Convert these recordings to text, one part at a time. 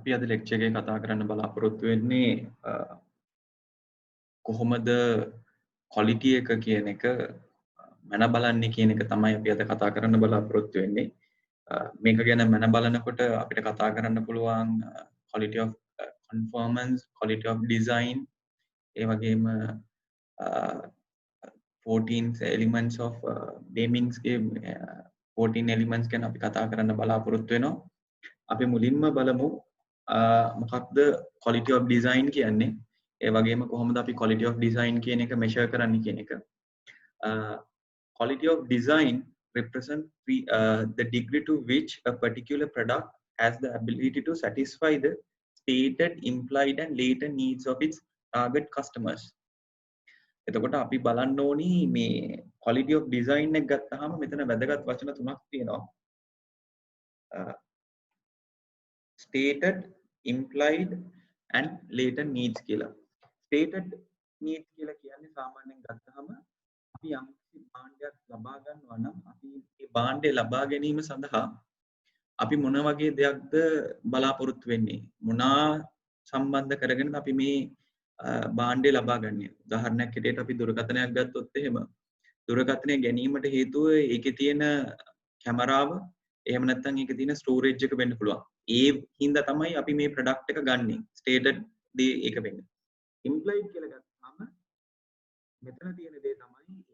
අපි අද ලෙක්චර් එකේ කතා කරන්න බලාපොරොත්තු වෙන්නේ කොහොමද ක්වොලිටි එක කියන එක මන බලන්නේ කියන එක තමයි අපි අද කතා කරන්න බලාපොරොත්තු වෙන්නේ. මේක ගැන මන බලනකොට අපිට කතා කරන්න පුළුවන් quality of conformance, quality of design, ඒ වගේම 14 elements of Deming's ගේ 14 elements ගැන අපි කතා කරන්න බලාපොරොත්තු වෙනවා. අපි මුලින්ම බලමු මොකක්ද quality of design කියන්නේ. ඒ වගේම කොහොමද අපි quality of design කියන එක measure කරන්නේ කියන එක. Quality of design represent the degree to which a particular product has the ability to satisfy the stated, implied and latent needs of its target customers. එතකොට අපි බලන්න ඕනි මේ quality of design එක ගත්තාම මෙතන වැදගත් වචන තුනක් තියෙනවා. Stated, implied and latent needs කියලා. Stated needs කියලා කියන්නේ සාමාන්‍යයෙන් ගත්තාම අපි යම් භාණ්ඩයක් ලබා ගන්නවා නම් අපි ඒ භාණ්ඩය ලබා ගැනීම සඳහා අපි මොන වගේ දෙයක්ද බලාපොරොත්තු වෙන්නේ? මොනවා සම්බන්ධ කරගෙනද අපි මේ භාණ්ඩය ලබා ගන්නේ? උදාහරණයක් හැටියට අපි දුරකථනයක් ගත්තොත් එහෙම දුරකථනය ගැනීමට හේතුව ඒකේ තියෙන කැමරාව එහෙම නැත්නම් ඒකේ තියෙන ස්ටෝරේජ් එක වෙන්න පුළුවන්. ඒ හින්දා තමයි අපි මේ ප්‍රොඩක්ට් එක ගන්නෙ. ස්ටේටඩ් දේ ඒක වෙන්නේ. ඉම්ප්ලයිඩ් කියලා ගත්තාම මෙතන තියෙන දේ තමයි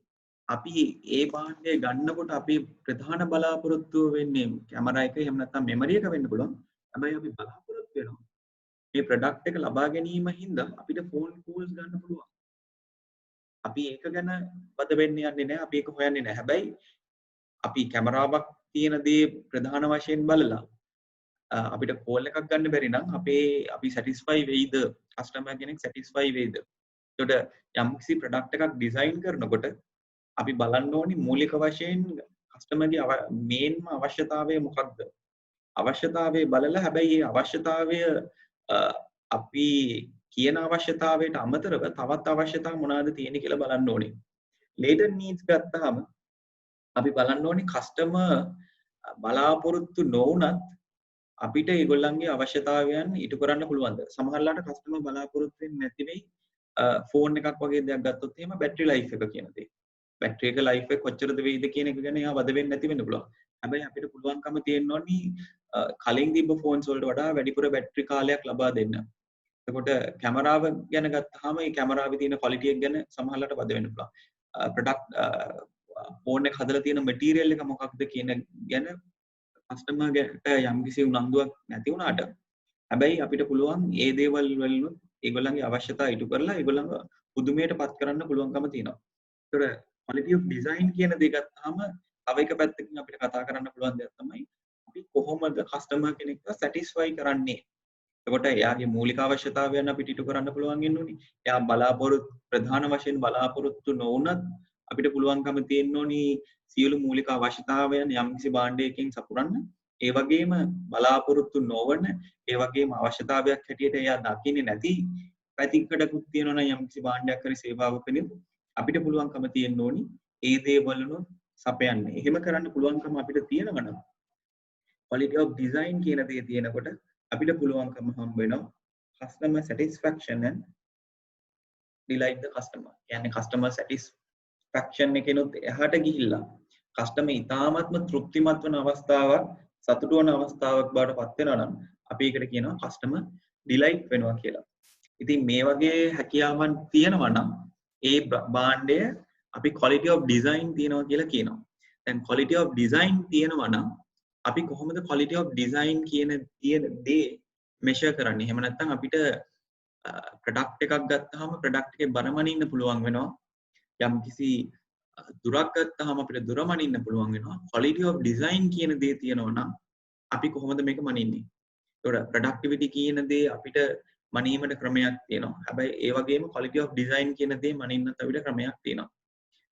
අපි ඒ භාණ්ඩය ගන්නකොට අපි ප්‍රධාන බලාපොරොත්තුව වෙන්නේ කැමරා එක එහෙම නැත්නම් මෙමරි එක වෙන්න පුළුවන්. හැබැයි අපි බලාපොරොත්තු වෙනවා මේ ප්‍රොඩක්ට් එක ලබා ගැනීම හින්දා අපිට ෆෝන් කෝල්ස් ගන්න පුළුවන්. අපි ඒක ගැන වද වෙන්න යන්නේ නැහැ. අපි ඒක හොයන්නේ නැහැ. හැබැයි අපි කැමරාවක් තියෙන දේ ප්‍රධාන වශයෙන් බලලා අපිට කෝල් එකක් ගන්න බැරි නම් අපි සැටිස්ෆයි වෙයිද? කස්ටමර් කෙනෙක් සැටිස්ෆයි වෙයිද? එතකොට යම්කිසි ප්‍රොඩක්ට් එකක් ඩිසයින් කරනකොට අපි බලන්න ඕනි මූලික වශයෙන් කස්ටමර්ගේ මේන්ම අවශ්‍යතාවය මොකක්ද? අවශ්‍යතාවය බලලා හැබැයි මේ අවශ්‍යතාවය අපි කියන අවශ්‍යතාවයට අමතරව තවත් අවශ්‍යතා මොනවාද තියෙන්නේ කියලා බලන්න ඕනේ. latent needs ගත්තාම අපි බලන්න ඕනේ කස්ටමර් බලාපොරොත්තු නොවුනත් අපිට ඒගොල්ලන්ගේ අවශ්‍යතාවයන් ඉටු කරන්න පුළුවන්ද? සමහරවිට කස්ටමර් බලාපොරොත්තු වෙන්නේ නැති වෙයි. ෆෝන් එකක් වගේ දෙයක් ගත්තොත් එහෙම බැටරි ලයිෆ් එක කියන දේ. බැටරි එක ලයිෆ් එක කොච්චරද වෙයිද කියන එක ගැන එයා වද වෙන්නේ නැති වෙන්න පුළුවන්. හැබැයි අපිට පුළුවන්කම තියෙන්න ඕනි කලින් තිබ්බ ෆෝන්ස් වලට වඩා වැඩිපුර බැටරි කාලයක් ලබා දෙන්න. එතකොට කැමරාව ගැන ගත්තාම මේ කැමරාවේ තියෙන ක්වොලිටි එක ගැන සමහරවිට වද වෙන්න පුළුවන්. ප්‍රොඩක්ට් ෆෝන් එක හදලා තියෙන මැටීරියල් එක මොකක්ද කියන ගැන කස්ටමර්ට යම්කිසි උනන්දුවක් නැති වුණාට හැබැයි අපිට පුළුවන් ඒ දේවල් වලින් ඒගොල්ලන්ගේ අවශ්‍යතා ඉටු කරලා ඒගොල්ලන්ව පුදුමයට පත් කරන්න පුළුවන්කම තියෙනවා. ඒතර quality of design කියන දේ ගත්තාම තව එක පැත්තකින් අපිට කතා කරන්න පුළුවන් දෙයක් තමයි අපි කොහොමද කස්ටමර් කෙනෙක්ව සැටිස්ෆයි කරන්නේ. එතකොට එයාගේ මූලික අවශ්‍යතාවයන් අපිට ඉටු කරන්න පුළුවන් වෙන්න ඕනි. එයා ප්‍රධාන වශයෙන් බලාපොරොත්තු නොවුනත් අපිට පුළුවන්කම තියෙන්න ඕනි සියලු මූලික අවශ්‍යතාවයන් යම්කිසි භාණ්ඩයකින් සපුරන්න. ඒ වගේම බලාපොරොත්තු නොවන ඒ වගේම අවශ්‍යතාවයක් හැටියට එයා දකින්නේ නැති පැතිකඩකුත් තියෙනවා නම් යම්කිසි භාණ්ඩයක් හරි සේවාවක නේද අපිට පුළුවන්කම තියෙන්න ඕනි ඒ දේවලුත් සපයන්න. එහෙම කරන්න පුළුවන්කම අපිට තියෙනවා නම් quality of design කියන දේ තියෙනකොට අපිට පුළුවන්කම හම්බ වෙනවා customer satisfaction and delight the customer. කියන්නේ customer satisfaction එකනොත් එහාට ගිහිල්ලා customer ඉතාමත්ම තෘප්තිමත් වන අවස්ථාවක් සතුටු වන අවස්ථාවක් බවට පත් වෙනවා නම් අපි ඒකට කියනවා customer delight වෙනවා කියලා. ඉතින් මේ වගේ හැකියාවන් තියෙනවා නම් ඒ භාණ්ඩය අපි quality of design තියෙනවා කියලා කියනවා. දැන් quality of design තියෙනවා නම් අපි කොහොමද quality of design කියන දේ measure කරන්නේ? එහෙම නැත්නම් අපිට product එකක් ගත්තාම product එකේ බර මනින්න පුළුවන් වෙනවා. යම්කිසි දුරක් ගත්තාම අපිට දුර මනින්න පුළුවන් වෙනවා. quality of design කියන දේ තියෙනවා නම් අපි කොහොමද මේක මනින්නේ? ඒතකොට productivity කියන දේ අපිට මනීමට ක්‍රමයක් තියෙනවා. හැබැයි ඒ වගේම quality of design කියන දේ මනින්නත් අපිට ක්‍රමයක් තියෙනවා.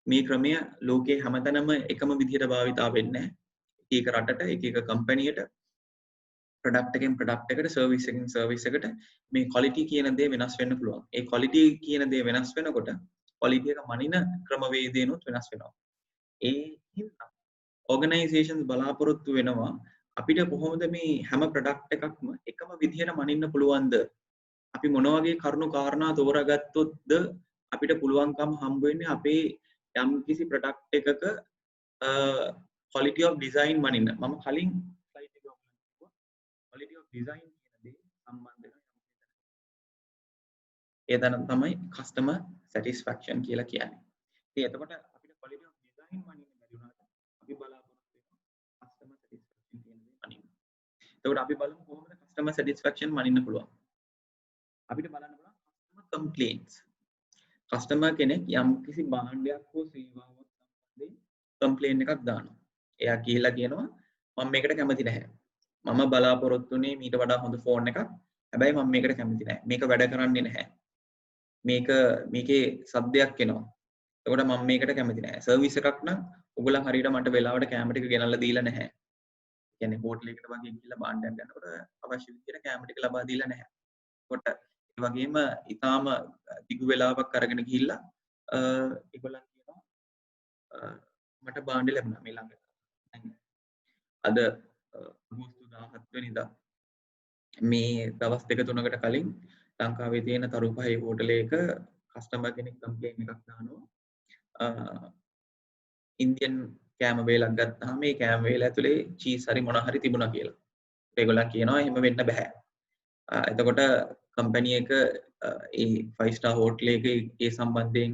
මේ ක්‍රමය ලෝකේ හැමතැනම එකම විදිහට භාවිතා වෙන්නේ නැහැ. එක රටට එක කම්පැනියට ප්‍රොඩක්ට් එකෙන් ප්‍රොඩක්ට් එකට සර්විස් එකෙන් සර්විස් එකට මේ ක්වොලිටි කියන දේ වෙනස් වෙන්න පුළුවන්. ඒ ක්වොලිටි කියන දේ වෙනස් වෙනකොට ක්වොලිටි එක මනින ක්‍රමවේදයනොත් වෙනස් වෙනවා. ඒ හින්දා ඕගනයිසේෂන්ස් බලාපොරොත්තු වෙනවා අපිට කොහොමද මේ හැම ප්‍රොඩක්ට් එකක්ම එකම විදිහට මනින්න පුළුවන්ද? අපි මොන වගේ කරුණු කාරණා තෝරාගත්තොත්ද අපිට පුළුවන්කම හම්බ වෙන්නේ අපේ යම් කිසි ප්‍රොඩක්ට් එකක quality of design මනින්න. මම කලින් ස්ලයිඩ් එකේ ඔයගොල්ලන්ට කිව්වා quality of design කියන දේ සම්බන්ධ වෙන ඒ තමයි customer satisfaction කියලා කියන්නේ. ඉතින් එතකොට අපිට quality of design මනින්න බැරි වුණාට අපි බලාපොරොත්තු වෙනවා customer satisfaction කියන දේ මනින්න. එතකොට අපි බලමු කොහොමද customer satisfaction මනින්න පුළුවන්. අපිට බලන්න පුළුවන් customer complaints. customer කෙනෙක් යම් කිසි භාණ්ඩයක් හෝ සේවාවක් සම්බන්ධයෙන් complaint එකක් දානවා. එයා කියලා කියනවා මම මේකට කැමති නැහැ. මම බලාපොරොත්තු වෙන්නේ මීට වඩා හොඳ ෆෝන් එකක්. හැබැයි මම මේකට කැමති නැහැ. මේක වැඩ කරන්නේ නැහැ. මේකේ සද්දයක් එනවා. එතකොට මම මේකට කැමති නැහැ. සර්විස් එකක් නම් ඔයගොල්ලන් හරියට මට වෙලාවට කැම ටික ගෙනල්ලා දීලා නැහැ. කියන්නේ හෝටලයකට වගේ ගිහිල්ලා භාණ්ඩයක් ගන්නකොට අවශ්‍ය විදිහට කැම ටික ලබා දීලා නැහැ. කොට ඒ වගේම ඊටාම දිගු වෙලාවක් අරගෙන ගිහිල්ලා ඒගොල්ලන් කියනවා මට භාණ්ඩ ලැබුණා මේ ළඟට. අද අගෝස්තු 17 වෙනිදා මේ දවස් දෙක තුනකට කලින් ලංකාවේ තියෙන තරුපහේ හෝටලයක කස්ටමර් කෙනෙක් කම්ප්ලේන් එකක් දානවා ඉන්දියන් කෑම වේලක් ගත්තාම මේ කෑම වේල ඇතුලේ චීස් හරි මොනවා හරි තිබුණා කියලා. ඒගොල්ලන් කියනවා එහෙම වෙන්න බෑ. එතකොට කම්පැනි එක ඒ 5 star හෝටලයක ඒ සම්බන්ධයෙන්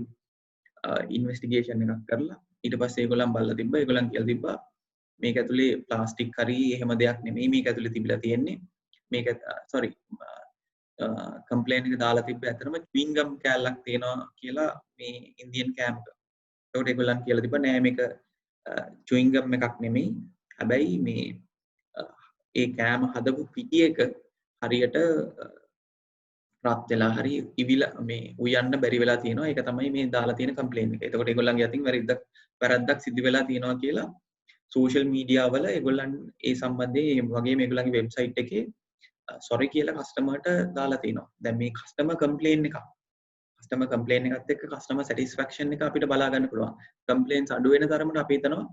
ඉන්වෙස්ටිගේෂන් එකක් කරලා ඊට පස්සේ ඒගොල්ලන් බලලා තිබ්බා. ඒගොල්ලන් කියලා තිබ්බා මේක ඇතුලේ ප්ලාස්ටික් හරි එහෙම දෙයක් නෙමෙයි මේක ඇතුලේ තිබිලා තියෙන්නේ. මේක sorry කම්ප්ලේන් එක දාලා තිබ්බ ඇත්තටම chewing gum කෑල්ලක් තියෙනවා කියලා මේ ඉන්දියන් කෑමක. ඒකට ඒගොල්ලන් කියලා තිබ්බා නෑ මේක chewing gum එකක් නෙමෙයි. හැබැයි මේ ඒ කෑම හදපු පිටි එක හරියට රත් වෙලා හරි ඉවිලා මේ උයන්න බැරි වෙලා තියෙනවා. ඒක තමයි මේ දාලා තියෙන කම්ප්ලේන් එක. එතකොට ඒගොල්ලන්ගේ අතින් වැරද්දක් සිදු වෙලා තියෙනවා කියලා සෝෂල් මීඩියා වල ඒගොල්ලන් ඒ සම්බන්ධයෙන් වගේ මේගොල්ලන්ගේ වෙබ්සයිට් එකේ sorry කියලා කස්ටමර්ට දාලා තිනවා. දැන් මේ කස්ටමර් කම්ප්ලේන් එක. කස්ටමර් කම්ප්ලේන් එකත් එක්ක කස්ටමර් සැටිස්ෆැක්ෂන් එක අපිට බලා ගන්න පුළුවන්. කම්ප්ලේන්ස් අඩු වෙන තරමට අපි හිතනවා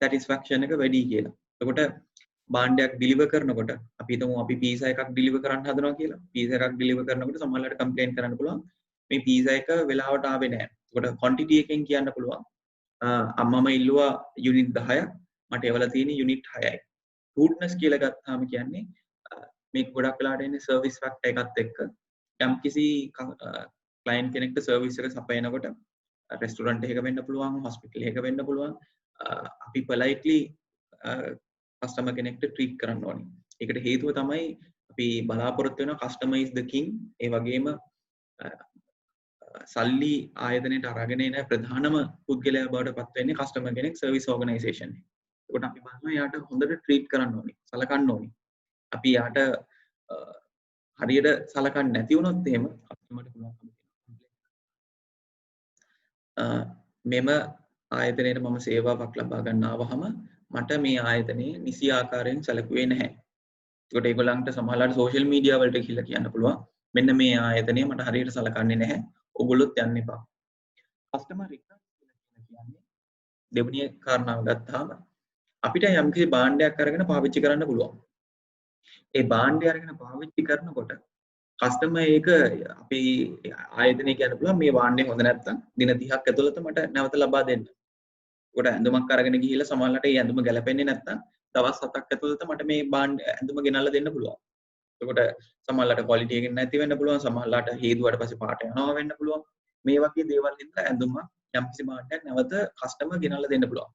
සැටිස්ෆැක්ෂන් එක වැඩි කියලා. එතකොට භාණ්ඩයක් ඩිලිවර් කරනකොට අපි හිතමු අපි පීසා එකක් ඩිලිවර් කරන්න හදනවා කියලා. පීසා එකක් ඩිලිවර් කරනකොට සමහරවිට කම්ප්ලේන් කරන්න පුළුවන් මේ පීසා එක වෙලාවට ආවේ නැහැ. එතකොට ක්වොන්ටිටි එකෙන් කියන්න පුළුවන් මම ඉල්ලුවා යුනිට් 10ක් මට එවලා තියෙන්නේ යුනිට් 6යි. රුඩ්නස් කියලා ගත්තාම කියන්නේ මේක ගොඩක් වෙලාට එන්නේ සර්විස් ෆැක්ටර් එකත් එක්ක යම්කිසි ක්ලයන්ට් කෙනෙක්ට සර්විස් එක සපයනකොට රෙස්ටොරන්ට් එකක වෙන්න පුළුවන් හොස්පිටල් එකක වෙන්න පුළුවන් අපි පොලයිට්ලි කස්ටමර් කෙනෙක්ට ට්‍රීට් කරන්න ඕනේ. ඒකට හේතුව තමයි අපි බලාපොරොත්තු වෙන කස්ටමර් ඉස් ද කිං. ඒ වගේම සල්ලි ආයතනයට අරගෙන එන ප්‍රධානම පුද්ගලයා බවට පත් වෙන්නේ කස්ටමර් කෙනෙක් සර්විස් ඕගනයිසේෂන් එකේ. ඒකට අපි බලනවා එයාට හොඳට ට්‍රීට් කරන්න ඕනේ. සලකන්න ඕනේ. අපි යාට හරියට සලකන්නේ නැති වුණොත් එහෙම කස්ටමර්ට පුළුවන්කම තියෙනවා. මෙම ආයතනයේ මම සේවාවක් ලබා ගන්න ආවහම මට මේ ආයතනයේ නිසි ආකාරයෙන් සැලකුවේ නැහැ. ඒකට ඒගොල්ලන්ට සමහරවිට සෝෂල් මීඩියා වලට කියලා කියන්න පුළුවන්. මෙන්න මේ ආයතනය මට හරියට සලකන්නේ නැහැ. ඔයගොල්ලොත් යන්න එපා. කස්ටමර් රිටර්න් කියලා කියන්නේ දෙවෙනි කාරණාව ගත්තාම අපිට යම්කිසි භාණ්ඩයක් අරගෙන පාවිච්චි කරන්න පුළුවන්. ඒ භාණ්ඩය අරගෙන පාවිච්චි කරනකොට කස්ටමර් ඒක අපි ආයතනය කියන්න පුළුවන් මේ භාණ්ඩය හොඳ නැත්නම් දින 30ක් ඇතුළත මට නැවත ලබා දෙන්න. ඒකට ඇඳුමක් අරගෙන ගිහිල්ලා සමහරවිට ඒ ඇඳුම ගැලපෙන්නේ නැත්නම් දවස් 7ක් ඇතුළත මට මේ ඇඳුම ගෙනල්ලා දෙන්න පුළුවන්. ඒකට සමහරවිට ක්වොලිටි එකෙන් නැති වෙන්න පුළුවන්. සමහරවිට හේදුවට පස්සේ පාට යනවා වෙන්න පුළුවන්. මේ වගේ දේවල් හින්දා ඇඳුම යම්කිසි භාණ්ඩයක් නැවත කස්ටමර් ගෙනල්ලා දෙන්න පුළුවන්.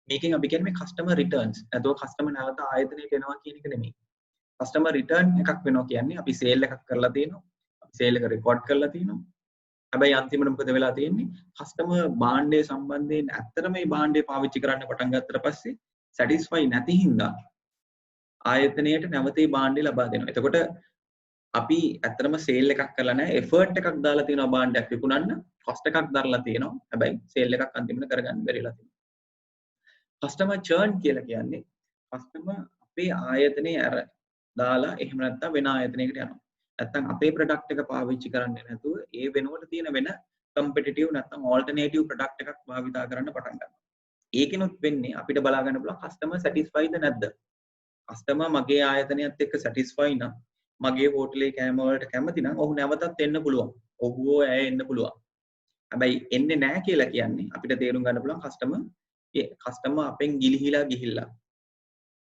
මේකෙන් අපි කියන්නේ මේ කස්ටමර් රිටර්න්ස්. නැතෝ කස්ටමර් නැවත ආයතනයට එනවා කියන එක නෙමෙයි. කස්ටමර් රිටර්න් එකක් වෙනවා කියන්නේ අපි සේල් එකක් කරලා තියෙනවා. අපි සේල් එක රෙකෝඩ් කරලා තියෙනවා. හැබැයි අන්තිමට මොකද වෙලා තියෙන්නේ? කස්ටමර් භාණ්ඩය සම්බන්ධයෙන් ඇත්තටම මේ භාණ්ඩය පාවිච්චි කරන්න පටන් ගත්තට පස්සේ සැටිස්ෆයි නැති හින්දා ආයතනයට නැවත මේ භාණ්ඩය ලබා දෙනවා. එතකොට අපි ඇත්තටම සේල් එකක් කරලා නැහැ. එෆර්ට් එකක් දාලා තියෙනවා භාණ්ඩයක් විකුණන්න. කොස්ට් එකක් දරලා තියෙනවා. හැබැයි සේල් එකක් අන්තිමට කරගන්න බැරිලා තියෙනවා. කස්ටමර් චර්න් කියලා කියන්නේ කස්ටමර් අපේ ආයතනයේ අර දාලා එහෙම නැත්නම් වෙන ආයතනයකට යනවා. නැත්නම් අපේ ප්‍රොඩක්ට් එක පාවිච්චි කරන්නේ නැතුව ඒ වෙනුවට තියෙන වෙන කම්පිටිටිව් නැත්නම් ඕල්ටර්නේටිව් ප්‍රොඩක්ට් එකක් භාවිතා කරන්න පටන් ගන්නවා. ඒකිනුත් වෙන්නේ අපිට බලා ගන්න පුළුවන් කස්ටමර් සැටිස්ෆයිද නැද්ද? කස්ටමර් මගේ ආයතනයත් එක්ක සැටිස්ෆයි නම් මගේ හෝටලේ කෑම වලට කැමති නම් ඔහු නැවතත් එන්න පුළුවන්. ඔහුව ඇය එන්න පුළුවන්. හැබැයි එන්නේ නැහැ කියලා කියන්නේ අපිට තේරුම් ගන්න පුළුවන් කස්ටමර් අපෙන් ගිලිහිලා ගිහිල්ලා.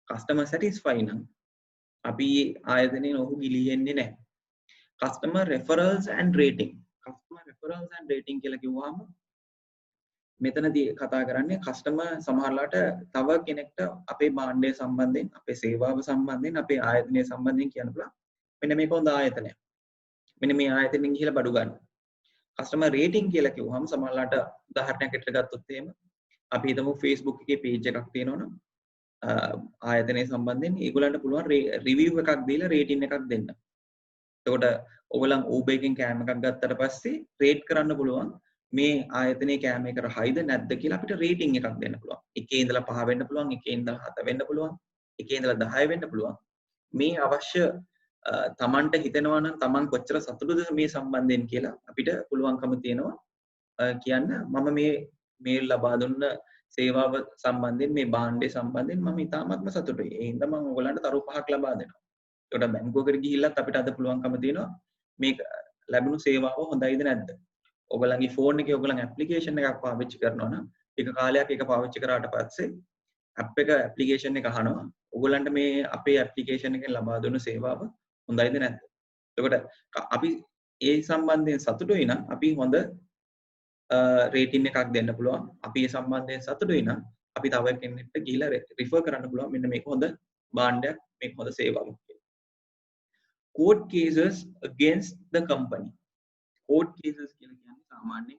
කස්ටමර් සැටිස්ෆයි නම් අපි ආයතනයේ ඔහු ගිලිහෙන්නේ නැහැ. customer referrals and rating කියලා කිව්වහම මෙතනදී කතා කරන්නේ කස්ටමර් සමහරලාට තව කෙනෙක්ට අපේ භාණ්ඩය සම්බන්ධයෙන් අපේ සේවාව සම්බන්ධයෙන් අපේ ආයතනය සම්බන්ධයෙන් කියන්න පුළුවන් මෙන්න මේක හොඳ ආයතනයක් මෙන්න මේ ආයතනෙන් ගිහලා බඩු ගන්න කස්ටමර් රේටින් කියලා කිව්වහම සමහරලාට උදාහරණයකට ගත්තොත් එහෙම අපි හිතමු Facebook එකේ page එකක් තියෙනවනම් ආයතනය සම්බන්ධයෙන් ඒගොල්ලන්ට පුළුවන් රිවිව් එකක් දීලා රේටින් එකක් දෙන්න. එතකොට ඔයගොල්ලන් Uber එකෙන් කෑම එකක් ගත්තට පස්සේ රේට් කරන්න පුළුවන් මේ ආයතනයේ කෑම එක හයිද නැද්ද කියලා අපිට රේටින් එකක් දෙන්න පුළුවන්. 1 ඉඳලා 5 වෙන්න පුළුවන්, 1 ඉඳලා 7 වෙන්න පුළුවන්, 1 ඉඳලා 10 වෙන්න පුළුවන්. මේ අවශ්‍ය තමන්ට හිතෙනවා නම් තමන් කොච්චර සතුටුද මේ සම්බන්ධයෙන් කියලා අපිට පුළුවන්කම තියෙනවා කියන්න මම මේ ලබා දුන්න සේවාව සම්බන්ධයෙන් මේ භාණ්ඩය සම්බන්ධයෙන් මම ඉතාමත්ම සතුටුයි. ඒ හින්දා මම ඔයගලන්ට තරු 5ක් ලබා දෙනවා. ඒකට බැංකුවකට ගිහිල්ලත් අපිට අද පුළුවන්කම තියෙනවා මේ ලැබුණු සේවාව හොඳයිද නැද්ද? ඔයගලන්ගේ ෆෝන් එකේ ඔයගලන් ඇප්ලිකේෂන් එකක් පාවිච්චි කරනවා නම් ටික කාලයක් ඒක පාවිච්චි කරාට පස්සේ ඇප්ලිකේෂන් එක අහනවා ඔයගලන්ට මේ අපේ ඇප්ලිකේෂන් එකෙන් ලබා දුන්න සේවාව හොඳයිද නැද්ද? එතකොට අපි ඒ සම්බන්ධයෙන් සතුටුයි නම් අපි හොඳ රේටින් එකක් දෙන්න පුළුවන්. අපි ඒ සම්බන්ධයෙන් සතුටුයි නම් අපි තව කෙනෙක්ට ගිහිල්ලා රිෆර් කරන්න පුළුවන් මෙන්න මේක හොඳ භාණ්ඩයක් මේක හොඳ සේවාවක් කියලා. Court cases against the company. Court cases කියලා කියන්නේ සාමාන්‍යයෙන්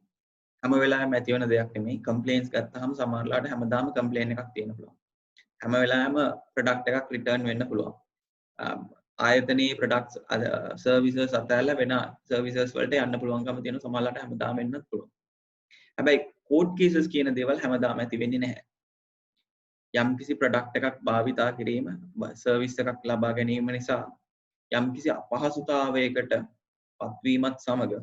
හැම වෙලාවෙම ඇති වෙන දෙයක් නෙමෙයි. කම්ප්ලේන්ට්ස් ගත්තාම සමහරලාට හැමදාම කම්ප්ලේන් එකක් තියෙන්න පුළුවන්. හැම වෙලාවෙම ප්‍රොඩක්ට් එකක් රිටර්න් වෙන්න පුළුවන්. ආයතනයේ ප්‍රොඩක්ට්ස් සර්විසස් අතහැරලා වෙන සර්විසස් වලට යන්න පුළුවන්කම තියෙන සමහරලාට හැමදාම වෙන්නත් පුළුවන්. හැබැයි කෝඩ් කේසස් කියන දේවල් හැමදාම ඇති වෙන්නේ නැහැ. යම්කිසි ප්‍රොඩක්ට් එකක් භාවිතා කිරීම, සර්විස් එකක් ලබා ගැනීම නිසා යම්කිසි අපහසුතාවයකට පත්වීමත් සමග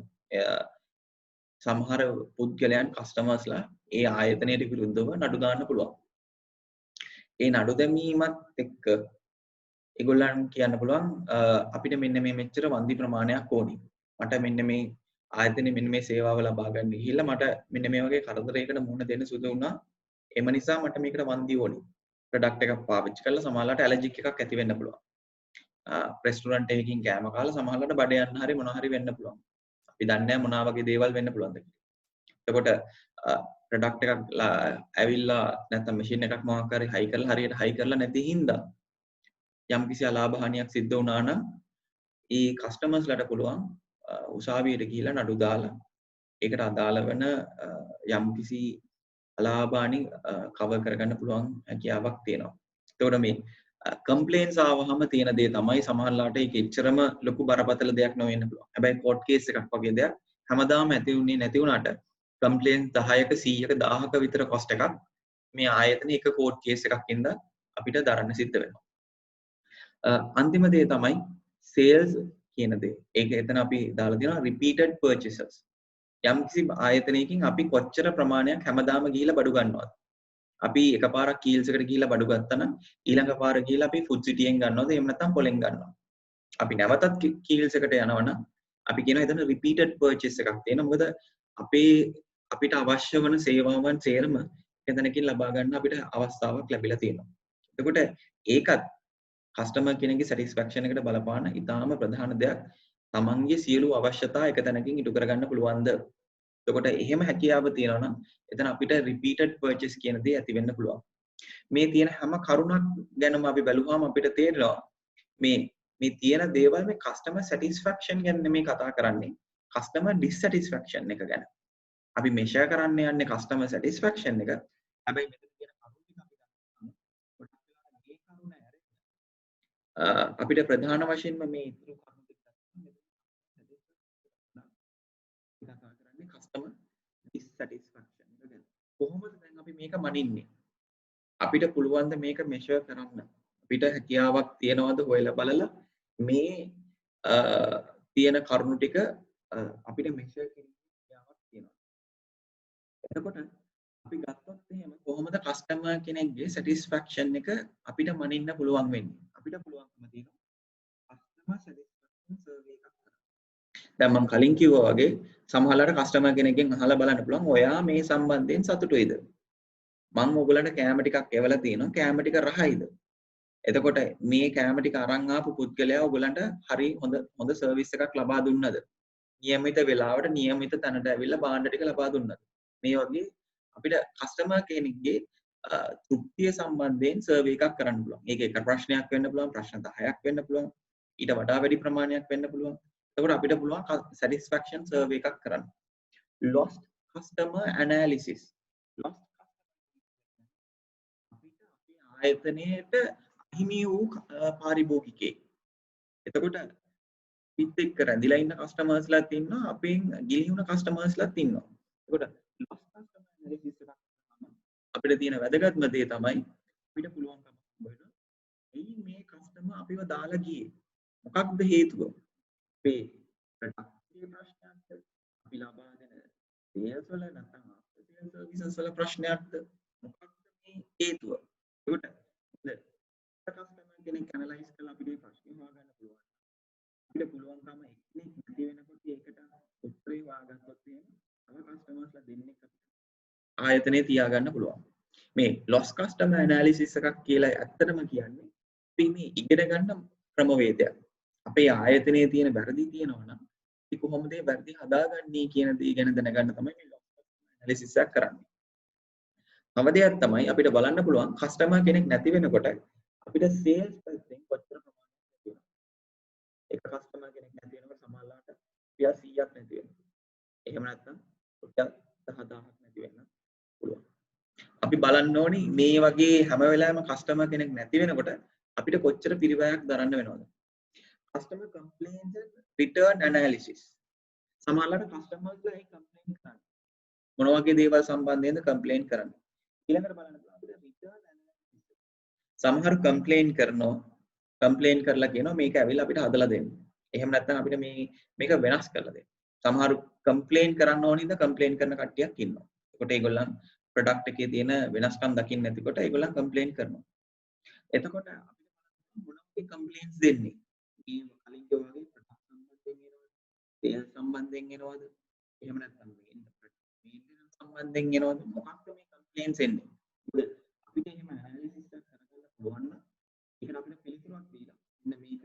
සමහර පුද්ගලයන් කස්ටමර්ස්ලා ඒ ආයතනයට විරුද්ධව නඩු දාන්න පුළුවන්. ඒ නඩු දැමීමත් එක්ක ඒගොල්ලන් කියන්න පුළුවන් අපිට මෙන්න මේ මෙච්චර වන්දි ප්‍රමාණයක් ඕනි. මට මෙන්න මේ ආයතනයේ මෙන්න මේ සේවාව ලබා ගන්න ගිහිල්ලා මට මෙන්න මේ වගේ කරදරයකට මුහුණ දෙන්න සිදු වුණා. එම නිසා මට මේකට වන්දි ඕනි. ප්‍රොඩක්ට් එකක් පාවිච්චි කරලා සමහරවිට ඇලර්ජික් එකක් ඇති වෙන්න පුළුවන්. රෙස්ටුරන්ට් එකකින් කෑම කාලා සමහරවිට බඩ යන්න හරි මොනවා හරි වෙන්න පුළුවන්. අපි දන්නේ නැහැ මොනවා වගේ දේවල් වෙන්න පුළුවන්ද කියලා. එතකොට ප්‍රොඩක්ට් එකක් ඇවිල්ලා නැත්නම් මැෂින් එකක් මොකක් හරි හයි කරලා හරියට හයි කරලා නැති හින්දා යම්කිසි අලාභ හානියක් සිද්ධ වුණා නම් ඒ කස්ටමර්ස්ලාට පුළුවන් උසාවියට ගිහිලා නඩු දාලා ඒකට අදාළ වෙන යම්කිසි අලාභ හානි කවර් කරගන්න පුළුවන් හැකියාවක් තියෙනවා. එතකොට මේ කම්ප්ලේන්ස් ආවහම තියෙන දේ තමයි සමහරලාට ඒක එච්චරම ලොකු බරපතල දෙයක් නොවෙන්න පුළුවන්. හැබැයි කෝට් කේස් එකක් වගේ දෙයක් හැමදාම ඇති වුණේ නැති වුණාට කම්ප්ලේන්ස් 10ක 100ක 1000ක විතර කොස්ට් එකක් මේ ආයතන එක කෝට් කේස් එකක් ඉඳ අපිට දරන්න සිද්ධ වෙනවා. අන්තිම දේ තමයි sales කියන දේ. ඒක එතන අපි දාලා දෙනවා repeated purchases. යම්කිසි ආයතනයකින් අපි කොච්චර ප්‍රමාණයක් හැමදාම ගිහිල්ලා බඩු ගන්නවද? අපි එකපාරක් කීල්ස් එකට ගිහිල්ලා බඩු ගත්තා නම් ඊළඟ පාර ගිහිල්ලා අපි ෆුඩ් සිටියෙන් ගන්නවද? එහෙම නැත්නම් පොලෙන් ගන්නවද? අපි නැවතත් කීල්ස් එකට යනවා නම් අපි කියනවා එතන repeated purchase එකක් තියෙනවා. මොකද අපිට අවශ්‍ය වන සේවාවන් සේරම එතනකින් ලබා ගන්න අපිට අවස්ථාවක් ලැබිලා තියෙනවා. එතකොට ඒකත් කස්ටමර් කෙනෙක්ගේ සැටිස්ෆැක්ෂන් එකට බලපාන ඉතාම ප්‍රධාන දෙයක්. තමන්ගේ සියලු අවශ්‍යතා එක තැනකින් ඉටු කරගන්න පුළුවන්ද? එතකොට එහෙම හැකියාව තියෙනවා නම් එතන අපිට repeated purchase කියන දේ ඇති වෙන්න පුළුවන්. මේ තියෙන හැම කරුණක් ගැනම අපි බැලුවාම අපිට තේරෙනවා මේ තියෙන දේවල් මේ customer satisfaction ගැන නෙමෙයි කතා කරන්නේ. customer dissatisfaction එක ගැන. අපි measure කරන්න යන්නේ customer satisfaction එක. හැබැයි මෙතන තියෙන කරුණ ටික අපි ගන්නවා. ගොඩක් වෙලාවට මේ කරුණ ඇරෙන්න අපිට ප්‍රධාන වශයෙන්ම මේ ඉතුරු කරුණු ටික කතා කරන්නේ customer dissatisfaction එක ගැන. කොහොමද දැන් අපි මේක මනින්නේ? අපිට පුළුවන් ද මේක measure කරන්න? අපිට හැකියාවක් තියනවද හොයලා බලලා මේ තියෙන කරුණු ටික අපිට measure කිරීමේ හැකියාවක් තියෙනවා. එතකොට අපි ගත්තොත් එහෙම කොහොමද customer කෙනෙක්ගේ satisfaction එක අපිට මනින්න පුළුවන් වෙන්නේ? අපිට පුළුවන්කම තියෙනවා customer satisfaction survey එකක් කරන්න. දැන් මම කලින් කිව්වා වගේ සමහරවිට කස්ටමර් කෙනෙක්ගෙන් අහලා බලන්න පුළුවන් ඔයා මේ සම්බන්ධයෙන් සතුටුයිද? මම ඔයගලන්ට කැම ටිකක් එවලා තියෙනවා කැම ටික රහයිද? එතකොට මේ කැම ටික අරන් ආපු පුද්ගලයා ඔයගලන්ට හරි හොඳ සර්විස් එකක් ලබා දුන්නද? නියමිත වෙලාවට නියමිත තැනට ඇවිල්ලා භාණ්ඩ ටික ලබා දුන්නද? මේ වගේ අපිට කස්ටමර් කෙනෙක්ගේ තෘප්තිය සම්බන්ධයෙන් සර්වේ එකක් කරන්න පුළුවන්. ඒක එක ප්‍රශ්නයක් වෙන්න පුළුවන්, ප්‍රශ්න 10ක් වෙන්න පුළුවන්, ඊට වඩා වැඩි ප්‍රමාණයක් වෙන්න පුළුවන්. එතකොට අපිට පුළුවන් satisfaction survey එකක් කරන්න. Lost customer analysis. Lost අපිට අපේ ආයතනයේට අහිමි වූ පාරිභෝගිකයෙක්. එතකොට පිට එක්ක රැඳිලා ඉන්න කස්ටමර්ස්ලාත් ඉන්නවා, අපෙන් ගිලිහුණ කස්ටමර්ස්ලාත් ඉන්නවා. එතකොට lost customer analysis එකක් අපිට තියෙන වැදගත්ම දේ තමයි අපිට පුළුවන්කම හම්බ වෙනවා. මේ කස්ටමර් අපිව දාලා ගියේ. මොකක්ද හේතුව? අපේ ප්‍රොඩක්ට් ප්‍රශ්නයක්ද? අපි ලබා දෙන සේල්ස් වල නැත්නම් ආෆ්ටර් සේල් සර්විසස් වල ප්‍රශ්නයක්ද? මොකක්ද මේ හේතුව? ඒකට කස්ටමර් කෙනෙක් ඇනලයිස් කරලා අපිට මේ ප්‍රශ්නේ හොයාගන්න පුළුවන්. අපිට පුළුවන්කම එක්කෙනෙක් නැති වෙනකොට ඒකට උත්තරේ හොයාගත්තොත් එහෙම කස්ටමර්ස්ලා දෙන්නෙක් ආයතනයේ තියාගන්න පුළුවන්. මේ loss customer analysis එකක් කියලා ඇත්තටම කියන්නේ අපි මේ ඉගෙන ගන්න ක්‍රමවේදයක්. අපේ ආයතනයේ තියෙන වැරදි තියෙනවා නම් අපි කොහොමද ඒ වැරදි හදාගන්නේ කියන දේ ගැන දැනගන්න තමයි මේ loss customer analysis එක කරන්නේ. තව දෙයක් තමයි අපිට බලන්න පුළුවන් customer කෙනෙක් නැති වෙනකොට අපිට sales පැත්තෙන් කොච්චර ප්‍රමාණයක් තියෙනවද? එක customer කෙනෙක් නැති වෙනකොට සමහරවිට රුපියල් 100ක් නැති වෙනවා. එහෙම නැත්නම් රුපියල් 10000ක් නැති වෙන්න පුළුවන්. අපි බලන්න ඕනි මේ වගේ හැම වෙලාවෙම කස්ටමර් කෙනෙක් නැති වෙනකොට අපිට කොච්චර පිරිවැයක් දරන්න වෙනවද? customer complaints and return analysis. සමහරවිට කස්ටමර්ස්ලා ඒ කම්ප්ලේන්ට් කරන්නේ. මොන වගේ දේවල් සම්බන්ධයෙන්ද කම්ප්ලේන්ට් කරන්නේ? ඊළඟට බලන්න පුළුවන් අපිට return analysis. සමහර කම්ප්ලේන්ට් කරනවා. කම්ප්ලේන්ට් කරලා කියනවා මේක ඇවිල්ලා අපිට හදලා දෙන්න. එහෙම නැත්නම් අපිට මේක වෙනස් කරලා දෙන්න. සමහර කම්ප්ලේන්ට් කරන්න ඕනින්ද කම්ප්ලේන්ට් කරන කට්ටියක් ඉන්නවා. ඒකට ඒගොල්ලන් ප්‍රොඩක්ට් එකේ තියෙන වෙනස්කම් දකින්න නැතිකොට ඒගොල්ලන් කම්ප්ලේන්ට් කරනවා. එතකොට අපිට මොන වගේ කම්ප්ලේන්ට්ස් දෙන්නේ? මේ කලින් කිව්වා වගේ ප්‍රොඩක්ට් සම්බන්ධයෙන් එනවද? සේල් සම්බන්ධයෙන් එනවද? එහෙම නැත්නම් මේන්ටනන්ස් සම්බන්ධයෙන් එනවද? මොකක්ද මේ කම්ප්ලේන්ට්ස් එන්නේ? මොකද අපිට එහෙම ඇනලිසිස් එකක් කරගන්න පුළුවන් නම් ඒකට අපිට පිළිතුරක් දීලා මෙන්න මේක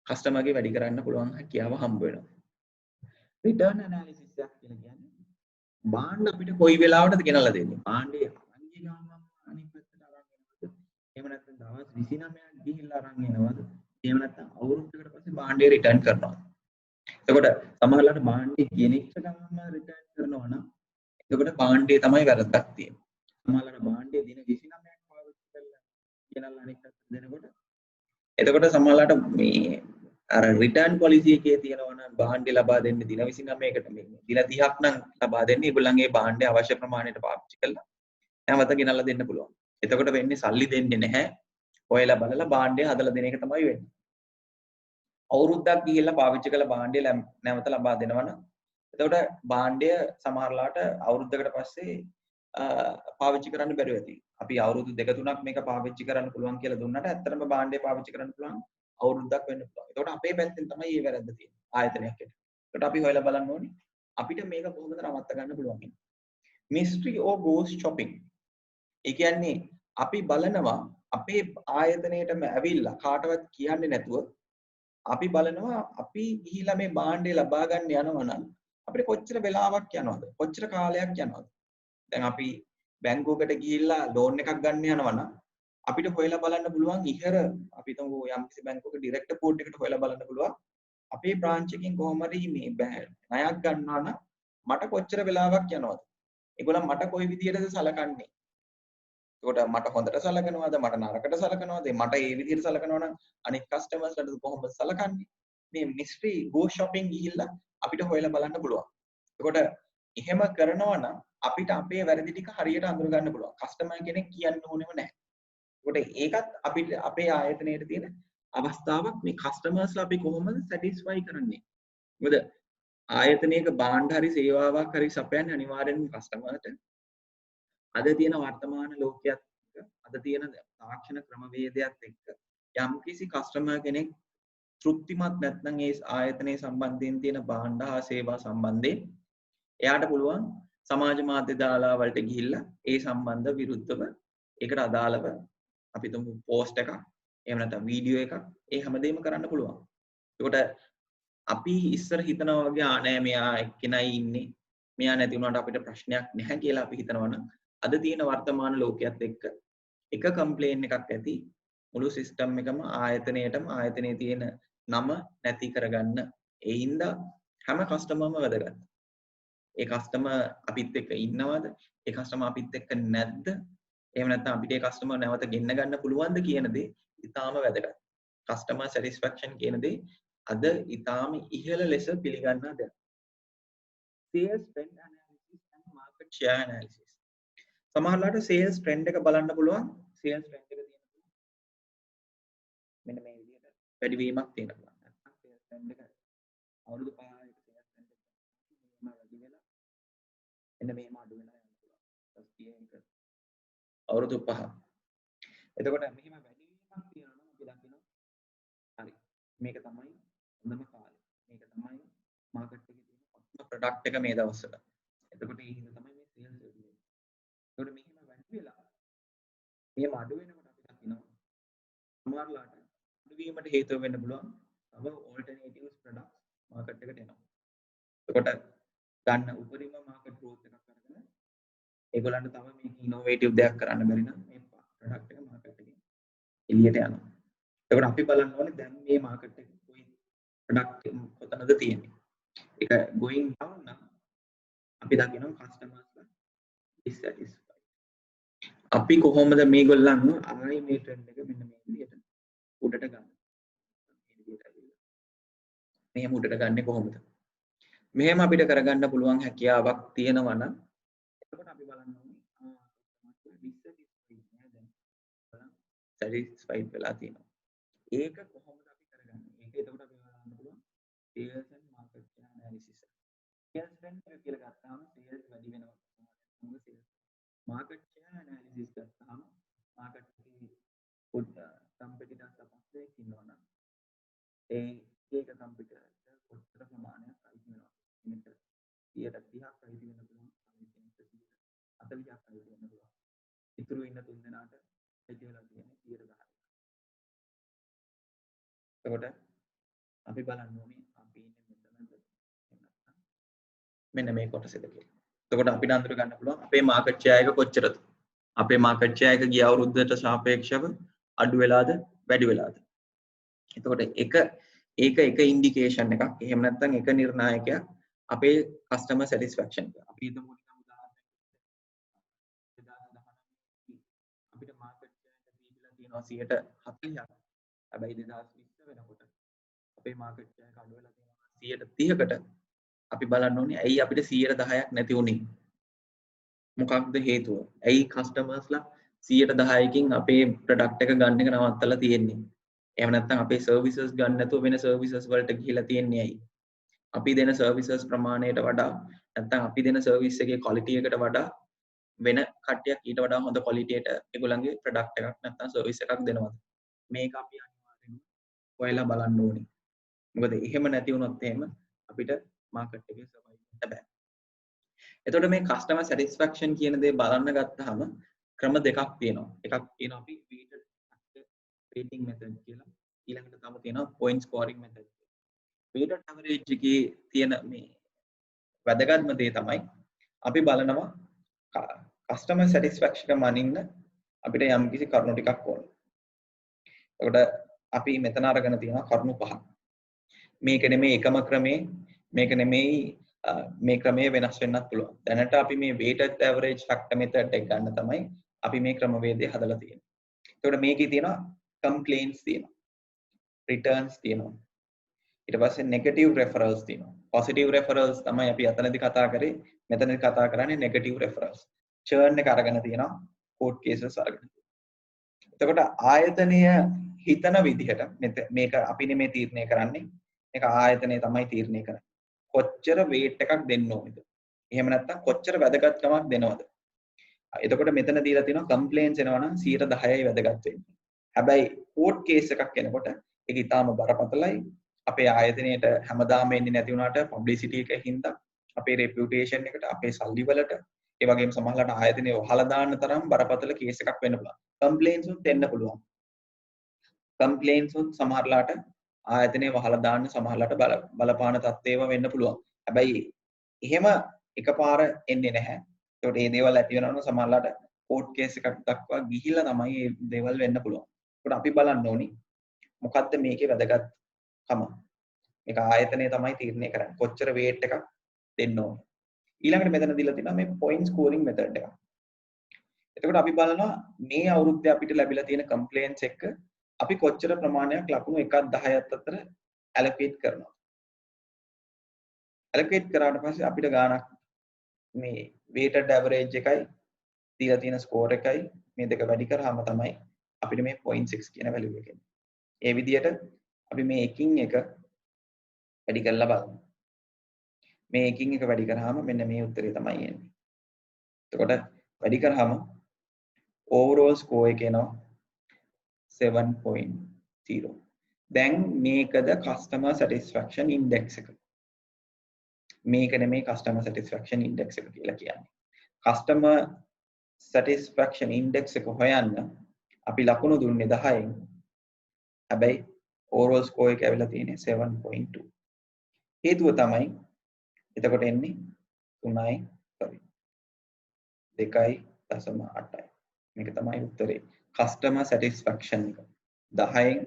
කස්ටමර්ගේ වැඩි කරන්න පුළුවන් හැකියාව හම්බ වෙනවා. රිටර්න් ඇනලිසිස් එකක් කියලා කියන්නේ භාණ්ඩ අපිට කොයි වෙලාවටද ගෙනල්ලා දෙන්නේ? භාණ්ඩේ අරන් ගියාම අනිත් පැත්තට අරන් එනවද? එහෙම නැත්නම් දවස් 29ක් ගිහිල්ලා අරන් එනවද? එහෙම නැත්නම් අවුරුද්දකට පස්සේ භාණ්ඩේ රිටර්න් කරනවා. එතකොට සමහරවිට භාණ්ඩේ ගෙනිච්ච ගමන්ම රිටර්න් කරනවා නම් එතකොට භාණ්ඩේ තමයි වැරද්දක් තියෙන්නේ. සමහරවිට භාණ්ඩේ දින 29ක් පාවිච්චි කරලා ගෙනල්ලා අනිත් පැත්තට දෙනකොට එතකොට සමහරවිට මේ අර රිටර්න් පොලිසි එකේ තියෙනවා නම් භාණ්ඩේ ලබා දෙන්න දින 29කට මේ දින 30ක් නම් ලබා දෙන්න ඒගොල්ලන්ගේ භාණ්ඩේ අවශ්‍ය ප්‍රමාණයට පාවිච්චි කරලා නැවත ගෙනල්ලා දෙන්න පුළුවන්. එතකොට වෙන්නේ සල්ලි දෙන්නේ නැහැ. ඔයලා බලලා භාණ්ඩය හදලා දෙන එක තමයි වෙන්නේ. අවුරුද්දක් ගිහිල්ලා පාවිච්චි කළ භාණ්ඩය නැවත ලබා දෙනවනම් එතකොට භාණ්ඩය සමහරලාට අවුරුද්දකට පස්සේ පාවිච්චි කරන්න බැරුව ඇති. අපි අවුරුදු 2-3ක් මේක පාවිච්චි කරන්න පුළුවන් කියලා දුන්නාට ඇත්තටම භාණ්ඩය පාවිච්චි කරන්න පුළුවන් අවුරුද්දක් වෙන්න පුළුවන්. එතකොට අපේ පැත්තෙන් තමයි මේ වැරද්ද තියෙන්නේ ආයතනයක් ඇට. එතකොට අපි හොයලා බලන්න ඕනේ අපිට මේක කොහොමද නවත්ත ගන්න පුළුවන්. mystery or ghost shopping. ඒ කියන්නේ අපි බලනවා අපේ ආයතනයේටම ඇවිල්ලා කාටවත් කියන්නේ නැතුව අපි බලනවා අපි ගිහිලා මේ භාණ්ඩය ලබා ගන්න යනවා නම් අපිට කොච්චර වෙලාවක් යනවද? කොච්චර කාලයක් යනවද? දැන් අපි බැංකුවකට ගිහිල්ලා ලෝන් එකක් ගන්න යනවා නම් අපිට හොයලා බලන්න පුළුවන් ඉහර අපි හිතමු යම්කිසි බැංකුවක ඩිරෙක්ටර් පෝට් එකට හොයලා බලන්න පුළුවන් අපේ බ්‍රාන්ච් එකකින් කොහොම හරි මේ ණයක් ගන්නවා නම් මට කොච්චර වෙලාවක් යනවද? ඒගොල්ලන් මට කොයි විදියටද සලකන්නේ? ඒකට මට හොඳට සලකනවාද මට නරකට සලකනවාද මට ඒ විදිහට සලකනවා නම් අනිත් කස්ටමර්ස්ලාට කොහොමද සලකන්නේ? මේ මිස්ට්‍රි ගෝ shopping ගිහිල්ලා අපිට හොයලා බලන්න පුළුවන්. ඒකට එහෙම කරනවා නම් අපිට අපේ වැරදි ටික හරියට අඳුර ගන්න පුළුවන්. කස්ටමර් කෙනෙක් කියන්න ඕනෙම නැහැ. ඒකට ඒකත් අපිට අපේ ආයතනයේ තියෙන අවස්ථාවක් මේ කස්ටමර්ස්ලා අපි කොහොමද සැටිස්ෆයි කරන්නේ? මොකද ආයතනයක භාණ්ඩ හරි සේවාවක් හරි සපයන්නේ අනිවාර්යෙන්ම කස්ටමර්ට. අද තියෙන වර්තමාන ලෝකයක් අද තියෙන තාක්ෂණ ක්‍රමවේදයක් එක්ක යම්කිසි කස්ටමර් කෙනෙක් තෘප්තිමත් නැත්නම් ඒ ආයතනයේ සම්බන්ධයෙන් තියෙන භාණ්ඩ හා සේවා සම්බන්ධයෙන් එයාට පුළුවන් සමාජ මාධ්‍ය දාලා වලට ගිහිල්ලා ඒ සම්බන්ධ විරුද්ධව ඒකට අදාළව අපි තුමු පෝස්ට් එකක් එහෙම නැත්නම් වීඩියෝ එකක් ඒ හැමදේම කරන්න පුළුවන්. ඒකට අපි ඉස්සර හිතනවා වගේ නෑ මෙයා එක්කෙනයි ඉන්නේ මෙයා නැති වුණාට අපිට ප්‍රශ්නයක් නැහැ කියලා අපි හිතනවා නම් අද තියෙන වර්තමාන ලෝකයේත් එක්ක එක කම්ප්ලේන් එකක් ඇති මුළු සිස්ටම් එකම ආයතනයේටම ආයතනයේ තියෙන නම නැති කරගන්න. ඒ හින්දා හැම කස්ටමර්ම වැදගත්. ඒ කස්ටමර් අපිත් එක්ක ඉන්නවද? ඒ කස්ටමර් අපිත් එක්ක නැද්ද? එහෙම නැත්නම් අපිට ඒ කස්ටමර් නැවත ගෙන්න ගන්න පුළුවන්ද කියන දේ ඉතාම වැදගත්. කස්ටමර් සැටිස්ෆැක්ෂන් කියන දේ අද ඉතාම ඉහළ ලෙස පිළිගන්න දෙයක්. sales trend analysis and market share analysis. සමහරවිට sales trend එක බලන්න පුළුවන්. sales trend එක තියෙන මෙන්න මේ විදිහට වැඩිවීමක් තියෙනවා. නැත්නම් sales trend එක අවුරුදු 5ක sales trend එක මෙහෙම වැඩි වෙලා එන්න මෙහෙම අඩු වෙලා යන්න පුළුවන්. ඊට අවුරුදු 5. එතකොට මෙහෙම වැඩිවීමක් තියෙනවා නම් අපි දකිනවා හරි. මේක තමයි හොඳම කාලය. මේක තමයි මාකට් එකේ තියෙන හොඳම ප්‍රොඩක්ට් එක මේ දවස්වල. එතකොට ඒ හින්දා තමයි මේ සේල්ස් වැඩි වෙන්නේ. එතකොට මෙහෙම වැඩි වෙලා මෙහෙම අඩු වෙනකොට අපි දකිනවා සමහරලාට අඩු වීමට හේතුව වෙන්න පුළුවන් තව alternatives products මාකට් එකට එනවා. එතකොට ගන්න උපරිම මාකට් growth එකක් අරගෙන ඒගොල්ලන්ට තව මේක ඉනෝවේටිව් දෙයක් කරන්න බැරි නම් මේ ප්‍රොඩක්ට් එක මාකට් එකෙන් එළියට යනවා. එතකොට අපි බලන්න ඕනේ දැන් මේ මාකට් එකේ කොයි ප්‍රොඩක්ට් කොතනද තියෙන්නේ. ඒක going down නම් අපි දකිනවා කස්ටමර්ස්ලා dissatisfied. අපි කොහොමද මේගොල්ලන්ව ආයි මේ ට්‍රෙන්ඩ් එක මෙන්න මේ විදිහට උඩට ගන්න. මේ විදිහට ඇවිල්ලා. මෙහෙම උඩට ගන්නේ කොහොමද? මෙහෙම අපිට කරගන්න පුළුවන් හැකියාවක් තියෙනවා නම් එතකොට අපි බලන්න ඕනේ dissatisfied නේද? බලන්න satisfied වෙලා තියෙනවා. ඒක කොහොමද අපි කරගන්නේ? ඒක එතකොට අපි බලන්න පුළුවන් sales and market share analysis. sales trend එක කියලා ගත්තාම sales වැඩි වෙනවා. මොකද sales market share analysis ගත්තාම market එකේ competitors අපස්සේ ඉන්නවා නම් ඒක competitors කොච්චර ප්‍රමාණයක් අයිති වෙනවද? මේක 30ක් අයිති වෙන්න පුළුවන්. අනිත් 40ක් අයිති වෙන්න පුළුවන්. ඉතුරු ඉන්න තුන් දෙනාට අයිති වෙලා තියෙන්නේ 10%. එතකොට අපි බලන්න ඕනේ අපි ඉන්නේ මෙතනද නැත්නම් මෙන්න මේ කොටසේද කියලා. එතකොට අපිට අඳුර ගන්න පුළුවන් අපේ මාකට් ෂෙයා එක කොච්චරද? අපේ මාකට් ෂෙයා එක ගිය අවුරුද්දට සාපේක්ෂව අඩු වෙලාද වැඩි වෙලාද? එතකොට ඒක ඉන්ඩිකේෂන් එකක්. එහෙම නැත්නම් එක නිර්ණායකයක් අපේ කස්ටමර් සැටිස්ෆැක්ෂන් එක. අපි හිතමු නිකන් උදාහරණයක් 2019 අපිට මාකට් ෂෙයා එක දීලා තියෙනවා 40ක්. හැබැයි 2020 වෙනකොට අපේ මාකට් ෂෙයා එක අඩු වෙලා තියෙනවා 130කට. අපි බලන්න ඕනේ ඇයි අපිට 110ක් නැති වුනේ? මොකක්ද හේතුව? ඇයි කස්ටමර්ස්ලා 110කින් අපේ ප්‍රොඩක්ට් එක ගන්න එක නවත්තලා තියෙන්නේ? එහෙම නැත්නම් අපේ සර්විසස් ගන්න නැතුව වෙන සර්විසස් වලට ගිහිලා තියෙන්නේ ඇයි? අපි දෙන සර්විසස් ප්‍රමාණයට වඩා නැත්නම් අපි දෙන සර්විස් එකේ ක්වොලිටි එකට වඩා වෙන කට්ටියක් ඊට වඩා හොඳ ක්වොලිටියට ඒගොල්ලන්ගේ ප්‍රොඩක්ට් එකක් නැත්නම් සර්විස් එකක් දෙනවද? මේක අපි අනිවාර්යෙන්ම ඔයලා බලන්න ඕනේ. මොකද එහෙම නැති වුණොත් එහෙම අපිට මාකට් එකේ සර්වයිව් වෙන්න බෑ. එතකොට මේ කස්ටමර් සැටිස්ෆැක්ෂන් කියන දේ බලන්න ගත්තාම ක්‍රම දෙකක් තියෙනවා. එකක් තියෙනවා අපි weighted rating method කියලා. ඊළඟට තව තියෙනවා point scoring method. weighted average එකේ තියෙන මේ වැදගත්ම දේ තමයි අපි බලනවා කස්ටමර් සැටිස්ෆැක්ෂන් එක මනින්න අපිට යම්කිසි කරුණු ටිකක් ඕන. එතකොට අපි මෙතන අරගෙන තියෙනවා කරුණු පහක්. මේක නෙමෙයි එකම ක්‍රමේ, මේක නෙමෙයි මේ ක්‍රමයේ වෙනස් වෙන්නත් පුළුවන්. දැනට අපි මේ weighted average factor method එක ගන්න තමයි අපි මේ ක්‍රමවේදය හදලා තියෙන්නේ. එතකොට මේකේ තියෙනවා complaints තියෙනවා. returns තියෙනවා. ඊට පස්සේ negative referrals තියෙනවා. positive referrals තමයි අපි අතනදී කතා කරේ. මෙතනදී කතා කරන්නේ negative referrals. churn එක අරගෙන තියෙනවා. court cases අරගෙන. එතකොට ආයතනය හිතන විදිහට මේක අපි නෙමෙයි තීරණය කරන්නේ. මේක ආයතනය තමයි තීරණය කරන්නේ. කොච්චර weight එකක් දෙන්න ඕනේද? එහෙම නැත්නම් කොච්චර වැදගත්කමක් දෙනවද? එතකොට මෙතන දීලා තියෙනවා complaints එනවා නම් 10%යි වැදගත් වෙන්නේ. හැබැයි කෝඩ් කේස් එකක් එනකොට ඒක ඊටාම බරපතලයි. අපේ ආයතනයේට හැමදාම එන්නේ නැති වුණාට පබ්ලිසිටි එකකින් හින්දා අපේ රෙපියුටේෂන් එකට අපේ සල්ලි වලට ඒ වගේම සමහරවිට ආයතනය වහලා දාන්න තරම් බරපතල කේස් එකක් වෙන්න පුළුවන්. කම්ප්ලේන්ස් උත් එන්න පුළුවන්. කම්ප්ලේන්ස් උත් සමහරලාට ආයතනය වහලා දාන්න සමහරලාට බලපාන තත්ත්වේම වෙන්න පුළුවන්. හැබැයි එහෙම එකපාර එන්නේ නැහැ. ඒකට මේ දේවල් ඇති වෙනවනම් සමහරලාට කෝට් කේස් එකක් දක්වා ගිහිල්ලා තමයි මේ දේවල් වෙන්න පුළුවන්. ඒකට අපි බලන්න ඕනි මොකද්ද මේකේ වැදගත්කම. මේක ආයතනය තමයි තීරණය කරන්නේ. කොච්චර weight එකක් දෙන්න ඕනේ. ඊළඟට මෙතන දීලා තියෙනවා මේ point scoring method එක. එතකොට අපි බලනවා මේ අවුරුද්දේ අපිට ලැබිලා තියෙන complaints එක අපි කොච්චර ප්‍රමාණයක් ලකුණු 1ක් 10ක් අතර allocate කරනවා. allocate කරාට පස්සේ අපිට ගාණක් මේ weighted average එකයි දීලා තියෙන score එකයි මේ දෙක වැඩි කරාම තමයි අපිට මේ 0.6 කියන value එක එන්නේ. ඒ විදිහට අපි මේ එකින් එක වැඩි කරලා බලමු. මේ එකින් එක වැඩි කරාම මෙන්න මේ උත්තරේ තමයි එන්නේ. එතකොට වැඩි කරාම overall score එක එනවා 7.0. දැන් මේකද customer satisfaction index එක. මේක නෙමෙයි customer satisfaction index එක කියලා කියන්නේ. customer satisfaction index එක හොයන්න අපි ලකුණු දුන්නේ 10න්. හැබැයි overall score එක ඇවිල්ලා තියෙන්නේ 7.2. හේතුව තමයි එතකොට එන්නේ 2.8යි. මේක තමයි උත්තරේ. customer satisfaction එක 10න්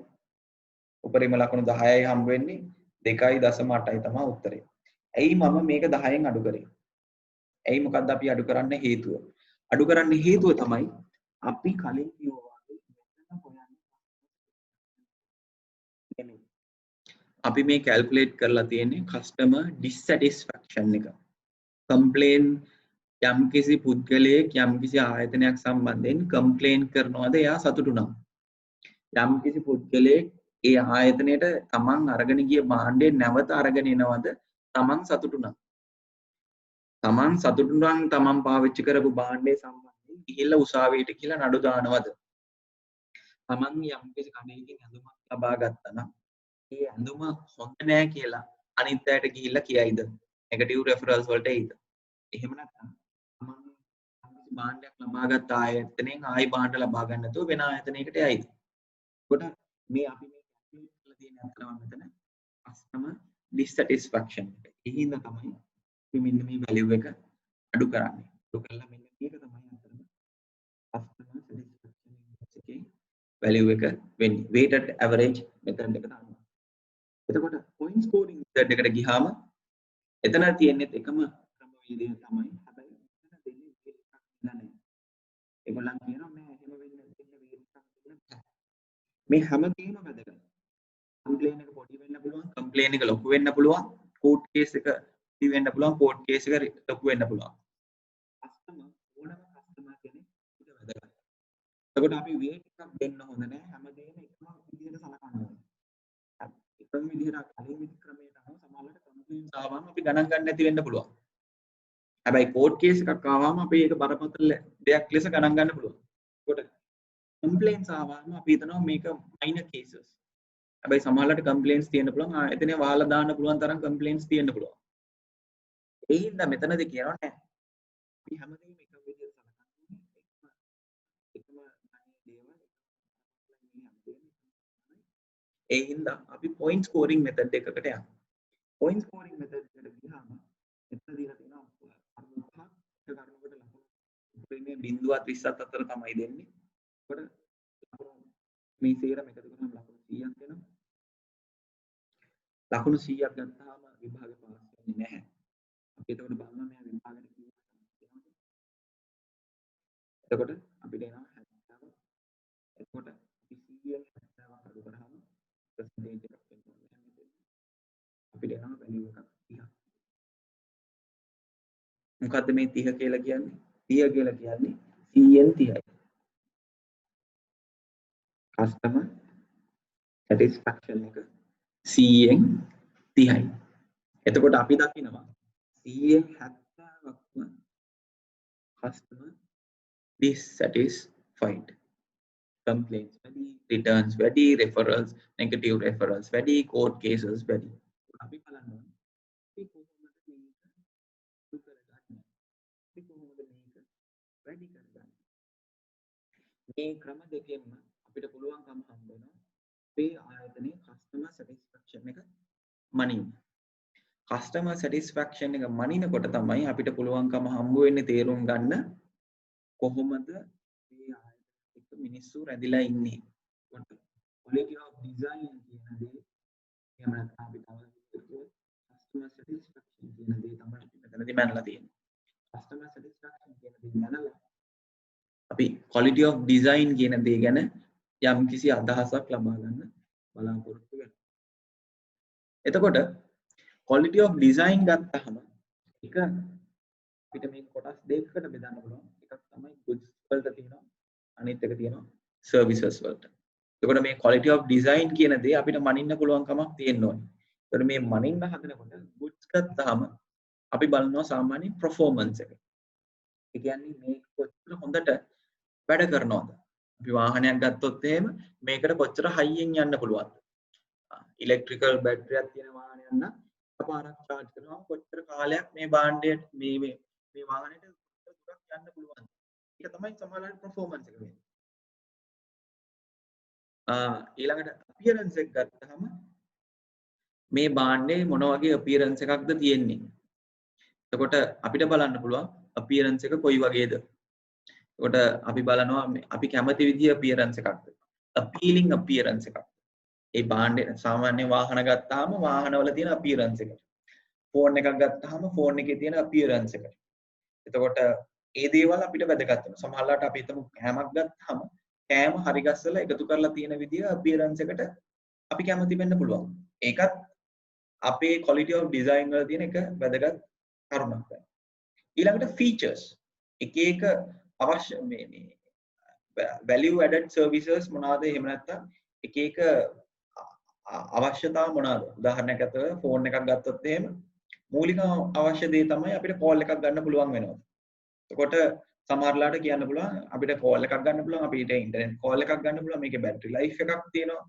උපරිම ලකුණු 10යි හම්බ වෙන්නේ 2.8යි තමයි උත්තරේ. ඇයි මම මේක 10න් අඩු කරේ? ඇයි මොකද්ද අපි අඩු කරන්න හේතුව? අඩු කරන්න හේතුව තමයි අපි කලින් කිව්වා වගේ මෙතන හොයන්නේ අපි මේ කැල්කියුලේට් කරලා තියෙන්නේ customer dissatisfaction එක. complain යම්කිසි පුද්ගලයෙක් යම්කිසි ආයතනයක් සම්බන්ධයෙන් කම්ප්ලේන් කරනවාද එයා සතුටු නම්. යම්කිසි පුද්ගලයෙක් ඒ ආයතනයට තමන් අරගෙන ගිය භාණ්ඩේ නැවත අරගෙන එනවද තමන් සතුටු නම්. තමන් සතුටු නම් තමන් පාවිච්චි කරපු භාණ්ඩේ සම්බන්ධයෙන් ගිහිල්ලා උසාවියට කියලා නඩු දානවද? තමන් යම්කිසි කඩේකින් ඇඳුමක් ලබා ගත්තා නම් ඒ ඇඳුම හොඳ නෑ කියලා අනිත් අයට ගිහිල්ලා කියයිද? නෙගටිව් රෙෆරල්ස් වලට එයිද? එහෙම නැත්නම් තමන් යම්කිසි භාණ්ඩයක් ලබා ගත්ත ආයතනයෙන් ආයි භාණ්ඩ ලබා ගන්න නැතුව වෙන ආයතනයකට යයිද? කොට මේ අපි මේ කැල්කියුලේට් කරලා තියෙන අතරම මෙතන customer dissatisfaction එක. ඒ හින්දා තමයි අපි මෙන්න මේ value එක අඩු කරන්නේ. අඩු කළා මෙන්න මේක තමයි අතරම customer satisfaction index එකේ value එක වෙන්නේ. weighted average method එක දානවා. එතකොට point scoring method එකට ගියාම එතන තියෙන්නේ එකම ක්‍රමවේදය තමයි. හැබැයි එතන දෙන්නේ weight එකක් නෑ. ඒගොල්ලන් කියනවා නෑ එහෙම වෙන්නේ weight එකක් දෙන්න බෑ. මේ හැමදේම වැදගත්. කම්ප්ලේන් එක පොඩි වෙන්න පුළුවන්, කම්ප්ලේන් එක ලොකු වෙන්න පුළුවන්, කෝඩ් කේස් එක පොඩි වෙන්න පුළුවන්, කෝඩ් කේස් එක ලොකු වෙන්න පුළුවන්. කස්ටමර් ඕනම කස්ටමර් කෙනෙක් ඒක වැදගත්. එතකොට අපි weight එකක් දෙන්න හොඳ නැහැ. හැමදේම එකම විදිහට සලකන්න ඕනේ. එකම විදිහට කලින් විදි ක්‍රමයට අනුව සමහරවිට කම්ප්ලේන්ස් ආවම අපි ගණන් ගන්න නැති වෙන්න පුළුවන්. හැබැයි කෝඩ් කේස් එකක් ආවම අපි ඒක බරපතල දෙයක් ලෙස ගණන් ගන්න පුළුවන්. ඒකට කම්ප්ලේන්ස් ආවම අපි හිතනවා මේක මයිනර් කේසස්. හැබැයි සමහරවිට කම්ප්ලේන්ස් තියෙන්න පුළුවන්. ආයතනය වහලා දාන්න පුළුවන් තරම් කම්ප්ලේන්ස් තියෙන්න පුළුවන්. ඒ හින්දා මෙතනදී කියනවා නෑ. අපි හැමදේම එක විදිහට සලකන්න ඕනේ. එකම දේවල් ඒ හින්දා අපි point scoring method එකකට යනවා. point scoring method එකට ගියාම මෙතන දීලා තියෙනවා කරුණු පහක්. එක කරුණකට ලකුණු උපරිමයෙන් 0.30ක් අතර තමයි දෙන්නේ. ඒකට ලකුණු මේ සේරම එකතු කරාම ලකුණු 100ක් එනවා. ලකුණු 100ක් ගත්තාම විභාගේ පාස් වෙන්නේ නැහැ. අපි එතකොට බලනවා මෙයා විභාගෙට කීයක් යනවද? එතකොට අපිට එනවා 70. එතකොට අපි 100න් 70ක් අඩු කරාම percentage එකක් වෙනවා. අපිට එනවා value එකක් 30ක්. මොකද්ද මේ 30 කියලා කියන්නේ? 30 කියලා කියන්නේ 100න් 30යි. customer satisfaction එක 100න් 30යි. එතකොට අපි දකිනවා 100න් 70ක්ම customer dissatisfied. complaints වැඩි, returns වැඩි, referrals negative referrals වැඩි, court cases වැඩි. අපි බලන්න ඕනේ අපි කොහොමද මේක දුරු කරගන්නේ? අපි කොහොමද මේක වැඩි කරගන්නේ? මේ ක්‍රම දෙකෙන්ම අපිට පුළුවන්කම හම්බ වෙනවා අපේ ආයතනයේ customer satisfaction එක මනින්න. customer satisfaction එක මනිනකොට තමයි අපිට පුළුවන්කම හම්බ වෙන්නේ තේරුම් ගන්න කොහොමද මේ ආයතනයක එක්ක මිනිස්සු රැඳිලා ඉන්නේ. quality of design කියන දේ එහෙම නැත්නම් අපි තව customer satisfaction කියන දේ තමයි මෙතනදී මනලා තියෙන්නේ. customer satisfaction කියන දේ මනලා අපි quality of design කියන දේ ගැන යම් කිසි අදහසක් ලබා ගන්න බලාපොරොත්තු වෙනවා. එතකොට quality of design ගත්තහම එක අපිට මේ කොටස් දෙකකට බෙදන්න පුළුවන්. එකක් තමයි goods වලට තියෙනවා, අනිත් එක තියෙනවා services වලට. එතකොට මේ quality of design කියන දේ අපිට මනින්න පුළුවන් කමක් තියෙන්න ඕනේ. එතකොට මේ මනින්න හදනකොට goods ගත්තාම අපි බලනවා සාමාන්‍ය performance එක. ඒ කියන්නේ මේ කොච්චර හොඳට වැඩ කරනවද? අපි වාහනයක් ගත්තොත් එහෙම මේකට කොච්චර හයියෙන් යන්න පුළුවන්ද? ඉලෙක්ට්‍රිකල් බැටරියක් තියෙන වාහනයක් නම් අපාරක් charge කරනවා කොච්චර කාලයක් මේ භාණ්ඩයට මේ වාහනේට කොච්චර දුරක් යන්න පුළුවන්ද? ඒක තමයි සමහරවිට performance එක වෙන්නේ. ඊළඟට appearance එක ගත්තහම මේ භාණ්ඩේ මොන වගේ appearance එකක්ද තියෙන්නේ? එතකොට අපිට බලන්න පුළුවන් appearance එක කොයි වගේද? එතකොට අපි බලනවා අපි කැමති විදිහේ appearance එකක්ද? appealing appearance එකක්. ඒ භාණ්ඩේ සාමාන්‍ය වාහන ගත්තාම වාහනවල තියෙන appearance එක. ෆෝන් එකක් ගත්තාම ෆෝන් එකේ තියෙන appearance එක. එතකොට ඒ දේවල් අපිට වැදගත් වෙනවා. සමහරවිට අපි හිතමු කෑමක් ගත්තාම කෑම හරි ගස්සලා එකතු කරලා තියෙන විදිහ appearance එකට අපි කැමති වෙන්න පුළුවන්. ඒකත් අපේ quality of design වල තියෙන එක වැදගත් කරුණක් වෙනවා. ඊළඟට features. එක එක අවශ්‍ය මේ value added services මොනවාද? එහෙම නැත්නම් එක එක අවශ්‍යතා මොනවාද? උදාහරණයක් අතට ෆෝන් එකක් ගත්තොත් එහෙම මූලික අවශ්‍ය දේ තමයි අපිට කෝල් එකක් ගන්න පුළුවන් වෙනවා. එතකොට සමහරලාට කියන්න පුළුවන් අපිට කෝල් එකක් ගන්න පුළුවන්, අපිට ඉන්ටර්නෙට් කෝල් එකක් ගන්න පුළුවන්, මේකේ බැටරි ලයිෆ් එකක් තියෙනවා.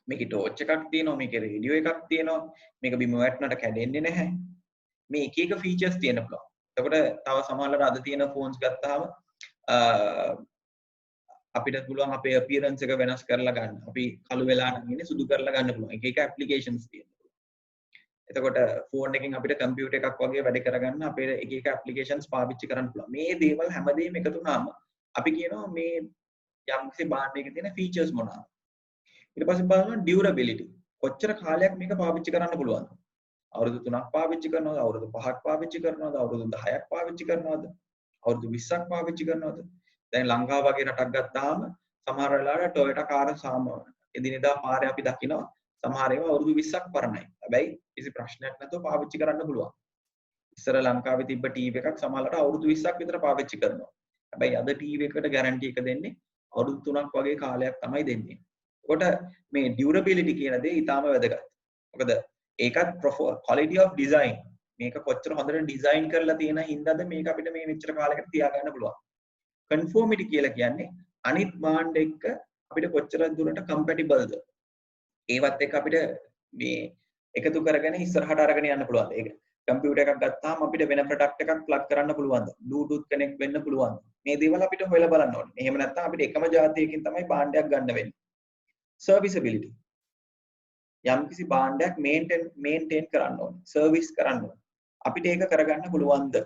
මේකේ ටෝච් එකක් තියෙනවා, මේකේ රේඩියෝ එකක් තියෙනවා, මේක බිම වැටුණාට කැඩෙන්නේ නැහැ. මේ එක එක ෆීචර්ස් තියෙන්න පුළුවන්. එතකොට තව සමහරලාට අද තියෙන ෆෝන්ස් ගත්තාම අපිට පුළුවන් අපේ appearance එක වෙනස් කරලා ගන්න. අපි කළු වෙලා නම් ඉන්නේ සුදු කරලා ගන්න පුළුවන්. එක එක applications තියෙනවා. එතකොට ෆෝන් එකෙන් අපිට කම්පියුටර් එකක් වගේ වැඩ කරගන්න අපේ එක එක applications පාවිච්චි කරන්න පුළුවන්. මේ දේවල් හැමදේම එකතු වුණාම අපි කියනවා මේ යම්කිසි භාණ්ඩයක තියෙන features මොනවාද? ඊට පස්සේ බලනවා durability. කොච්චර කාලයක් මේක පාවිච්චි කරන්න පුළුවන්ද? අවුරුදු 3ක් පාවිච්චි කරනවද? අවුරුදු 5ක් පාවිච්චි කරනවද? අවුරුදු 10ක් පාවිච්චි කරනවද? අවුරුදු 20ක් පාවිච්චි කරනවද? දැන් ලංකාව වගේ රටක් ගත්තාම සමහර වෙලාවට Toyota කාර් එදිනෙදා පාරේ අපි දකිනවා සමහර ඒවා අවුරුදු 20ක් පරණයි. හැබැයි කිසි ප්‍රශ්නයක් නැතුව පාවිච්චි කරන්න පුළුවන්. ඉස්සර ලංකාවේ තිබ්බ ටීවී එකක් සමහරවිට අවුරුදු 20ක් විතර පාවිච්චි කරනවා. හැබැයි අද ටීවී එකකට ගැරන්ටි එක දෙන්නේ අවුරුදු 3ක් වගේ කාලයක් තමයි දෙන්නේ. ඒකට මේ durability කියන දේ ඊටාම වැදගත්. මොකද ඒකත් quality of design මේක කොච්චර හොඳට ඩිසයින් කරලා තියෙන හින්දාද මේක අපිට මේ මෙච්චර කාලයකට තියාගන්න පුළුවන්. conformity කියලා කියන්නේ අනිත් භාණ්ඩ එක්ක අපිට කොච්චර දුරට compatible ද ඒවත් එක්ක අපිට මේ එකතු කරගෙන ඉස්සරහට අරගෙන යන්න පුළුවන්. ඒක කම්පියුටර් එකක් ගත්තාම අපිට වෙන ප්‍රොඩක්ට් එකක් ප්ලග් කරන්න පුළුවන්ද? බ්ලූටූත් කනෙක්ට් වෙන්න පුළුවන්ද? මේ දේවල් අපිට හොයලා බලන්න ඕනේ. එහෙම නැත්නම් අපිට එකම જાතියකින් තමයි භාණ්ඩයක් ගන්න වෙන්නේ. serviceability. යම්කිසි භාණ්ඩයක් මේන්ටේන් කරන්න ඕනේ. සර්විස් කරන්න ඕනේ. අපිට ඒක කරගන්න පුළුවන්ද?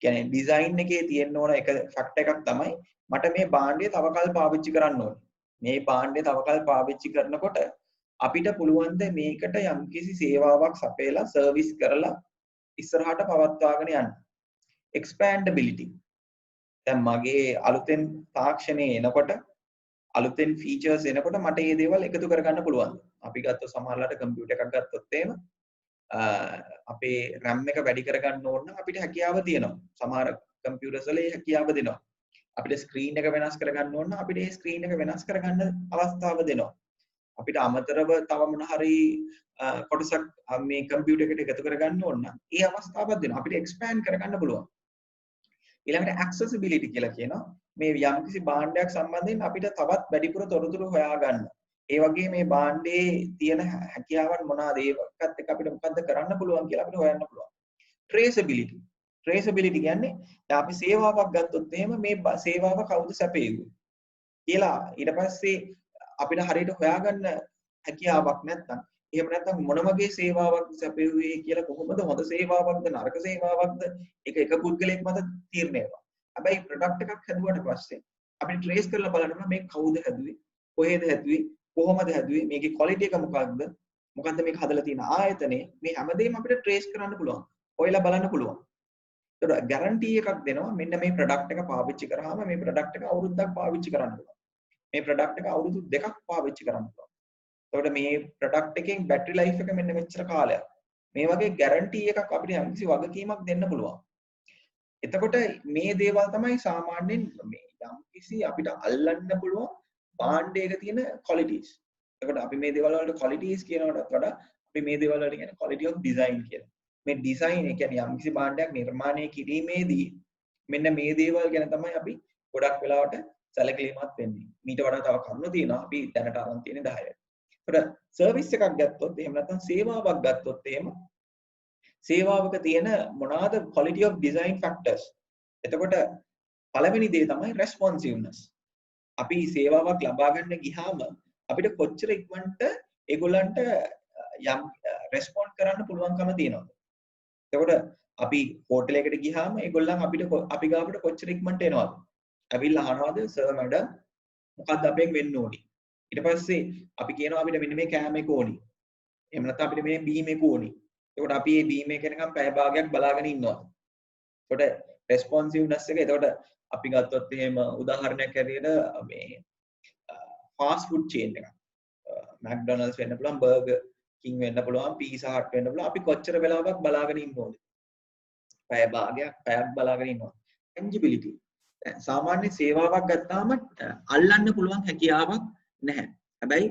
කියන්නේ ඩිසයින් එකේ තියෙන්න ඕන එක ෆැක්ට් එකක් තමයි මට මේ භාණ්ඩය තව කල් පාවිච්චි කරන්න ඕනේ. මේ භාණ්ඩය තව කල් පාවිච්චි කරනකොට අපිට පුළුවන් ද මේකට යම්කිසි සේවාවක් සපයලා සර්විස් කරලා ඉස්සරහට පවත්වාගෙන යන්න. expandability. දැන් මගේ අලුතෙන් තාක්ෂණයේ එනකොට අලුතෙන් ෆීචර්ස් එනකොට මට මේ දේවල් එකතු කරගන්න පුළුවන්. අපි ගත්තොත් සමහරලාට කම්පියුටර් එකක් ගත්තොත් එහෙම අපේ RAM එක වැඩි කරගන්න ඕන නම් අපිට හැකියාව තියෙනවා. සමහර කම්පියුටර්ස් වල ඒ හැකියාව දෙනවා. අපිට ස්ක්‍රීන් එක වෙනස් කරගන්න ඕන නම් අපිට ඒ ස්ක්‍රීන් එක වෙනස් කරගන්න අවස්ථාව දෙනවා. අපිට අමතරව තව මොන හරි කොටසක් මේ කම්පියුටර් එකට එකතු කරගන්න ඕන නම් ඒ අවස්ථාවක් දෙනවා. අපිට එක්ස්පෑන්ඩ් කරගන්න පුළුවන්. ඊළඟට accessibility කියලා කියනවා. මේ යම්කිසි භාණ්ඩයක් සම්බන්ධයෙන් අපිට තවත් වැඩිපුර තොරතුරු හොයාගන්න. ඒ වගේ මේ භාණ්ඩේ තියෙන හැකියාවන් මොනවාද? ඒකත් එක්ක අපිට මොකද්ද කරන්න පුළුවන් කියලා අපිට හොයන්න පුළුවන්. traceability. traceability කියන්නේ දැන් අපි සේවාවක් ගත්තොත් එහෙම මේ සේවාව කවුද සැපයුවේ කියලා ඊට පස්සේ අපිට හරියට හොයාගන්න හැකියාවක් නැත්නම් එහෙම නැත්නම් මොන වගේ සේවාවක් සැපයුවේ කියලා කොහොමද හොඳ සේවාවක්ද නරක සේවාවක්ද ඒක එක පුද්ගලයෙක් මත තීරණය වෙනවා. හැබැයි ප්‍රොඩක්ට් එකක් හැදුවට පස්සේ අපිට ට්‍රේස් කරලා බලන්න මේක කවුද හැදුවේ කොහෙද හැදුවේ කොහොමද හැදුවේ මේකේ ක්වොලිටි එක මොකක්ද මේක හදලා තියෙන ආයතනය මේ හැමදේම අපිට ට්‍රේස් කරන්න පුළුවන්. ඔයලා බලන්න පුළුවන්. ඒතකොට ගැරන්ටි එකක් දෙනවා මෙන්න මේ ප්‍රොඩක්ට් එක පාවිච්චි කරාම මේ ප්‍රොඩක්ට් එක අවුරුද්දක් පාවිච්චි කරන්න පුළුවන්. මේ ප්‍රොඩක්ට් එක අවුරුදු 2ක් පාවිච්චි කරන්න පුළුවන්. එතකොට මේ ප්‍රොඩක්ට් එකෙන් බැටරි ලයිෆ් එක මෙන්න මෙච්චර කාලයක්. මේ වගේ ගැරන්ටි එකක් අපිට යම්කිසි වගකීමක් දෙන්න පුළුවන්. එතකොට මේ දේවල් තමයි සාමාන්‍යයෙන් මේ යම්කිසි අපිට අල්ලන්න පුළුවන් භාණ්ඩයක තියෙන qualities. එතකොට අපි මේ දේවල් වලට qualities කියනකටත් වඩා අපි මේ දේවල් වලට කියන්නේ quality of design කියලා. මේ design ඒ කියන්නේ යම්කිසි භාණ්ඩයක් නිර්මාණය කිරීමේදී මෙන්න මේ දේවල් ගැන තමයි අපි ගොඩක් වෙලාවට සැලකිලිමත් වෙන්නේ. මීට වඩා තව කරුණු තියෙනවා අපි දැනට අරන් තියෙන 10. ඒකට සර්විස් එකක් ගත්තොත් එහෙම නැත්නම් සේවාවක් ගත්තොත් එහෙම සේවාවක තියෙන මොනවාද quality of design factors. එතකොට පළවෙනි දේ තමයි responsiveness. අපි සේවාවක් ලබා ගන්න ගියාම අපිට කොච්චර ඉක්මනට ඒගොල්ලන්ට යම් රෙස්පොන්ඩ් කරන්න පුළුවන්කම තියෙනවද? එතකොට අපි හෝටලයකට ගියාම ඒගොල්ලන් අපි ගාවට කොච්චර ඉක්මනට එනවද? ඇවිල්ලා අහනවාද සර් මැඩම් මොකක්ද අපෙන් වෙන්න ඕනි? ඊට පස්සේ අපි කියනවා අපිට මෙන්න මේ කෑම එක ඕනි. එහෙම නැත්නම් අපිට මේ බීම් එක ඕනි. එතකොට අපි මේ බීම් එක නිකන් පැය භාගයක් බලාගෙන ඉන්නවා. එතකොට රෙස්පොන්සිව්නස් එක එතකොට අපි ගත්තොත් එහෙම උදාහරණයක් ඇරෙන්න මේ ෆාස්ට් ෆුඩ් චේන් එකක්. මැක්ඩොනල්ඩ්ස් වෙන්න පුළුවන්, බර්ගර් කිං වෙන්න පුළුවන්, පීසා හට් වෙන්න පුළුවන්. අපි කොච්චර වෙලාවක් බලාගෙන ඉන්න ඕනද? පැය පැයක් බලාගෙන ඉන්නවා. tangibility. සාමාන්‍ය සේවාවක් ගත්තාම අල්ලන්න පුළුවන් හැකියාවක් නැහැ. හැබැයි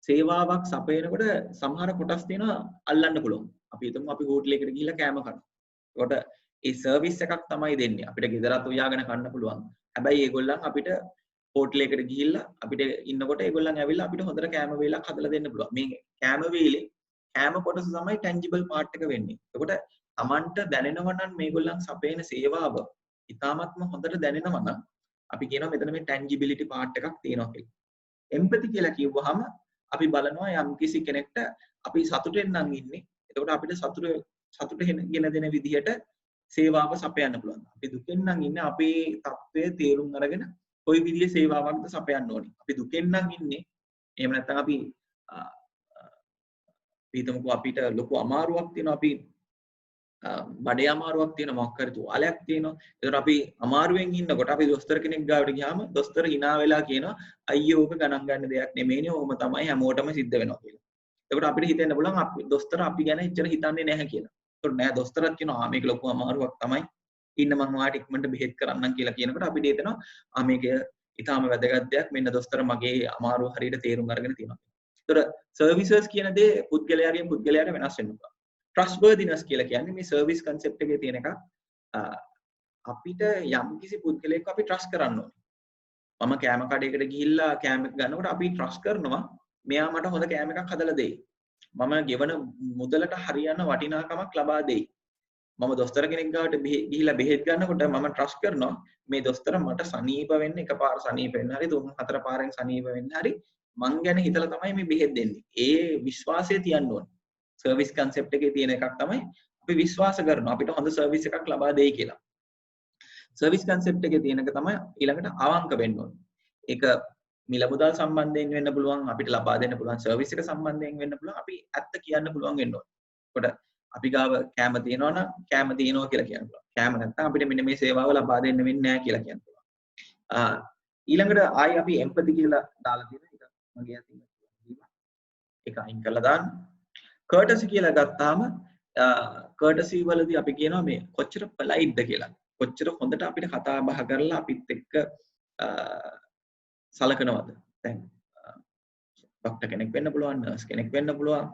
සේවාවක් සපයනකොට සමහර කොටස් තියෙනවා අල්ලන්න පුළුවන්. අපි හිතමු අපි හෝටලයකට ගිහිල්ලා කෑම කනවා. ඒකට ඒ සර්විස් එකක් තමයි දෙන්නේ. අපිට ගෙදරත් උයාගෙන කන්න පුළුවන්. හැබැයි ඒගොල්ලන් අපිට හෝටලයකට ගිහිල්ලා අපිට ඉන්නකොට ඒගොල්ලන් ඇවිල්ලා අපිට හොඳට කෑම වේලක් හදලා දෙන්න පුළුවන්. මේ කෑම වේලේ කෑම කොටස තමයි tangible part එක වෙන්නේ. ඒකට Tamanට දැනෙනවා නම් මේගොල්ලන් සපයන සේවාව ඉතාමත්ම හොඳට දැනෙනවා නම් අපි කියනවා මෙතන මේ tangibility part එකක් තියෙනවා කියලා. empathy කියලා කිව්වහම අපි බලනවා යම් කිසි කෙනෙක්ට අපි සතුටෙන් නම් ඉන්නේ. එතකොට අපිට සතුට ගෙන දෙන විදිහට සේවාව සපයන්න පුළුවන්. අපි දුකෙන් නම් ඉන්නේ අපේ තත්ත්වය තේරුම් අරගෙන කොයි විදිහේ සේවාවක්ද සපයන්න ඕනේ. අපි දුකෙන් නම් ඉන්නේ. එහෙම නැත්නම් අපි හිතමුකෝ අපිට ලොකු අමාරුවක් තියෙනවා අපි බඩේ අමාරුවක් තියෙනවා මොකක් හරි තුවාලයක් තියෙනවා. ඒතර අපි අමාරුවෙන් ඉන්නකොට අපි දොස්තර කෙනෙක් ගාවට ගියාම දොස්තර hina වෙලා කියනවා අයියෝ ඕක ගණන් ගන්න දෙයක් නෙමෙයිනේ ඕම තමයි හැමෝටම සිද්ධ වෙනවා කියලා. ඒකට අපිට හිතෙන්න පුළුවන් අපි දොස්තර අපි ගැන එච්චර හිතන්නේ නැහැ කියලා. ඒකට නෑ දොස්තරත් කියනවා මේක ලොකු අමාරුවක් තමයි. ඉන්න මම ඔයාලට ඉක්මනට බෙහෙත් කරන්නම් කියලා කියනකොට අපිට හිතෙනවා මේක ඊටාම වැදගත් දෙයක් මෙන්න දොස්තර මගේ අමාරුව හරියට තේරුම් අරගෙන තියෙනවා. ඒතර සර්විසස් කියන දේ පුද්ගලයාගෙන් පුද්ගලයාට වෙනස් වෙන්න පුළුවන්. trustworthiness කියලා කියන්නේ මේ සර්විස් concept එකේ තියෙන එකක්. අපිට යම් කිසි පුද්ගලයෙක්ව අපි trust කරන්න ඕනේ. මම කෑම කඩේකට ගිහිල්ලා කෑම එක ගන්නකොට අපි trust කරනවා මෙයා මට හොඳ කෑම එකක් හදලා දෙයි. මම ගෙවන මුදලට හරියන වටිනාකමක් ලබා දෙයි. මම දොස්තර කෙනෙක් ගාවට ගිහිල්ලා බෙහෙත් ගන්නකොට මම trust කරනවා මේ දොස්තර මට සනීප වෙන්න එකපාර සනීප වෙන්න හරි තුන් හතර පාරෙන් සනීප වෙන්න හරි මං ගැන හිතලා තමයි මේ බෙහෙත් දෙන්නේ. ඒ විශ්වාසය තියන්න ඕනේ. සර්විස් කන්සෙප්ට් එකේ තියෙන එකක් තමයි අපි විශ්වාස කරනවා අපිට හොඳ සර්විස් එකක් ලබා දෙයි කියලා. සර්විස් කන්සෙප්ට් එකේ තියෙන එක තමයි ඊළඟට අවංක වෙන්න ඕනේ. ඒක මිල මුදල් සම්බන්ධයෙන් වෙන්න පුළුවන් අපිට ලබා දෙන්න පුළුවන් සර්විස් එක සම්බන්ධයෙන් වෙන්න පුළුවන් අපි ඇත්ත කියන්න පුළුවන් වෙන්න ඕනේ. ඒකට අපි ගාව කැම තියෙනවා නම් කැම තියෙනවා කියලා කියන්න පුළුවන්. කැම නැත්නම් අපිට මෙන්න මේ සේවාව ලබා දෙන්න වෙන්නේ නැහැ කියලා කියන්න පුළුවන්. ඊළඟට ආයි අපි එම්පති කියලා දාලා තියෙන එක මගේ අතින් ඒක අයින් කරලා දාන්න. courtesy කියලා ගත්තාම courtesy වලදී අපි කියනවා මේ කොච්චර polite ද කියලා. කොච්චර හොඳට අපිට කතා බහ කරලා අපිත් එක්ක සලකනවද. දැන් ડોක්ටර් කෙනෙක් වෙන්න පුළුවන්, නර්ස් කෙනෙක් වෙන්න පුළුවන්.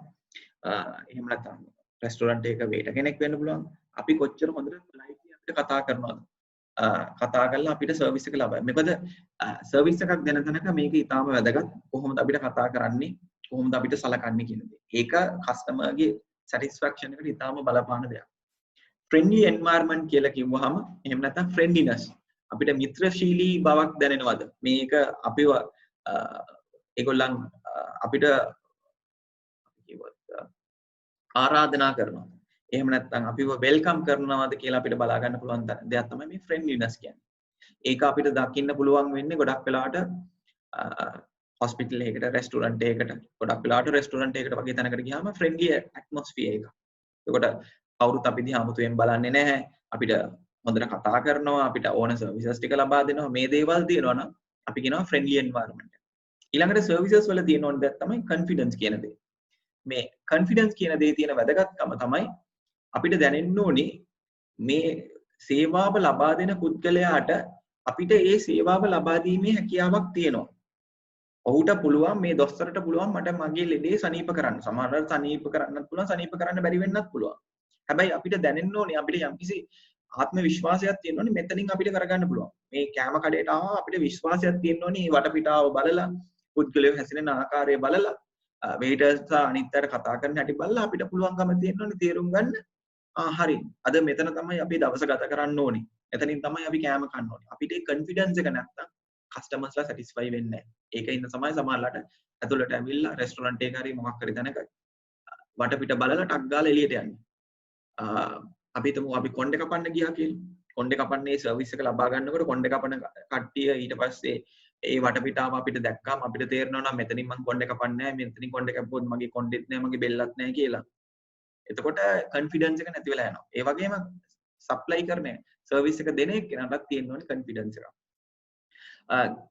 එහෙම නැත්නම් රෙස්ටෝරන්ට් එකක වේටර් කෙනෙක් වෙන්න පුළුවන්. අපි කොච්චර හොඳට politely අපිට කතා කරනවද? කතා කරලා අපිට සර්විස් එක ලබයි. මොකද සර්විස් එකක් දෙන තැනක මේක ඊටාම වැදගත්. කොහොමද අපිට කතා කරන්නේ, කොහොමද අපිට සලකන්නේ කියන දේ. ඒක කස්ටමර්ගේ සැටිස්ෆැක්ෂන් එකට ඊටාම බලපාන දෙයක්. ෆ්‍රෙන්ඩ්ලි එන්වයරන්මන්ට් කියලා කිව්වහම එහෙම නැත්නම් ෆ්‍රෙන්ඩ්ලිනස් අපිට මිත්‍රශීලී බවක් දැනෙනවද? මේක අපිව ඒගොල්ලන් අපිට ආරාධනා කරනවා. එහෙම නැත්නම් අපිව වෙල්කම් කරනවාද කියලා අපිට බලා ගන්න පුළුවන් දෙයක් තමයි මේ ෆ්‍රෙන්ඩ්ලිනස් කියන්නේ. ඒක අපිට දකින්න පුළුවන් වෙන්නේ ගොඩක් වෙලාවට හොස්පිටල් එකකට, රෙස්ටුරන්ට් එකකට, ගොඩක් වෙලාවට රෙස්ටුරන්ට් එකකට වගේ තැනකට ගියාම ෆ්‍රෙන්ඩ්ලි ඇට්මොස්ෆියර් එකක්. ඒකට කවුරුත් අපි දිහා අමුතුවෙන් බලන්නේ නැහැ. අපිට හොඳට කතා කරනවා, අපිට ඕන සර්විසස් ටික ලබා දෙනවා. මේ දේවල් තියෙනවා නම් අපි කියනවා ෆ්‍රෙන්ඩ්ලි එන්වයරන්මන්ට්. ඊළඟට සර්විසස් වල තියෙන ඕන දෙයක් තමයි කොන්ෆිඩන්ස් කියන දේ. මේ කොන්ෆිඩන්ස් කියන දේ තියෙන වැදගත්කම තමයි අපිට දැනෙන්න ඕනේ මේ සේවාව ලබා දෙන පුද්ගලයාට අපිට ඒ සේවාව ලබා දීමේ හැකියාවක් තියෙනවා. ඔහුට පුළුවන් මේ දොස්තරට පුළුවන් මට මගේ ලෙඩේ සනීප කරන්න. සමහරවිට සනීප කරන්නත් පුළුවන්, සනීප කරන්න බැරි වෙන්නත් පුළුවන්. හැබැයි අපිට දැනෙන්න ඕනේ අපිට යම්කිසි ආත්ම විශ්වාසයක් තියෙන්න ඕනේ මෙතනින් අපිට කරගන්න පුළුවන්. මේ කැම කඩේට ආවම අපිට විශ්වාසයක් තියෙන්න ඕනේ මේ වටපිටාව බලලා, පුද්ගලයෝ හැසිරෙන ආකාරය බලලා, වේටර්ස් අනිත් අයට කතා කරන හැටි බලලා අපිට පුළුවන්කම තියෙන්න ඕනේ තේරුම් ගන්න. හරි. අද මෙතන තමයි අපි දවස ගත කරන්න ඕනේ. එතනින් තමයි අපි කැම කන්න ඕනේ. අපිට ඒ කොන්ෆිඩන්ස් එක නැත්තම් කස්ටමර්ස්ලා සැටිස්ෆයි වෙන්නේ නැහැ. ඒකින්ද තමයි සමහරලාට ඇතුළට ඇවිල්ලා රෙස්ටුරන්ට් එකක හරි මොකක් හරි තැනක වටපිට බලලා ටක් ගාලා එළියට යන්නේ. අපි හිතමු අපි කොණ්ඩේ කපන්න ගියා කියලා. කොණ්ඩේ කපන්නේ සර්විස් එක ලබා ගන්නකොට කොණ්ඩේ කපන කට්ටිය ඊට පස්සේ ඒ වටපිටාව අපිට දැක්කම අපිට තේරෙනවා නම් මෙතනින් මම කොණ්ඩේ කපන්නේ නැහැ, මෙතනින් කොණ්ඩේ කැපුවොත් මගේ කොණ්ඩෙත් නැහැ, මගේ බෙල්ලත් නැහැ කියලා. එතකොට කොන්ෆිඩන්ස් එක නැති වෙලා යනවා. ඒ වගේම සප්ලයි කරන සර්විස් එක දෙන එක්කෙනාටත් තියෙන්න ඕනේ කොන්ෆිඩන්ස් එකක්.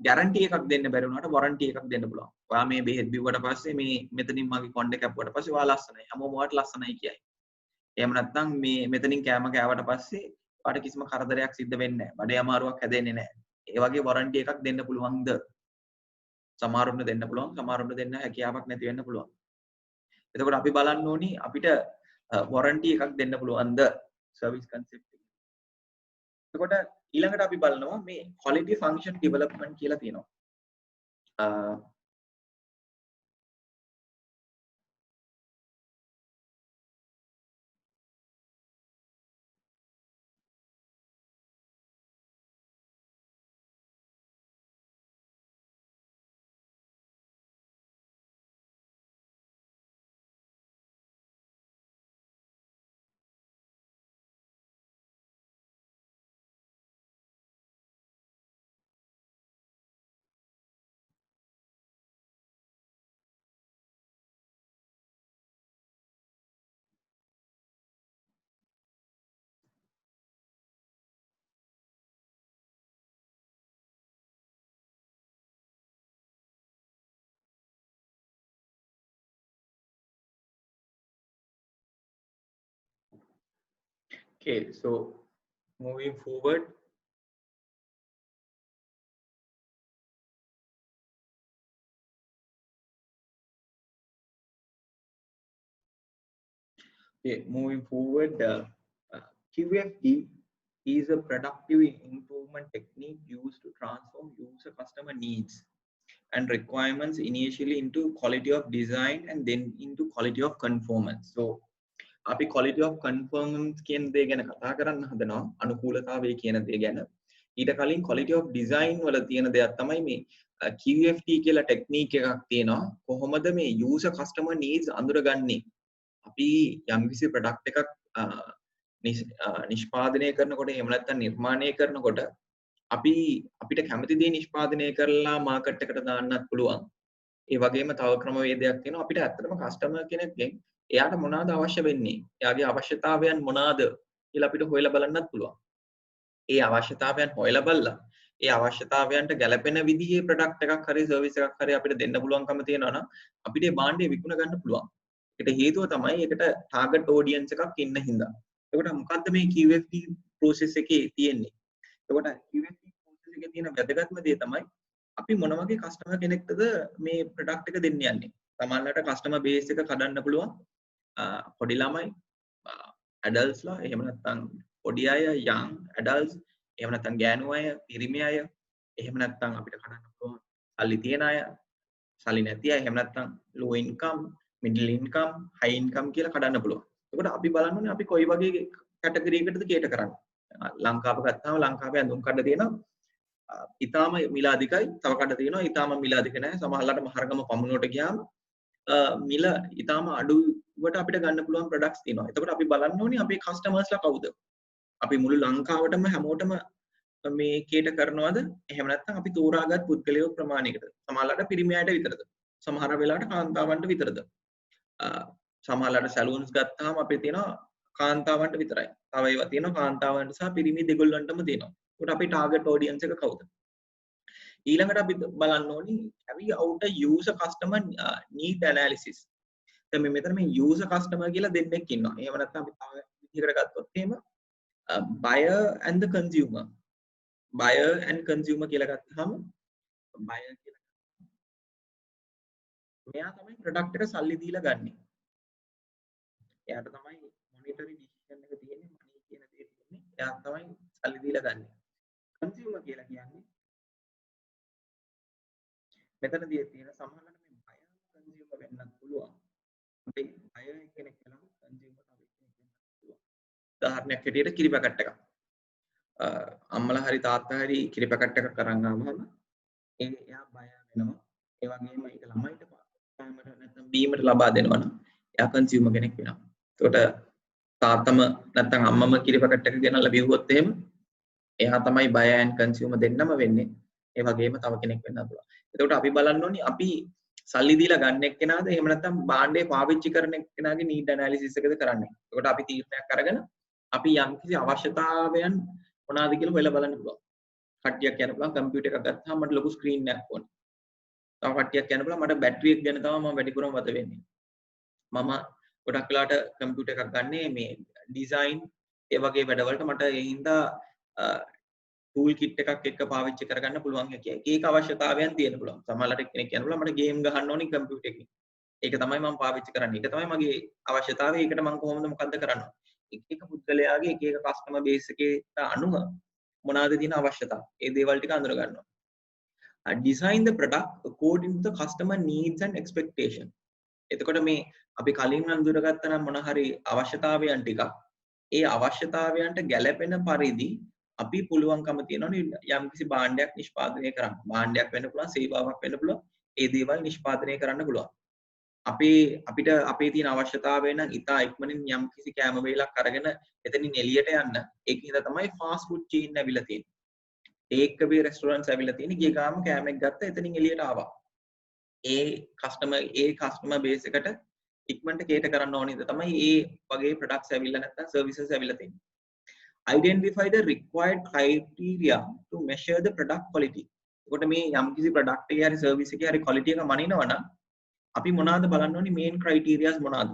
ගැරන්ටි එකක් දෙන්න බැරි වුණාට වොරන්ටි එකක් දෙන්න පුළුවන්. ඔයා මේ බෙහෙත් බිව්වට පස්සේ මේ මෙතනින් මගේ කොණ්ඩේ කැපුවට පස්සේ ඔයා ලස්සනයි. හැමෝම ඔයාට ලස්සනයි කියයි. එහෙම නැත්නම් මේ මෙතනින් කෑම කෑවට පස්සේ ඔයාට කිසිම කරදරයක් සිද්ධ වෙන්නේ නැහැ. බඩේ අමාරුවක් හැදෙන්නේ නැහැ. ඒ වගේ වොරන්ටි එකක් දෙන්න පුළුවන්ද? සමහරුන්ට දෙන්න පුළුවන්, සමහරුන්ට දෙන්න හැකියාවක් නැති වෙන්න පුළුවන්. එතකොට අපි බලන්න ඕනි අපිට වොරන්ටි එකක් දෙන්න පුළුවන්ද සර්විස් කන්සෙප්ට් එක. එතකොට ඊළඟට අපි බලනවා මේ quality function development කියලා තියෙනවා. Okay, so moving forward, QFD is a productive improvement technique used to transform user customer needs and requirements initially into quality of design and then into quality of conformance. So අපි quality of conformance කියන දේ ගැන කතා කරන්න හදනවා, අනුකූලතාවය කියන දේ ගැන. ඊට කලින් quality of design වල තියෙන දෙයක් තමයි මේ QFD කියලා ටෙක්නික් එකක් තියෙනවා. කොහොමද මේ user customer needs අඳුරගන්නේ? අපි යම්කිසි ප්‍රොඩක්ට් එකක් නිෂ්පාදනය කරනකොට එහෙම නැත්නම් නිර්මාණය කරනකොට අපිට කැමති දේ නිෂ්පාදනය කරලා මාකට් එකට දාන්නත් පුළුවන්. ඒ වගේම තව ක්‍රමවේදයක් තියෙනවා අපිට ඇත්තටම කස්ටමර් කෙනෙක්ගෙන් එයාට මොනවාද අවශ්‍ය වෙන්නේ? එයාගේ අවශ්‍යතාවයන් මොනවාද කියලා අපිට හොයලා බලන්නත් පුළුවන්. ඒ අවශ්‍යතාවයන් හොයලා බලලා ඒ අවශ්‍යතාවයන්ට ගැලපෙන විදිහේ ප්‍රොඩක්ට් එකක් හරි සර්විස් එකක් හරි අපිට දෙන්න පුළුවන්කම තියෙනවා නම් අපිට මේ භාණ්ඩය විකුණ ගන්න පුළුවන්. ඒකට හේතුව තමයි ඒකට ටාගට් ඔඩියන්ස් එකක් ඉන්න හින්දා. එතකොට මොකද්ද මේ QFD process එකේ තියෙන්නේ? එතකොට QFD process එකේ තියෙන වැදගත්ම දේ තමයි අපි මොන වගේ කස්ටමර් කෙනෙක්ටද මේ ප්‍රොඩක්ට් එක දෙන්න යන්නේ. සමහරවිට කස්ටමර් බේස් එක කඩන්න පුළුවන්. පොඩි ළමයි, ඇඩල්ට්ස්ලා, එහෙම නැත්නම් පොඩි අය, young adults, එහෙම නැත්නම් ගෑනු අය, පිරිමි අය, එහෙම නැත්නම් අපිට කඩන්න පුළුවන් සල්ලි තියන අය, සල්ලි නැති අය, එහෙම නැත්නම් low income, middle income, high income කියලා කඩන්න පුළුවන්. එතකොට අපි බලන්න ඕනේ අපි කොයි වගේ කැටගරි එකකටද කේටර් කරන්නේ. ලංකාව ගත්තාම ලංකාවේ ඇඳුම් කඩ තියෙනවා ඊටාම මිල අධිකයි, තව කඩ තියෙනවා ඊටාම මිල අධික නැහැ. සමහරවිට මහරගම පමුණුවට ගියාම මිල ඊටාම අඩුවට අපිට ගන්න පුළුවන් ප්‍රොඩක්ට්ස් තියෙනවා. එතකොට අපි බලන්න ඕනේ අපේ කස්ටමර්ස්ලා කවුද? අපි මුළු ලංකාවටම හැමෝටම මේ කේට කරනවද? එහෙම නැත්නම් අපි තෝරාගත් පුද්ගලයෝ ප්‍රමාණයකට. සමහරවිට පිරිමියාට විතරද? සමහර වෙලාවට කාන්තාවන්ට විතරද? සමහරවිට සැලූන්ස් ගත්තාම අපේ තියෙනවා කාන්තාවන්ට විතරයි. තව ඒවා තියෙනවා කාන්තාවන්ට සහ පිරිමි දෙගොල්ලන්ටම තියෙනවා. ඒකට අපේ ටාගට් ඔඩියන්ස් එක කවුද? ඊළඟට අපි බලන්න ඕනි carry out a user customer need analysis. දැන් මෙතන මේ user customer කියලා දෙන්නෙක් ඉන්නවා. එහෙම නැත්නම් අපි තව විදිහකට ගත්තොත් එහෙම buyer and the consumer. buyer and consumer කියලා ගත්තාම buyer කියලා මෙයා තමයි product එක සල්ලි දීලා ගන්නෙ. එයාට තමයි monetary decision එක තියෙන්නේ, money කියන දේ තියෙන්නේ. එයා තමයි සල්ලි දීලා ගන්නෙ. consumer කියලා කියන්නේ මෙතනදී තියෙන සමහරවිට මේ buyer consumer වෙන්නත් පුළුවන්. අපි buyer කෙනෙක් වෙනම consumer තව කෙනෙක් වෙන්නත් පුළුවන්. උදාහරණයක් හැටියට කිරි පැකට් එකක්. අම්මලා හරි තාත්තා හරි කිරි පැකට් එකක් අරන් ආවම එයා buyer වෙනවා. ඒ වගේම ඒක ළමයිට කෑමට නැත්නම් බීමට ලබා දෙනවා නම් එයා consumer කෙනෙක් වෙනවා. එතකොට තාත්තම නැත්නම් අම්මම කිරි පැකට් එක ගෙනල්ලා බිව්වොත් එහෙම එයා තමයි buyer and consumer දෙන්නම වෙන්නේ. ඒ වගේම තව කෙනෙක් වෙන්න පුළුවන්. එතකොට අපි බලන්න ඕනි අපි සල්ලි දීලා ගන්න එක්කෙනාද එහෙම නැත්නම් භාණ්ඩේ පාවිච්චි කරන එක්කෙනාගේ need analysis එකද කරන්නේ. එතකොට අපි තීරණයක් අරගෙන අපි යම්කිසි අවශ්‍යතාවයන් මොනවාද කියලා හොයලා බලන්න පුළුවන්. කට්ටියක් කියන්න පුළුවන් කම්පියුටර් එකක් ගත්තාම මට ලොකු ස්ක්‍රීන් එකක් ඕනේ. තව කට්ටියක් කියන්න පුළුවන් මට බැටරි එක ගැන තමයි මම වැඩිපුරම වද වෙන්නේ. මම ගොඩක් වෙලාට කම්පියුටර් එකක් ගන්නේ මේ ඩිසයින් ඒ වගේ වැඩවලට මට ඒ හින්දා ටූල් කිට් එකක් එක්ක පාවිච්චි කරගන්න පුළුවන් හැකියි. ඒක අවශ්‍යතාවයන් තියෙන පුළුවන්. සමහරවිට කෙනෙක් කියන්න පුළුවන් මට ගේම් ගහන්න ඕනි කම්පියුටර් එකකින්. ඒක තමයි මම පාවිච්චි කරන්නේ. ඒක තමයි මගේ අවශ්‍යතාවය. ඒකට මම කොහොමද මොකද්ද කරන්නේ? එක එක පුද්ගලයාගේ එක එක කස්ටමර් බේස් එකේට අනුව මොනවාද තියෙන අවශ්‍යතාව. ඒ දේවල් ටික අඳුර ගන්නවා. Design the product according to the customer needs and expectation. එතකොට මේ අපි කලින් අඳුරගත්තා නම් මොන හරි අවශ්‍යතාවයන් ටිකක් ඒ අවශ්‍යතාවයන්ට ගැළපෙන පරිදි අපි පුළුවන්කම තියෙනවා යම්කිසි භාණ්ඩයක් නිෂ්පාදනය කරන්න. භාණ්ඩයක් වෙන්න පුළුවන්, සේවාවක් වෙන්න පුළුවන්. ඒ දේවල් නිෂ්පාදනය කරන්න පුළුවන්. අපිට අපේ තියෙන අවශ්‍යතාවය නම් ඉතා ඉක්මනින් යම්කිසි කෑම වේලක් අරගෙන එතනින් එළියට යන්න. ඒකින්ද තමයි ෆාස්ට් ෆුඩ් චේන් ඇවිල්ලා තියෙන්නේ. ටේක් අවේ රෙස්ටොරන්ට්ස් ඇවිල්ලා තියෙන්නේ. ගිය ගාම කෑමක් ගත්තා එතනින් එළියට ආවා. ඒ කස්ටමර් බේස් එකට ඉක්මනට කේටර් කරන්න ඕනේද තමයි ඒ වගේ ප්‍රොඩක්ට්ස් ඇවිල්ලා නැත්නම් සර්විසස් ඇවිල්ලා තියෙන්නේ. Identify the required criteria to measure the product quality. එතකොට මේ යම්කිසි ප්‍රොඩක්ට් එකේ හරි සර්විස් එකේ හරි quality එක මනිනවා නම් අපි මොනවාද බලන්න ඕනි main criterias මොනවාද?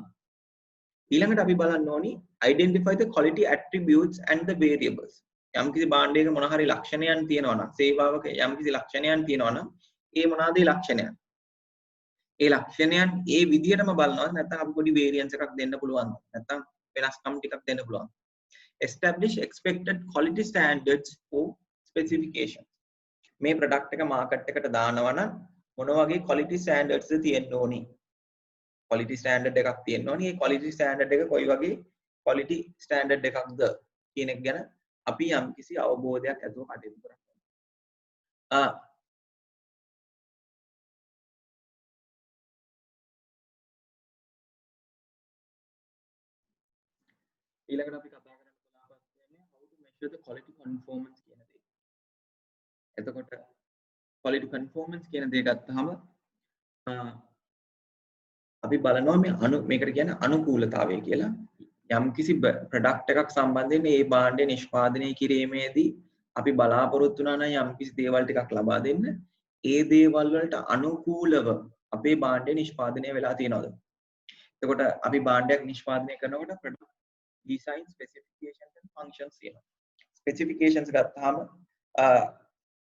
ඊළඟට අපි බලන්න ඕනි identify the quality attributes and the variables. යම්කිසි භාණ්ඩයක මොන හරි ලක්ෂණයන් තියෙනවා නම් සේවාවක යම්කිසි ලක්ෂණයන් තියෙනවා නම් ඒ මොනවාද ඒ ලක්ෂණයන්? ඒ ලක්ෂණයන් ඒ විදිහටම බලනවා නැත්නම් අපි පොඩි variance එකක් දෙන්න පුළුවන්. නැත්නම් වෙනස්කම් ටිකක් දෙන්න පුළුවන්. Establish expected quality standards for specifications. මේ product එක market එකට දානවා නම් මොන වගේ quality standards තියෙන්න ඕනි? quality standard එකක් තියෙන්න ඕනි. ඒ quality standard එක කොයි වගේ quality standard එකක්ද කියන එක ගැන අපි යම්කිසි අවබෝධයක් ඇතුව කටයුතු කරනවා. ඊළඟට අපි කතා කරන්න බලාපොරොත්තු වෙන්නේ how to measure the quality conformance කියන දේ. එතකොට quality conformance කියන දේ ගත්තාම අපි බලනවා මේ මේකට කියන්නේ අනුකූලතාවය කියලා. යම්කිසි ප්‍රොඩක්ට් එකක් සම්බන්ධයෙන් ඒ භාණ්ඩය නිෂ්පාදනය කිරීමේදී අපි බලාපොරොත්තු වෙනා නම් යම්කිසි දේවල් ටිකක් ලබා දෙන්න. ඒ දේවල් වලට අනුකූලව අපේ භාණ්ඩය නිෂ්පාදනය වෙලා තියෙනවද? එතකොට අපි භාණ්ඩයක් නිෂ්පාදනය කරනකොට product design specifications and functions තියෙනවා. specifications ගත්තාම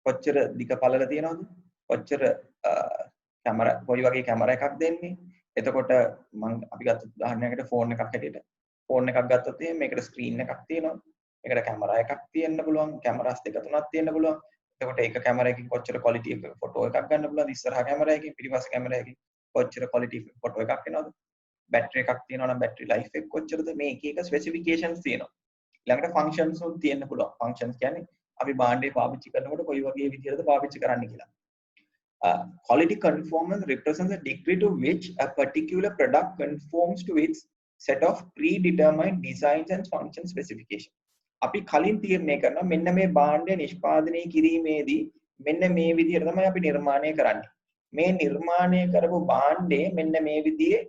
කොච්චර දිග පළල තියෙනවද? කොච්චර කැමරා කොයි වගේ කැමරා එකක් දෙන්නේ? එතකොට අපි ගත්ත උදාහරණයකට ෆෝන් එකක් හැටියට ෆෝන් එකක් ගත්තොත් එහෙනම් මේකට ස්ක්‍රීන් එකක් තියෙනවා. මේකට කැමරා එකක් තියෙන්න පුළුවන්, කැමරාස් දෙක තුනක් තියෙන්න පුළුවන්. එතකොට එක කැමරාවකින් කොච්චර ක්වොලිටි එක ෆොටෝ එකක් ගන්න පුළුවන්ද? ඉස්සරහා කැමරාවකින් පිටිපස්ස කැමරාවකින් කොච්චර ක්වොලිටි ෆොටෝ එකක් එනවද? බැටරි එකක් තියෙනවා නම් බැටරි ලයිෆ් එක කොච්චරද? මේ එක එක ස්පෙસિෆිකේෂන්ස් තියෙනවා. ඊළඟට ෆන්ක්ෂන්ස් උත් තියෙන්න පුළුවන්. ෆන්ක්ෂන්ස් කියන්නේ අපි භාණ්ඩය පාවිච්චි කරනකොට කොයි වගේ විදිහටද පාවිච්චි කරන්න කියලා. Quality conformance represents the degree to which a particular product conforms to its set of predetermined designs and function specification. අපි කලින් තීරණය කරනවා මෙන්න මේ භාණ්ඩය නිෂ්පාදනය කිරීමේදී මෙන්න මේ විදිහට තමයි අපි නිර්මාණය කරන්නේ. මේ නිර්මාණය කරපු භාණ්ඩේ මෙන්න මේ විදිහේ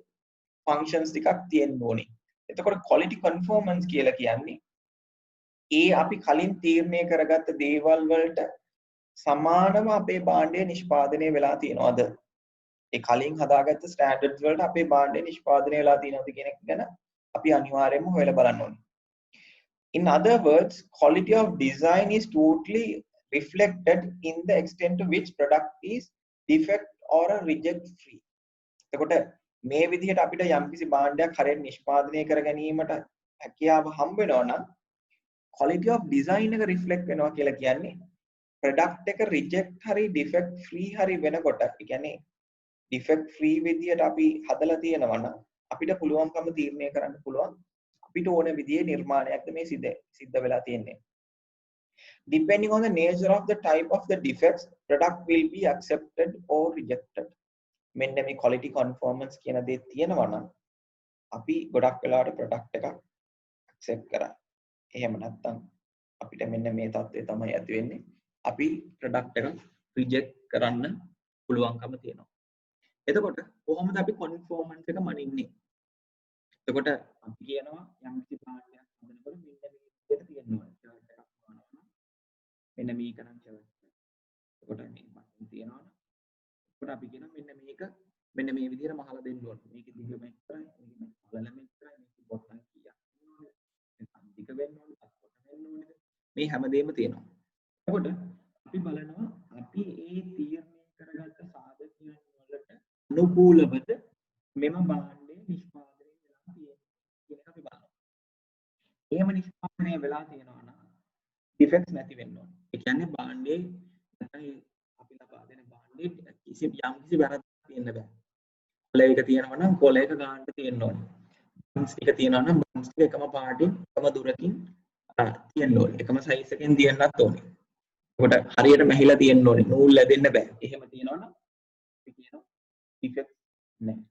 functions ටිකක් තියෙන්න ඕනේ. එතකොට quality conformance කියලා කියන්නේ ඒ අපි කලින් තීරණය කරගත්ත දේවල් වලට සමානව අපේ භාණ්ඩය නිෂ්පාදනය වෙලා තියෙනවද? ඒ කලින් හදාගත්ත ස්ටෑන්ඩඩ්ස් වලට අපේ භාණ්ඩය නිෂ්පාදනය වෙලා තියෙනවද කියන එක ගැන අපි අනිවාර්යයෙන්ම හොයලා බලන්න ඕනේ. In other words, quality of design is totally reflected in the extent to which product is defect or reject free. එතකොට මේ විදිහට අපිට යම්කිසි භාණ්ඩයක් හරියට නිෂ්පාදනය කර ගැනීමට හැකියාව හම්බ වෙනවා නම් quality of design එක reflect වෙනවා කියලා කියන්නේ product එක reject හරි defect free හරි වෙනකොට ඒ කියන්නේ defect free විදියට අපි හදලා තියෙනවා නම් අපිට පුළුවන්කම තීරණය කරන්න පුළුවන් අපිට ඕන විදිහේ නිර්මාණයක්ද මේ සිද්ධ වෙලා තියෙන්නේ. Depending on the nature of the type of the defects, product will be accepted or rejected. මෙන්න මේ quality conformance කියන දේ තියෙනවා නම් අපි ගොඩක් වෙලාවට product එකක් accept කරා. එහෙම නැත්නම් අපිට මෙන්න මේ தත්ත්වය තමයි ඇති වෙන්නේ. අපි product එක reject කරන්න පුළුවන්කම තියෙනවා. එතකොට කොහොමද අපි conformance එක මනින්නේ? එතකොට අපි කියනවා යම් කිසි භාණ්ඩයක් හදනකොට මෙන්න මේ විදිහට තියෙනවා. chart එකක් ගන්නවා නම් මෙන්න මේක නම් chart එක. එතකොට මේ බටන් තියෙනවා නම් එතකොට අපි කියනවා මෙන්න මේ විදිහට මහලා දෙන්න ඕනේ. මේක දිග මෙච්චරයි, මේක පළල මෙච්චරයි, මේක බොත්තම් කීයක් ඕනේ. මේක දිග වෙන්න ඕනේ, අත්කොට වෙන්න ඕනේ. මේ හැමදේම තියෙනවා. එතකොට අපි බලනවා අපි ඒ තීරණය කරගත්ත සාධකයන් වලට අනුකූලවද මෙම භාණ්ඩය නිෂ්පාදනය වෙලා තියෙන්නේ කියන එක අපි බලනවා. එහෙම නිෂ්පාදනය වෙලා තියෙනවා නම් ඩිෆෙක්ට්ස් නැති වෙන්න ඕනේ. ඒ කියන්නේ භාණ්ඩයේ නැත්නම් අපි ලබා දෙන භාණ්ඩයේ කිසි වැරද්දක් තියෙන්න බෑ. කොලයක තියෙනවා නම් කොලයක ගානට තියෙන්න ඕනේ. බන්ස් ටික තියෙනවා නම් බන්ස් ටික එකම පාටින් එකම දුරකින් තියෙන්න ඕනේ. එකම සයිස් එකෙන් තියෙන්නත් ඕනේ. ඒකට හරියට මැහිලා තියෙන්න ඕනේ. නූල් ඇදෙන්න බෑ. එහෙම තියෙනවනම් අපි කියනවා ඩිෆෙක්ට් නැහැ.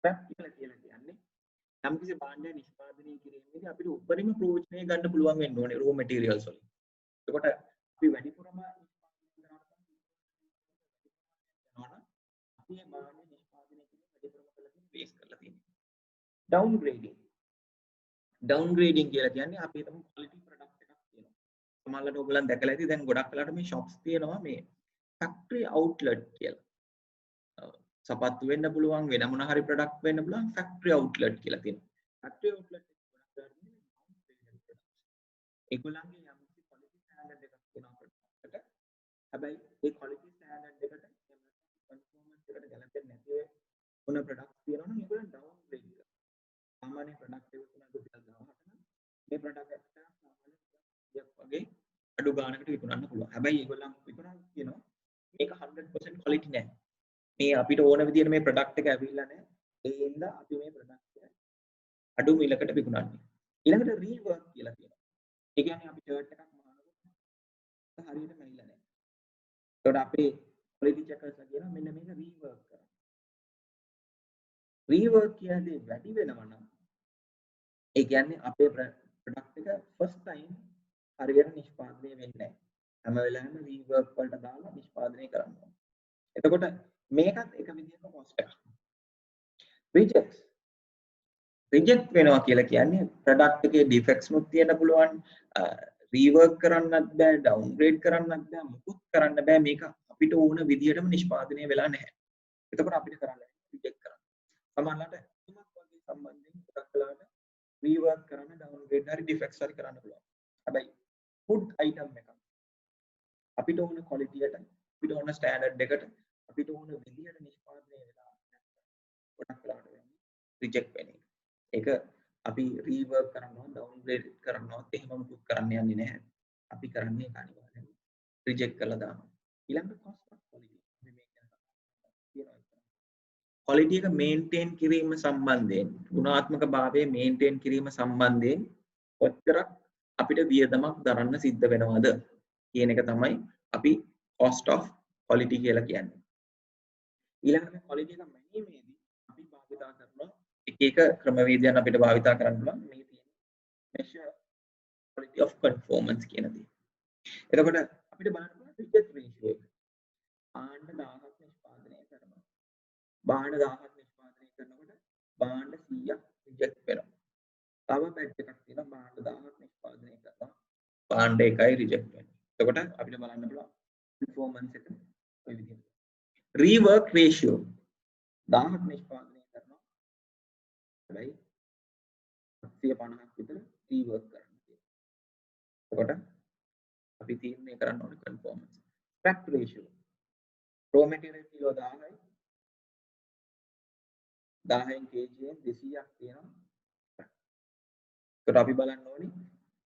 ප්‍රැක්ටිකල් කියලා කියන්නේ යම්කිසි භාණ්ඩයක් නිෂ්පාදනය කිරීමේදී අපිට උපරිම ප්‍රයෝජනය ගන්න පුළුවන් වෙන්න ඕනේ raw materials වලින්. ඒකට අපි වැඩිපුරම නිෂ්පාදනය කරනවා අපි මේ භාණ්ඩය නිෂ්පාදනය කිරීම වැඩිපුරම කරලා බේස් කරලා තියෙනවා. downgrading කියලා කියන්නේ අපි හිතමු quality product එකක් තියෙනවා. සමහරවිට ඔයගොල්ලන් දැකලා ඇති දැන් ගොඩක් වෙලාවට මේ shops තියෙනවා මේ factory outlet කියලා. සපත්තු වෙන්න පුළුවන් වෙන මොන හරි product වෙන්න පුළුවන් factory outlet කියලා තියෙනවා. factory outlet එක ගොඩක් වෙලාවට ඒගොල්ලන්ගේ යම් කිසි quality standard එකක් තියෙනවා product එකට. හැබැයි ඒ quality standard එකට performance එකට ගැලපෙන්නේ නැති මොන product තියෙනවා නම් ඒගොල්ලන් downgrade කරනවා. සාමාන්‍ය product එක තුනක් රුපියල් 1000කට නම් මේ product එක සාමාන්‍ය වගේ අඩු ගානකට විකුණන්න පුළුවන්. හැබැයි ඒගොල්ලන් විකුණන කියනවා මේක 100% quality නෑ. මේ අපිට ඕන විදිහට මේ product එක ඇවිල්ලා නෑ. ඒ හින්දා අපි මේ product එක අඩු මිලකට විකුණන්නේ. ඊළඟට rework කියලා කියනවා. ඒ කියන්නේ අපි shirt එකක් මහනකොට හරියට මැරිලා නෑ. ඒකට අපේ quality checkers ලා කියනවා මෙන්න මේක rework කරන්න. rework කියන්නේ වැඩි වෙනවා නම් ඒ කියන්නේ අපේ product එක first time හරියට නිෂ්පාදනය වෙන්නේ නැහැ. හැම වෙලාවෙම rework වලට දාලා නිෂ්පාදනය කරන්න ඕනේ. එතකොට මේකත් එක විදිහක cost එකක්. reject වෙනවා කියලා කියන්නේ product එකේ defects මුත් තියෙන්න පුළුවන්. rework කරන්නත් බෑ, downgrade කරන්නත් බෑ, මුකුත් කරන්න බෑ. මේක අපිට ඕන විදිහටම නිෂ්පාදනය වෙලා නැහැ. එතකොට අපිට කරන්න reject කරන්න. සමහරවිට තුමක් වගේ සම්බන්ධයෙන් ගොඩක් වෙලාවට rework කරන්න, downgrade හරි defects හරි කරන්න පුළුවන්. හැබැයි food item එකක් අපිට ඕන quality එකට, අපිට ඕන standard එකට, අපිට ඕන විදිහට නිෂ්පාදනය වෙලා නැත්නම් ගොඩක් වෙලාවට වෙන්නේ reject වෙන එක. ඒක අපි රීවර්ක් කරනවා ඩවුන්ග්‍රේඩ් කරනවා එහෙම මුකුත් කරන්න යන්නේ නැහැ. අපි කරන්නේ අනිවාර්යෙන් රිජෙක්ට් කරලා දානවා. ඊළඟට cost of quality. අපි මේක ගැන කියනවා. quality එක maintain කිරීම සම්බන්ධයෙන් ගුණාත්මක භාවය maintain කිරීම සම්බන්ධයෙන් කොච්චරක් අපිට වියදමක් දරන්න සිද්ධ වෙනවද කියන එක තමයි අපි cost of quality කියලා කියන්නේ. ඊළඟට quality එක මැනීමේදී අපි භාවිතා කරන එක එක ක්‍රමවේදයන් අපිට භාවිතා කරන්න පුළුවන් මේ තියෙන measure quality of conformance කියන දේ. එතකොට අපිට බලන්න පුළුවන් reject ratio එක. භාණ්ඩ 1000ක් නිෂ්පාදනය කරනවා. භාණ්ඩ 1000ක් නිෂ්පාදනය කරනකොට භාණ්ඩ 100ක් රිජෙක්ට් වෙනවා. තව බැච් එකක් තියෙනවා භාණ්ඩ 1000ක් නිෂ්පාදනය කරනවා. භාණ්ඩ එකයි රිජෙක්ට් වෙනවා. එතකොට අපිට බලන්න පුළුවන් performance එක ඔය විදිහට. rework ratio 1000ක් නිෂ්පාදනය කරනවා. හැබැයි 750ක් විතර rework කරන්න තියෙනවා. එතකොට අපි තීරණය කරන්න ඕනේ performance. scrap ratio raw material kilo 1000යි 10න් kgයෙන් 200ක් තියෙනවා. ඒකට අපි බලන්න ඕනේ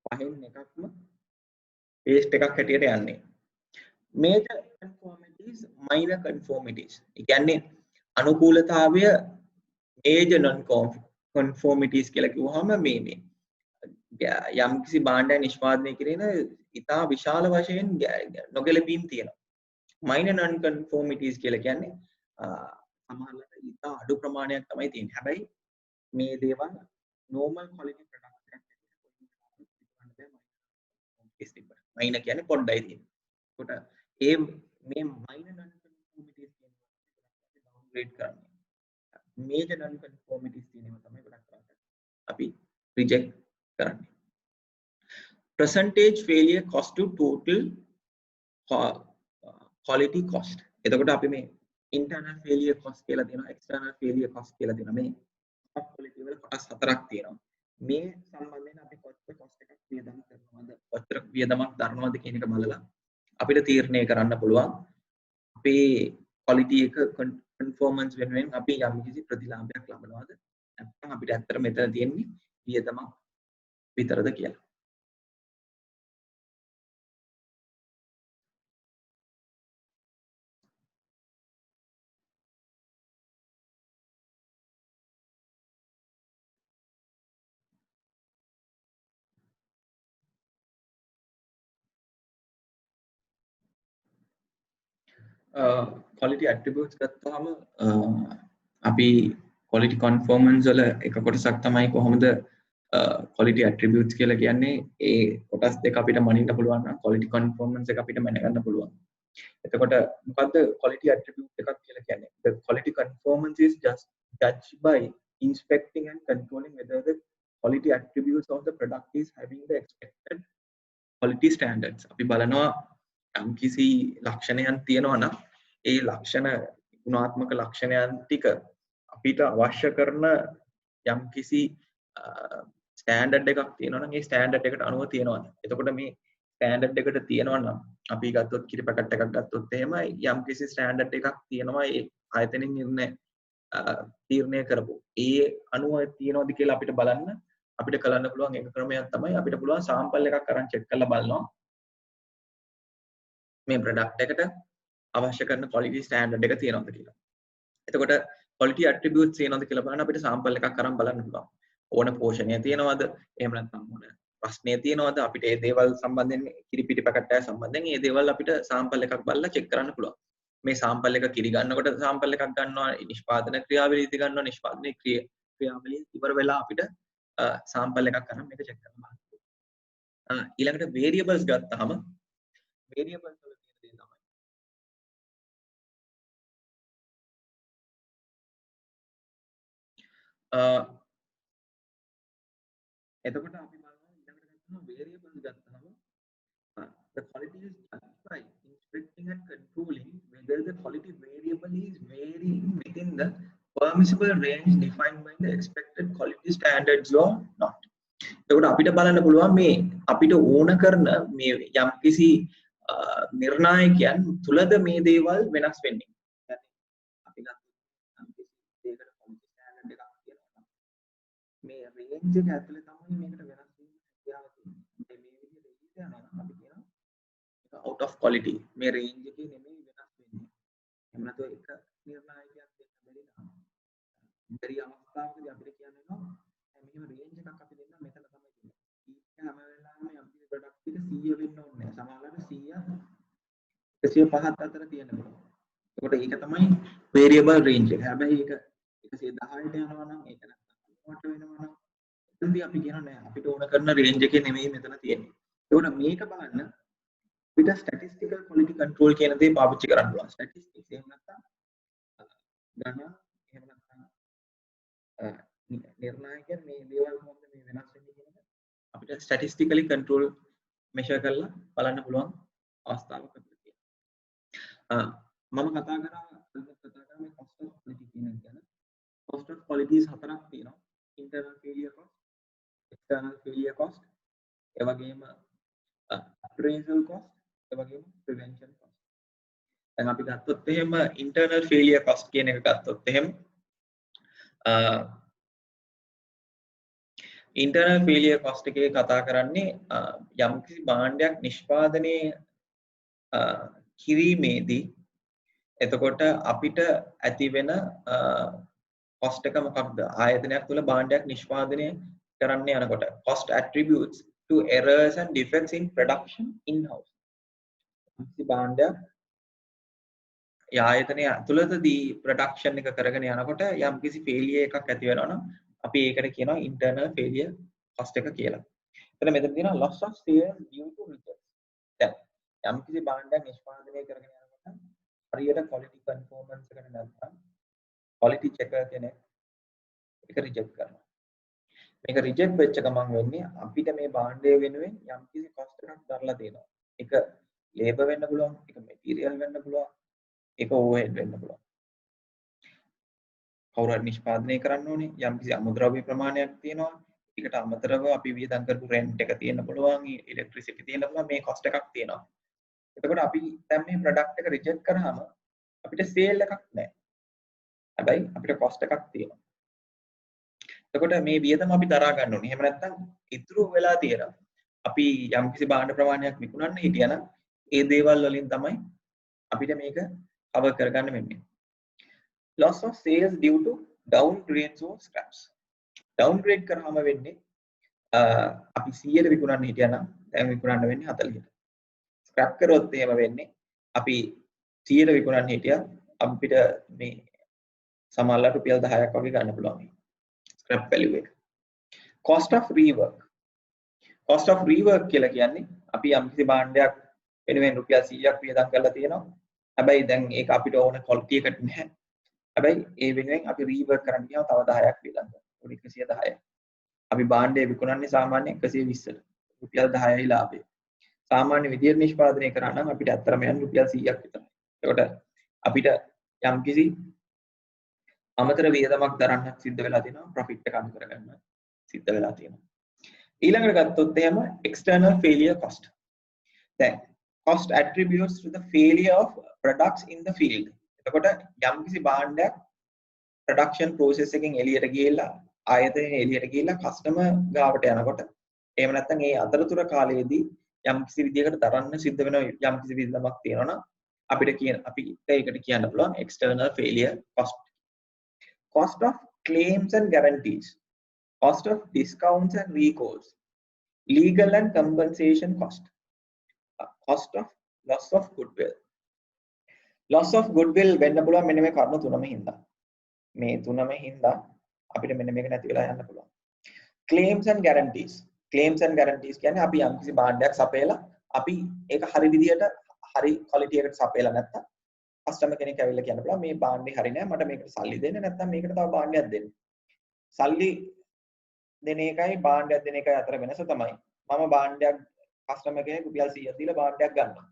පහෙන් එකක්ම paste එකක් හැටියට යන්නේ. major conformities minor conformities. ඒ කියන්නේ අනුකූලතාවය major non conformities කියලා කිව්වහම මේ යම්කිසි භාණ්ඩයක් නිෂ්පාදනය කිරීම ඉතා විශාල වශයෙන් නොගැලපීම් තියෙනවා. minor non conformities කියලා කියන්නේ සමහරවිට ඉතා අඩු ප්‍රමාණයක් තමයි තියෙන්නේ. හැබැයි මේ දේවල් normal quality product එකක් minor කියන්නේ පොඩ්ඩයි තියෙන්නේ. ඒකට ඒ මේ minor non conformities කියනවා downgrade කරන්නේ. major non conformities කියනවා තමයි ගොඩක් කරන්නේ. අපි reject කරන්නේ. percentage failure cost to total quality cost. එතකොට අපි මේ internal failure cost කියලා තියෙනවා external failure cost කියලා තියෙනවා. මේ quality වල කොටස් හතරක් තියෙනවා. මේ සම්බන්ධයෙන් අපි කොච්චර cost එකක් වියදම් කරනවද කොච්චර වියදමක් දරනවද කියන එක බලලා අපිට තීරණය කරන්න පුළුවන් අපේ quality එක performance වෙනුවෙන් අපි යම් කිසි ප්‍රතිලාභයක් ලබනවද නැත්නම් අපිට ඇත්තට මෙතන තියෙන්නේ වියදමක් විතරද කියලා. quality attributes ගත්තාම අපි quality conformance වල එක කොටසක් තමයි කොහොමද quality attributes කියලා කියන්නේ ඒ කොටස් දෙක අපිට මනින්න පුළුවන් නම් quality conformance එක අපිට මැනගන්න පුළුවන්. එතකොට මොකද්ද quality attribute එකක් කියලා කියන්නේ? The quality conformance is just judged by inspecting and controlling whether the quality attributes of the product is having the expected quality standards. අපි බලනවා යම්කිසි ලක්ෂණයන් තියෙනවා නම් ඒ ලක්ෂණ ගුණාත්මක ලක්ෂණයන් ටික අපිට අවශ්‍ය කරන යම්කිසි ස්ටෑන්ඩඩ් එකක් තියෙනවා නම් ඒ ස්ටෑන්ඩඩ් එකට අනුව තියෙනවද? එතකොට මේ ස්ටෑන්ඩඩ් එකට තියෙනවා නම් අපි ගත්තොත් කිරි පැකට් එකක් ගත්තොත් එහෙම යම්කිසි ස්ටෑන්ඩඩ් එකක් තියෙනවා ඒ ආයතනෙන් තීරණය කරපු. ඒ අනුව තියෙනවද කියලා අපිට බලන්න අපිට කරන්න පුළුවන් එක ක්‍රමයක් තමයි අපිට පුළුවන් සාම්පල් එකක් අරන් චෙක් කරලා බලනවා. මේ ප්‍රොඩක්ට් එකට අවශ්‍ය කරන quality standard එක තියෙනවද කියලා. එතකොට quality attributes තියෙනවද කියලා බලන්න අපිට sample එකක් අරන් බලන්න පුළුවන්. ඕන පෝෂණය තියෙනවද? එහෙම නැත්නම් ඕන ප්‍රශ්නය තියෙනවද? අපිට මේ දේවල් සම්බන්ධයෙන් කිරි පිටි පැකට් එක සම්බන්ධයෙන් මේ දේවල් අපිට sample එකක් බලලා check කරන්න පුළුවන්. මේ sample එක කිරි ගන්නකොට sample එකක් ගන්නවා, නිෂ්පාදන ක්‍රියාවලියදී ගන්නවා, නිෂ්පාදනයේ ක්‍රියාවලිය ඉවර වෙලා අපිට sample එකක් අරන් මේක check කරන්න බලන්න. ඊළඟට variables ගත්තාම variables වල තියෙන දේ තමයි එතකොට අපි බලනවා ඊළඟට ගන්නවා variables ගත්තාම the quality is judged by inspecting and controlling whether the quality variable is varying within the permissible range defined by the expected quality standards or not. එතකොට අපිට බලන්න පුළුවන් මේ අපිට ඕන කරන මේ යම්කිසි නිර්ණායකයන් තුලද මේ දේවල් වෙනස් වෙන්නේ. අපි ගත්තොත් යම්කිසි දෙයකට quality standard එකක් තියෙනවා. මේ රේන්ජ් එක ඇතුලේ තමයි මේකට වෙනස් වීම හැකියාව තියෙන්නේ. මේ විදිහට යනවා නම් අපි කියනවා ඒක out of quality. මේ රේන්ජ් එකේ නෙමෙයි වෙනස් වෙන්නේ. එහෙම නැත්නම් එක නිර්ණායකයක් දෙන්න බැරි නම් බැරි අවස්ථාවකදී අපිට කියන්න වෙනවා මෙහෙම රේන්ජ් එකක් අපි දෙන්න මෙතන තමයි තියෙන්නේ. ඒක හැම වෙලාවෙම අපි ප්‍රොඩක්ට් එක 100 වෙන්න ඕනේ නැහැ. සමහරවිට 100 105ත් අතර තියෙන්න පුළුවන්. ඒකට ඒක තමයි variable range එක. හැබැයි ඒක 110ට යනවා නම් ඒක නැත්නම් 90ට වෙනවා නම් එතනදී අපි කියනවා නෑ අපිට ඕන කරන රේන්ජ් එකේ නෙමෙයි මෙතන තියෙන්නේ. ඒකට මේක බලන්න අපිට statistical quality control කියන දේ පාවිච්චි කරන්න පුළුවන්. statistics එහෙම නැත්නම් ගණන් එහෙම නැත්නම් නිර්ණායකයන් මේ දේවල් කොහොමද මේ වෙනස් වෙන්නේ කියන එක අපිට statistically control measure කරලා බලන්න පුළුවන් අවස්ථාවක් අපිට තියෙනවා. මම කතා කරා මේ cost of quality කියන එක ගැන. cost of qualities හතරක් තියෙනවා. internal failure cost, external failure cost, ඒ වගේම appraisal cost, ඒ වගේම prevention cost. දැන් අපි ගත්තොත් එහෙම internal failure cost කියන එක ගත්තොත් එහෙම internal failure cost එකේ කතා කරන්නේ යම්කිසි භාණ්ඩයක් නිෂ්පාදනය කිරීමේදී එතකොට අපිට ඇති වෙන cost එක මොකක්ද? ආයතනයක් තුළ භාණ්ඩයක් නිෂ්පාදනය කරන්න යනකොට cost attributes to errors and defects in production in house. යම්කිසි භාණ්ඩයක් ආයතනය තුළදී production එක කරගෙන යනකොට යම්කිසි failure එකක් ඇති වෙනවා නම් අපි ඒකට කියනවා internal failure cost එක කියලා. එතන මෙතන තියෙනවා loss of sales due to rejects. දැන් යම්කිසි භාණ්ඩයක් නිෂ්පාදනය කරගෙන යනකොට හරියට quality conformance එකට නැත්නම් quality checker කෙනෙක් ඒක reject කරනවා. මේක reject වෙච්ච ගමන් වෙන්නේ අපිට මේ භාණ්ඩය වෙනුවෙන් යම්කිසි cost එකක් දරලා තියෙනවා. ඒක labor වෙන්න පුළුවන්, ඒක material වෙන්න පුළුවන්, ඒක overhead වෙන්න පුළුවන්. කවුරු හරි නිෂ්පාදනය කරන්න ඕනේ යම්කිසි අමුද්‍රව්‍ය ප්‍රමාණයක් තියෙනවා. ඒකට අමතරව අපි වියදම් කරපු rent එක තියෙන්න පුළුවන්, electricity තියෙන්න පුළුවන්, මේ cost එකක් තියෙනවා. එතකොට අපි දැන් මේ product එක reject කරාම අපිට sale එකක් නැහැ. හැබැයි අපිට cost එකක් තියෙනවා. එතකොට මේ වියදම අපි දරා ගන්න ඕනේ. එහෙම නැත්නම් ඉතුරු වෙලා තියෙනවා. අපි යම්කිසි භාණ්ඩ ප්‍රමාණයක් විකුණන්න හිටියනම් ඒ දේවල් වලින් තමයි අපිට මේක cover කරගන්න වෙන්නේ. Loss of sales due to downgrades or scraps. Downgrade කරාම වෙන්නේ අපි 100ට විකුණන්න හිටියනම් දැන් විකුණන්න වෙන්නේ 40ට. scrap කරොත් එහෙම වෙන්නේ අපි 100ට විකුණන්න හිටියා අපිට මේ සමහරවිට රුපියල් 10ක් වගේ ගන්න පුළුවන්. scrap value එක. cost of rework. cost of rework කියලා කියන්නේ අපි යම්කිසි භාණ්ඩයක් වෙනුවෙන් රුපියල් 100ක් වියදම් කරලා තියෙනවා. හැබැයි දැන් ඒක අපිට ඕන quality එකට නැහැ. හැබැයි ඒ වෙනුවෙන් අපි rework කරන්න ගියාම තව 10ක් වියදම් කරනවා. උඩ 110යි. අපි භාණ්ඩය විකුණන්නේ සාමාන්‍යයෙන් 120ට. රුපියල් 10යි ලාභය. සාමාන්‍ය විදියට නිෂ්පාදනය කරා නම් අපිට අත්‍තරම යන රුපියල් 100ක් විතරයි. ඒකට අපිට යම්කිසි අමතර වියදමක් දරන්න සිද්ධ වෙලා තියෙනවා profit එක අඩු කරගන්න සිද්ධ වෙලා තියෙනවා. ඊළඟට ගත්තොත් එහෙම external failure cost. දැන් cost attributes to the failure of products in the field. එතකොට යම්කිසි භාණ්ඩයක් production process එකෙන් එළියට ගිහිල්ලා ආයතනයේ එළියට ගිහිල්ලා customer ගාවට යනකොට එහෙම නැත්නම් ඒ අතරතුර කාලයේදී යම්කිසි විදියකට දරන්න සිද්ධ වෙන යම්කිසි වියදමක් තියෙනවා නම් අපිට ඒකට කියන්න පුළුවන් external failure cost. Cost of claims and guarantees, cost of discounts and recalls, legal and compensation cost, cost of loss of goodwill. Loss of goodwill වෙන්න පුළුවන් මෙන්න මේ කරුණු තුනම හින්දා. මේ තුනම හින්දා අපිට මෙන්න මේක නැති වෙලා යන්න පුළුවන්. Claims and guarantees. Claims and guarantees කියන්නේ අපි යම්කිසි භාණ්ඩයක් සපයලා අපි ඒක හරි විදියට හරි quality එකට සපයලා නැත්තම් කස්ටමර් කෙනෙක් ඇවිල්ලා කියන්න පුළුවන් මේ භාණ්ඩේ හරි නෑ මට මේකට සල්ලි දෙන්න නැත්නම් මේකට තව භාණ්ඩයක් දෙන්න. සල්ලි දෙන එකයි භාණ්ඩයක් දෙන එකයි අතර වෙනස තමයි මම භාණ්ඩයක් කස්ටමර් කෙනෙක් රුපියල් 100ක් දීලා භාණ්ඩයක් ගන්නවා.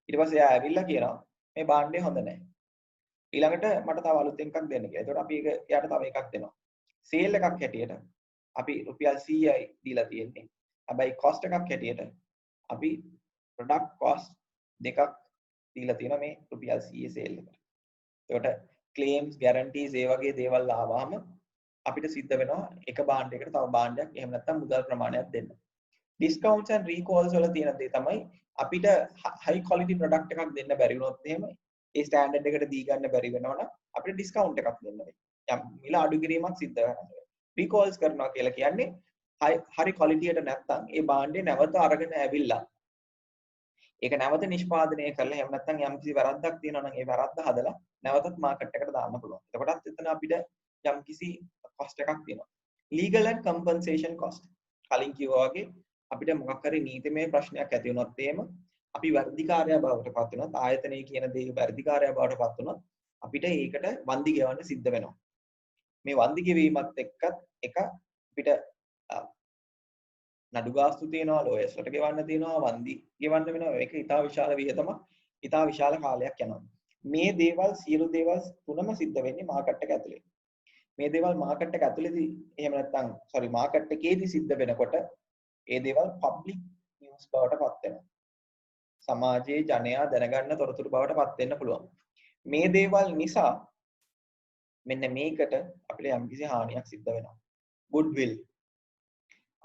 ඊට පස්සේ එයා ඇවිල්ලා කියනවා මේ භාණ්ඩේ හොඳ නෑ. ඊළඟට මට තව අලුත් එකක් දෙන්න කියලා. ඒකට අපි එයාට තව එකක් දෙනවා. සේල් එකක් හැටියට අපි රුපියල් 100යි දීලා තියෙන්නේ. හැබැයි cost එකක් හැටියට අපි product cost දෙකක් දීලා තියෙනවා මේ රුපියල් 100 සේල් එකට. ඒකට claims guarantees ඒ වගේ දේවල් ආවම අපිට සිද්ධ වෙනවා එක භාණ්ඩයකට තව භාණ්ඩයක් එහෙම නැත්නම් මුදල් ප්‍රමාණයක් දෙන්න. discounts and recalls වල තියෙන දේ තමයි අපිට high quality product එකක් දෙන්න බැරි වුණොත් එහෙම ඒ ස්ටෑන්ඩඩ් එකට දී ගන්න බැරි වෙනවනම් අපිට discount එකක් දෙන්න වෙයි. යම් මිල අඩු කිරීමක් සිද්ධ වෙනවා. recalls කරනවා කියලා කියන්නේ හරි quality එකට නැත්නම් ඒ භාණ්ඩේ නැවත අරගෙන ඇවිල්ලා ඒක නැවත නිෂ්පාදනය කරලා එහෙම නැත්නම් යම්කිසි වැරද්දක් තියෙනවා නම් ඒ වැරද්ද හදලා නැවතත් මාකට් එකට දාන්න පුළුවන්. එතකොටත් එතන අපිට යම්කිසි cost එකක් තියෙනවා. legal and compensation cost. කලින් කිව්වා වගේ අපිට මොකක් හරි නීතිමය ප්‍රශ්නයක් ඇති වුණොත් එහෙම අපි වර්ධිකාරය බවට පත් වෙනොත් ආයතනයේ කියන දේ වර්ධිකාරය බවට පත් වුණොත් අපිට ඒකට වන්දි ගෙවන්න සිද්ධ වෙනවා. මේ වන්දි ගෙවීමත් එක්කත් එක අපිට නඩු ගාස්තු තියෙනවා, ලෝයර්ස්ලට ගෙවන්න තියෙනවා, වන්දි ගෙවන්න වෙනවා. ඒක ඉතා විශාල වියදමක්, ඉතා විශාල කාලයක් යනවා. මේ දේවල් සියලු දේවල් තුනම සිද්ධ වෙන්නේ මාකට් එක ඇතුලේ. මේ දේවල් මාකට් එක ඇතුලේදී එහෙම නැත්නම් මාකට් එකේදී සිද්ධ වෙනකොට ඒ දේවල් පබ්ලික් නිවුස් බවට පත් වෙනවා. සමාජයේ ජනයා දැනගන්න තොරතුරු බවට පත් වෙන්න පුළුවන්. මේ දේවල් නිසා මෙන්න මේකට අපිට යම්කිසි හානියක් සිද්ධ වෙනවා. goodwill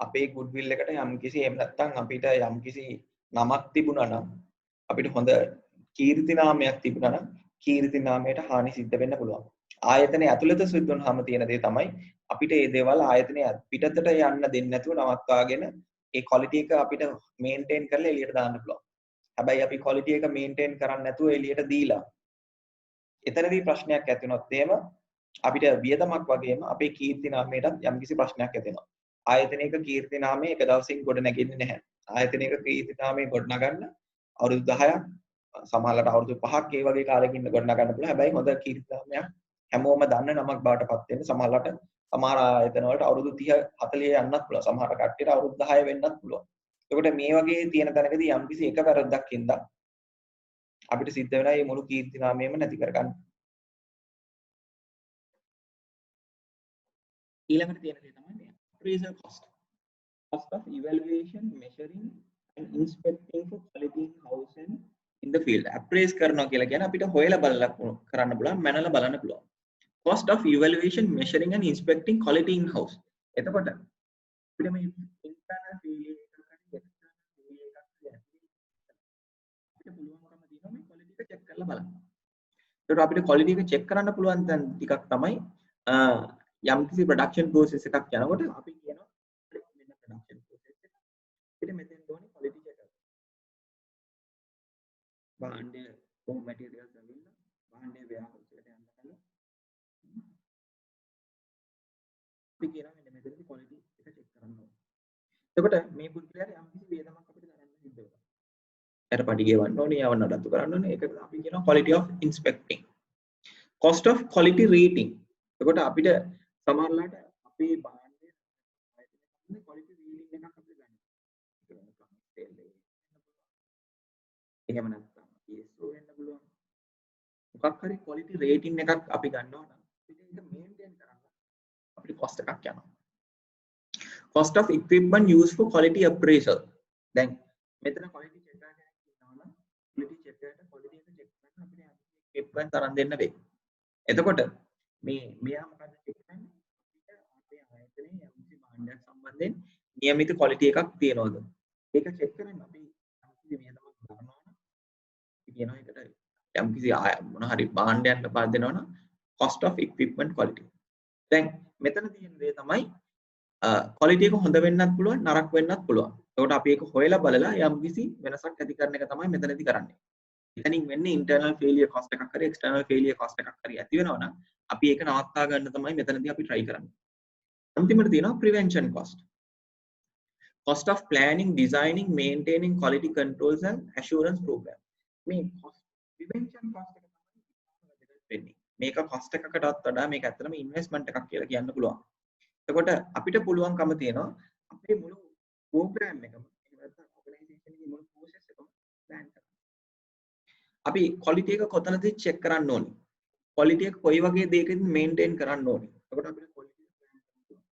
අපේ goodwill එකට යම්කිසි එහෙම නැත්නම් අපිට යම්කිසි නමක් තිබුණා නම් අපිට හොඳ කීර්ති නාමයක් තිබුණා නම් කීර්ති නාමයට හානි සිද්ධ වෙන්න පුළුවන්. ආයතනයේ ඇතුළත සිද්ධ වුනහම තියෙන දේ තමයි අපිට මේ දේවල් ආයතනයේ පිටතට යන්න දෙන්නේ නැතුව නවත්වාගෙන ඒ quality එක අපිට maintain කරලා එළියට දාන්න පුළුවන්. හැබැයි අපි quality එක maintain කරන්නේ නැතුව එළියට දීලා එතනදී ප්‍රශ්නයක් ඇති වුණොත් එහෙම අපිට වියදමක් වගේම අපේ කීර්ති නාමයටත් යම්කිසි ප්‍රශ්නයක් ඇති වෙනවා. ආයතනයක කීර්ති නාමය එක දවසින් ගොඩ නැගෙන්නේ නැහැ. ආයතනයක කීර්ති නාමය ගොඩ නගන්න අවුරුදු 10ක් සමහරවිට අවුරුදු 5ක් ඒ වගේ කාලෙකින් ගොඩ නගන්න පුළුවන්. හැබැයි හොඳ කීර්ති නාමයක් හැමෝම දන්න නමක් බවට පත් වෙන්න සමහරවිට සමහර ආයතන වලට අවුරුදු 30 40 යන්නත් පුළුවන්. සමහර කට්ටියට අවුරුදු 10 වෙන්නත් පුළුවන්. එතකොට මේ වගේ තියෙන තැනකදී යම්කිසි එක වැරද්දක් ඉඳන් අපිට සිද්ධ වෙනවා මේ මුළු කීර්ති නාමයම නැති කරගන්න. ඊළඟට තියෙන දේ තමයි මේ appraisal cost. Cost of evaluation, measuring and inspecting for quality in house and in the field. appraise කරනවා කියලා කියන්නේ අපිට හොයලා බලලා කරන්න පුළුවන්, මැනලා බලන්න පුළුවන්. Cost of evaluation, measuring and inspecting quality in house. එතකොට අපිට මේ internal failure එකක් හරි external failure එකක් හරි අපිට පුළුවන්කම තියෙනවා මේ quality එක check කරලා බලන්න. ඒකට අපිට quality එක check කරන්න පුළුවන් දැන් ටිකක් තමයි යම්කිසි production process එකක් යනකොට අපි කියනවා මෙන්න production process එක අපිට මෙතෙන් ඕනේ quality check එක. භාණ්ඩය raw materials ඇවිල්ලා භාණ්ඩය warehouse එකට යන්න කලින් අපි කියනවා මෙන්න මෙතනදී quality එක check කරන්න ඕනේ. එතකොට මේ පුද්ගලයාට යම්කිසි වේදමක් අපිට ගන්න සිද්ධ වෙනවා. එයාට පඩි ගෙවන්න ඕනේ, යවන්න නඩත්තු කරන්න ඕනේ. ඒක අපි කියනවා quality of inspecting. Cost of quality rating. එතකොට අපිට සමහරවිට අපේ භාණ්ඩයේ ආයතනයේ quality rating එකක් අපිට ගන්න. එහෙම නැත්නම් ESO වෙන්න පුළුවන්. මොකක් හරි quality rating එකක් අපි ගන්නවා නම් අපිට ඒක maintain කරන්න අපිට cost එකක් යනවා. Cost of equipment used for quality appraisal. දැන් මෙතන quality checker කෙනෙක් ඉන්නවා නම් quality checker ට quality එක check කරන්න අපිට equipment තරම් දෙන්න වෙයි. එතකොට මෙයා මොකද check කරන්නේ? අපේ ආයතනයේ යම්කිසි භාණ්ඩයක් සම්බන්ධයෙන් નિયમિત quality එකක් තියනවද? ඒක check කරන්න අපි යම්කිසි වියදමක් ගන්නවා නම් අපි කියනවා ඒකට යම්කිසි මොන හරි භාණ්ඩයක් ලබා දෙනවා නම් cost of equipment quality. දැන් මෙතන තියෙන දේ තමයි quality එක හොඳ වෙන්නත් පුළුවන් නරක වෙන්නත් පුළුවන්. ඒකට අපි ඒක හොයලා බලලා යම්කිසි වෙනසක් ඇති කරන එක තමයි මෙතනදී කරන්නේ. එතනින් වෙන්නේ internal failure cost එකක් හරි external failure cost එකක් හරි ඇති වෙනවා නම් අපි ඒක නවත්වා ගන්න තමයි මෙතනදී අපි try කරන්නේ. අන්තිමට තියෙනවා prevention cost. Cost of planning, designing, maintaining quality controls and assurance program. මේ prevention cost එක තමයි වැදගත් වෙන්නේ. මේක cost එකකටත් වඩා මේක ඇත්තටම investment එකක් කියලා කියන්න පුළුවන්. එතකොට අපිට පුළුවන්කම තියෙනවා අපේ මුළු program එකම එහෙම නැත්නම් organization එකේ මුළු process එකම plan කරන්න. අපි quality එක කොතනද check කරන්න ඕනේ? quality එක කොයි වගේ දෙයකින් maintain කරන්න ඕනේ? එතකොට අපිට quality එක plan කරන්න පුළුවන්.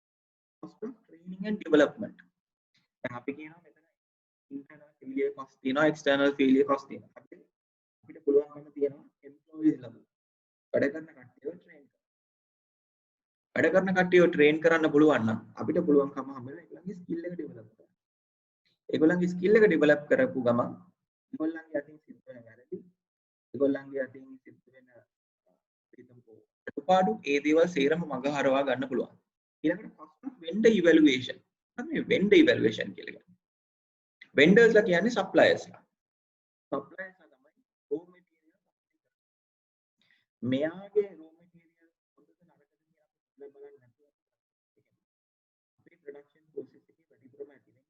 Cost of training and development. දැන් අපි කියනවා මෙතන internal failure cost තියෙනවා, external failure cost තියෙනවා. අපිට පුළුවන්කම තියෙනවා employees ලා වැඩ කරන කට්ටියව train කරන්න. වැඩ කරන කට්ටියව ට්‍රේන් කරන්න පුළුවන් නම් අපිට පුළුවන්කම හම්බෙනවා ඒගොල්ලන්ගේ ස්කිල් එක ඩෙවලොප් කරන්න. ඒගොල්ලන්ගේ ස්කිල් එක ඩෙවලොප් කරපු ගමන් ඒගොල්ලන්ගේ අතින් සිද්ධ වෙන වැරදි ඒගොල්ලන්ගේ අතින් සිද්ධ වෙන අඩුපාඩු ඒ දේවල් සේරම මග හරවා ගන්න පුළුවන්. ඊළඟට වෙන්ඩර් ඉවැලුවේෂන්. අපි වෙන්ඩර් ඉවැලුවේෂන් කියලා කියන්නේ. වෙන්ඩර්ස්ලා කියන්නේ සප්ලයර්ස්ලා. සප්ලයර්ස්ලා තමයි රෝ මැටීරියල් මෙයාගේ රෝ මැටීරියල් හොඳද නරකද කියලා අපි බලන්නේ නැතුව අපේ ප්‍රොඩක්ෂන් ප්‍රොසෙස් එකේ වැඩිපුරම ඇති වෙන්නේ.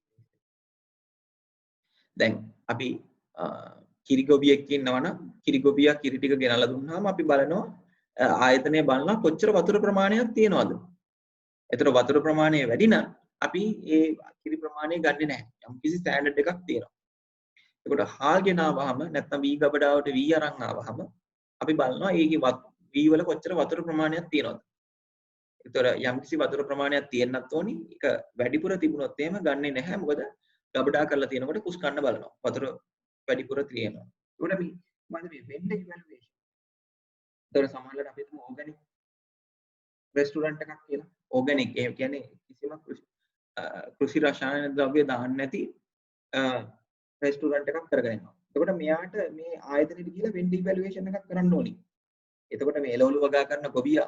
දැන් අපි කිරිගොබියෙක් ඉන්නවනම් කිරිගොබියා කිරි ටික ගෙනල්ලා දුන්නාම අපි බලනවා ආයතනය බලනවා කොච්චර වතුර ප්‍රමාණයක් තියෙනවද. එතකොට වතුර ප්‍රමාණය වැඩි නම් අපි ඒ කිරි ප්‍රමාණය ගන්නෙ නැහැ. යම් කිසි ස්ටෑන්ඩඩ් එකක් තියෙනවා. එතකොට හාල් ගෙනාවහම නැත්නම් වී ගබඩාවට වී අරන් ආවහම අපි බලනවා ඒකේ වී වල කොච්චර වතුර ප්‍රමාණයක් තියෙනවද. එතකොට යම් කිසි වතුර ප්‍රමාණයක් තියෙන්නත් ඕනි. ඒක වැඩිපුර තිබුණොත් එහෙම ගන්නෙ නැහැ. මොකද ගබඩා කරලා තියෙනකොට කුස් කන්න බලනවා. වතුර වැඩිපුර තියෙනවා. ඒකට අපි මොකද මේ වෙන්ඩර් ඉවැලුවේෂන්. ඒතර සමහරවිට අපි හිතමු ඕගැනික් රෙස්ටොරන්ට් එකක් කියලා. ඕගැනික් ඒ කියන්නේ කිසිම කෘෂි රසායන ද්‍රව්‍ය දාන්නේ නැති රෙස්ටොරන්ට් එකක් කරගන්නවා. එතකොට මෙයාට මේ ආයතනෙට ගිහලා වෙන්ඩර් ඉවැලුවේෂන් එකක් කරන්න ඕනි. එතකොට මේ එළවලු වගා කරන ගොවියා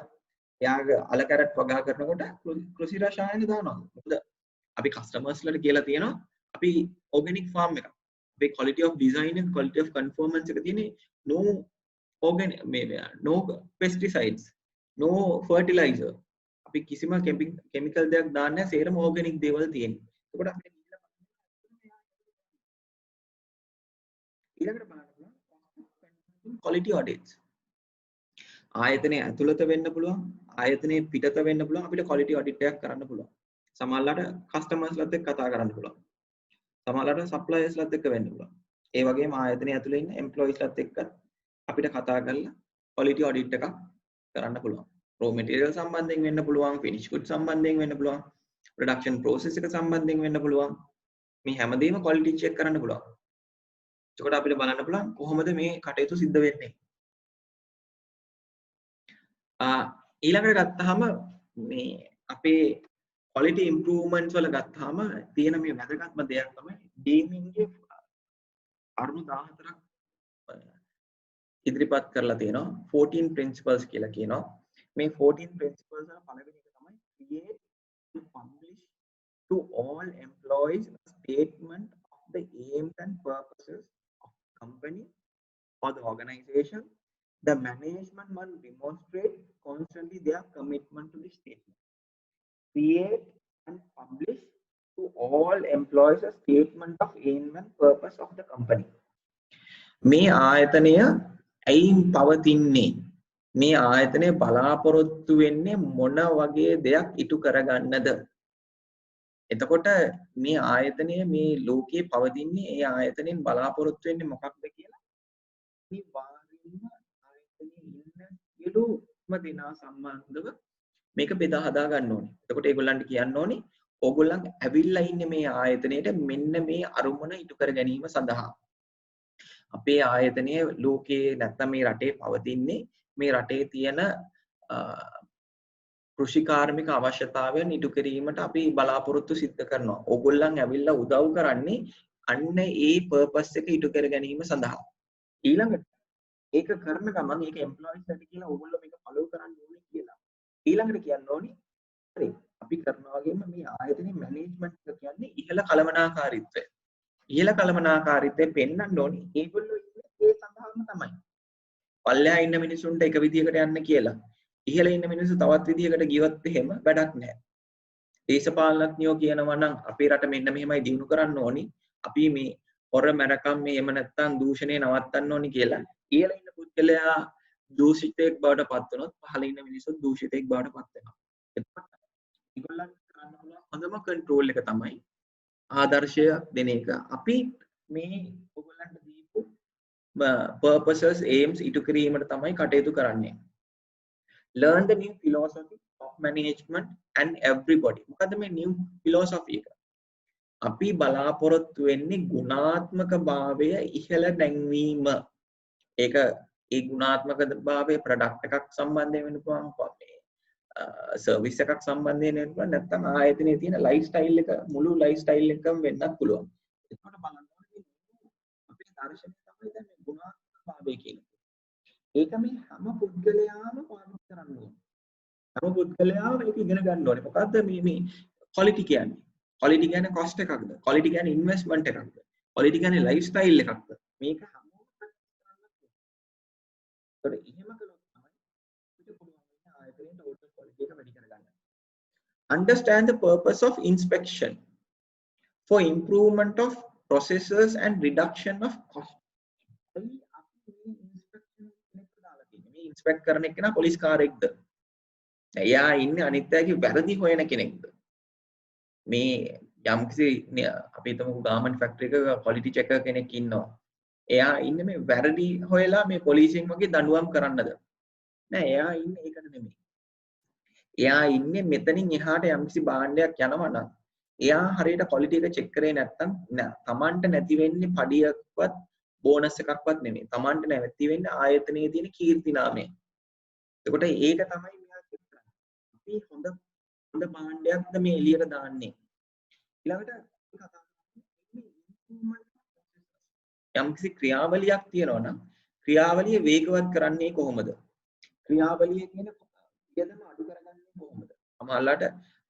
එයාගේ අල කැරට් වගා කරනකොට කෘෂි රසායන දානවා. මොකද අපි කස්ටමර්ස්ලාට කියලා තියෙනවා අපි ඕගැනික් ෆාම් එකක්. අපේ quality of design and quality of conformance එක තියෙන්නේ no organic no pesticides no fertilizer අපි කිසිම chemical දෙයක් දාන්නේ නැහැ සේරම organic දේවල් තියෙන්නේ. එතකොට අපිට ඊළඟට බලන්න quality audits ආයතනයේ ඇතුළත වෙන්න පුළුවන් ආයතනයේ පිටත වෙන්න පුළුවන් අපිට quality audit එකක් කරන්න පුළුවන්. සමහරවිට කස්ටමර්ස්ලාත් එක්ක කතා කරන්න පුළුවන්. සමහරවිට සප්ලයර්ස්ලාත් එක්ක වෙන්න පුළුවන්. ඒ වගේම ආයතනයේ ඇතුළේ ඉන්න එම්ප්ලොයිස්ලාත් එක්ක අපිට කතා කරලා quality audit එකක් කරන්න පුළුවන්. raw material සම්බන්ධයෙන් වෙන්න පුළුවන්, finish good සම්බන්ධයෙන් වෙන්න පුළුවන්, production process එක සම්බන්ධයෙන් වෙන්න පුළුවන්. මේ හැමදේම quality check කරන්න පුළුවන්. එතකොට අපිට බලන්න පුළුවන් කොහොමද මේ කටයුතු සිද්ධ වෙන්නේ. ඊළඟට ගත්තාම මේ අපේ quality improvements වල ගත්තාම තියෙන මේ වැදගත්ම දෙයක් තමයි ඩීමින්ගේ අරුණු 14ක් ඉදිරිපත් කරලා තියෙනවා 14 principles කියලා කියනවා. මේ 14 principles වල පළවෙනි එක තමයි create and publish to all employees a statement of the aims and purposes of the company or the organization. The management must demonstrate constantly their commitment to the statement. Create and publish to all employees a statement of aim and purpose of the company. මේ ආයතනය ඇයින් පවතින්නේ? මේ ආයතනය බලාපොරොත්තු වෙන්නේ මොන වගේ දෙයක් ඉටු කරගන්නද? එතකොට මේ ආයතනය මේ ලෝකයේ පවතින්නේ ඒ ආයතනෙන් බලාපොරොත්තු වෙන්නේ මොකක්ද කියලා අනිවාර්යයෙන්ම ආයතනයේ ඉන්න සියලුම දෙනා සම්බන්ධව මේක බෙදා හදා ගන්න ඕනේ. එතකොට ඒගොල්ලන්ට කියන්න ඕනේ ඕගොල්ලන් ඇවිල්ලා ඉන්නේ මේ ආයතනයේට මෙන්න මේ අරමුණ ඉටු කර ගැනීම සඳහා. අපේ ආයතනයේ ලෝකයේ නැත්නම් මේ රටේ පවතින්නේ මේ රටේ තියෙන කෘෂිකාර්මික අවශ්‍යතාවයන් ඉටු කිරීමට අපි බලාපොරොත්තු සිද්ධ කරනවා. ඕගොල්ලන් ඇවිල්ලා උදව් කරන්නේ අන්න ඒ පර්පස් එක ඉටු කර ගැනීම සඳහා. ඊළඟට ඒක කරන ගමන් ඒක එම්ප්ලොයිස්ලාට කියලා ඕගොල්ලෝ මේක ෆලෝ කරන්න ඕනේ කියලා. ඊළඟට කියන්න ඕනේ හරි අපි කරනවා වගේම මේ ආයතනයේ මැනේජ්මන්ට් එක කියන්නේ ඉහළ කළමනාකාරීත්වය. ඉහළ කළමනාකාරීත්වය පෙන්වන්න ඕනේ ඒගොල්ලෝ ඉන්නේ ඒ සඳහාම තමයි. පල්ලෙහා ඉන්න මිනිසුන්ට එක විදියකට යන්න කියලා. ඉහළ ඉන්න මිනිස්සු තවත් විදියකට ගියොත් එහෙම වැඩක් නැහැ. දේශපාලනඥයෝ කියනවා නම් අපේ රට මෙන්න මෙහෙමයි දිනු කරන්න ඕනි. අපි මේ හොර මරකම් මේ එහෙම නැත්තම් දූෂණය නවත්තන්න ඕනි කියලා. ඉහළ ඉන්න පුද්ගලයා දූෂිතයෙක් බවට පත් වුණොත් පහළ ඉන්න මිනිස්සු දූෂිතයෙක් බවට පත් වෙනවා. එතකොට ඒගොල්ලන් කරන්න පුළුවන් හොඳම කන්ට්‍රෝල් එක තමයි ආදර්ශය දෙන එක. අපි මේ ඔයගොල්ලන්ට දීපු purposes aims ඉටු කිරීමට තමයි කටයුතු කරන්නේ. Learn the new philosophy of management and everybody. මොකද මේ new philosophy එක? අපි බලාපොරොත්තු වෙන්නේ ගුණාත්මක භාවය ඉහළ නැංවීම. ඒක ඒ ගුණාත්මක භාවය ප්‍රොඩක්ට් එකක් සම්බන්ධයෙන් වෙන්න පුළුවන්. සර්විස් එකක් සම්බන්ධයෙන් වෙන්න පුළුවන් නැත්නම් ආයතනයේ තියෙන ලයිෆ් ස්ටයිල් එක මුළු ලයිෆ් ස්ටයිල් එකම වෙන්නත් පුළුවන්. ඒකට බලන්න ඕනේ අපේ දර්ශනය තමයි දැන් මේ ගුණාත්මක භාවය කියන්නේ. ඒක මේ හැම පුද්ගලයාම පාවිච්චි කරන්න ඕනේ. හැම පුද්ගලයාම මේක ඉගෙන ගන්න ඕනේ. මොකද්ද මේ ක්වොලිටි කියන්නේ? ක්වොලිටි කියන්නේ කොස්ට් එකක්ද? ක්වොලිටි කියන්නේ ඉන්වෙස්ට්මන්ට් එකක්ද? ක්වොලිටි කියන්නේ ලයිෆ් ස්ටයිල් එකක්ද? මේක හැමෝම ප්‍රැක්ටිස් කරන්න ඕනේ. ඒකට එහෙම කළොත් තමයි අපිට පුළුවන් වෙන්නේ ආයතනයේ ටෝටල් ක්වොලිටි එක වැඩි කරගන්න. Understand the purpose of inspection for improvement of processes and reduction of cost. ඉන්ස්පෙක්ට් කරන එක්කෙනා පොලිස් කාරෙක්ද? එයා ඉන්නේ අනිත් අයගේ වැරදි හොයන කෙනෙක්ද? මේ යම්කිසි අපි හිතමු ගාමන්ට් ෆැක්ටරි එකක ක්වොලිටි චෙකර් කෙනෙක් ඉන්නවා. එයා ඉන්නේ මේ වැරදි හොයලා මේ පොලිසියෙන් වගේ දඬුවම් කරන්නද? නෑ, එයා ඉන්නේ ඒකට නෙමෙයි. එයා ඉන්නේ මෙතනින් එහාට යම්කිසි භාණ්ඩයක් යනවා නම් එයා හරියට ක්වොලිටි එක චෙක් කරේ නැත්නම් තමන්ට නැති වෙන්නේ පඩියක්වත් බෝනස් එකක්වත් නෙමෙයි. තමන්ට නැති වෙන්නේ ආයතනයේ තියෙන කීර්ති නාමය. එතකොට ඒක තමයි මෙයා චෙක් කරන්නේ. අපි හොඳ භාණ්ඩයක්ද මේ එළියට දාන්නේ. ඊළඟට කතා කරන්නේ යම්කිසි ක්‍රියාවලියක් තියෙනවා නම් ක්‍රියාවලිය වේගවත් කරන්නේ කොහොමද? ක්‍රියාවලිය කියන වියදම අඩු කරගන්නේ කොහොමද? සමහරවිට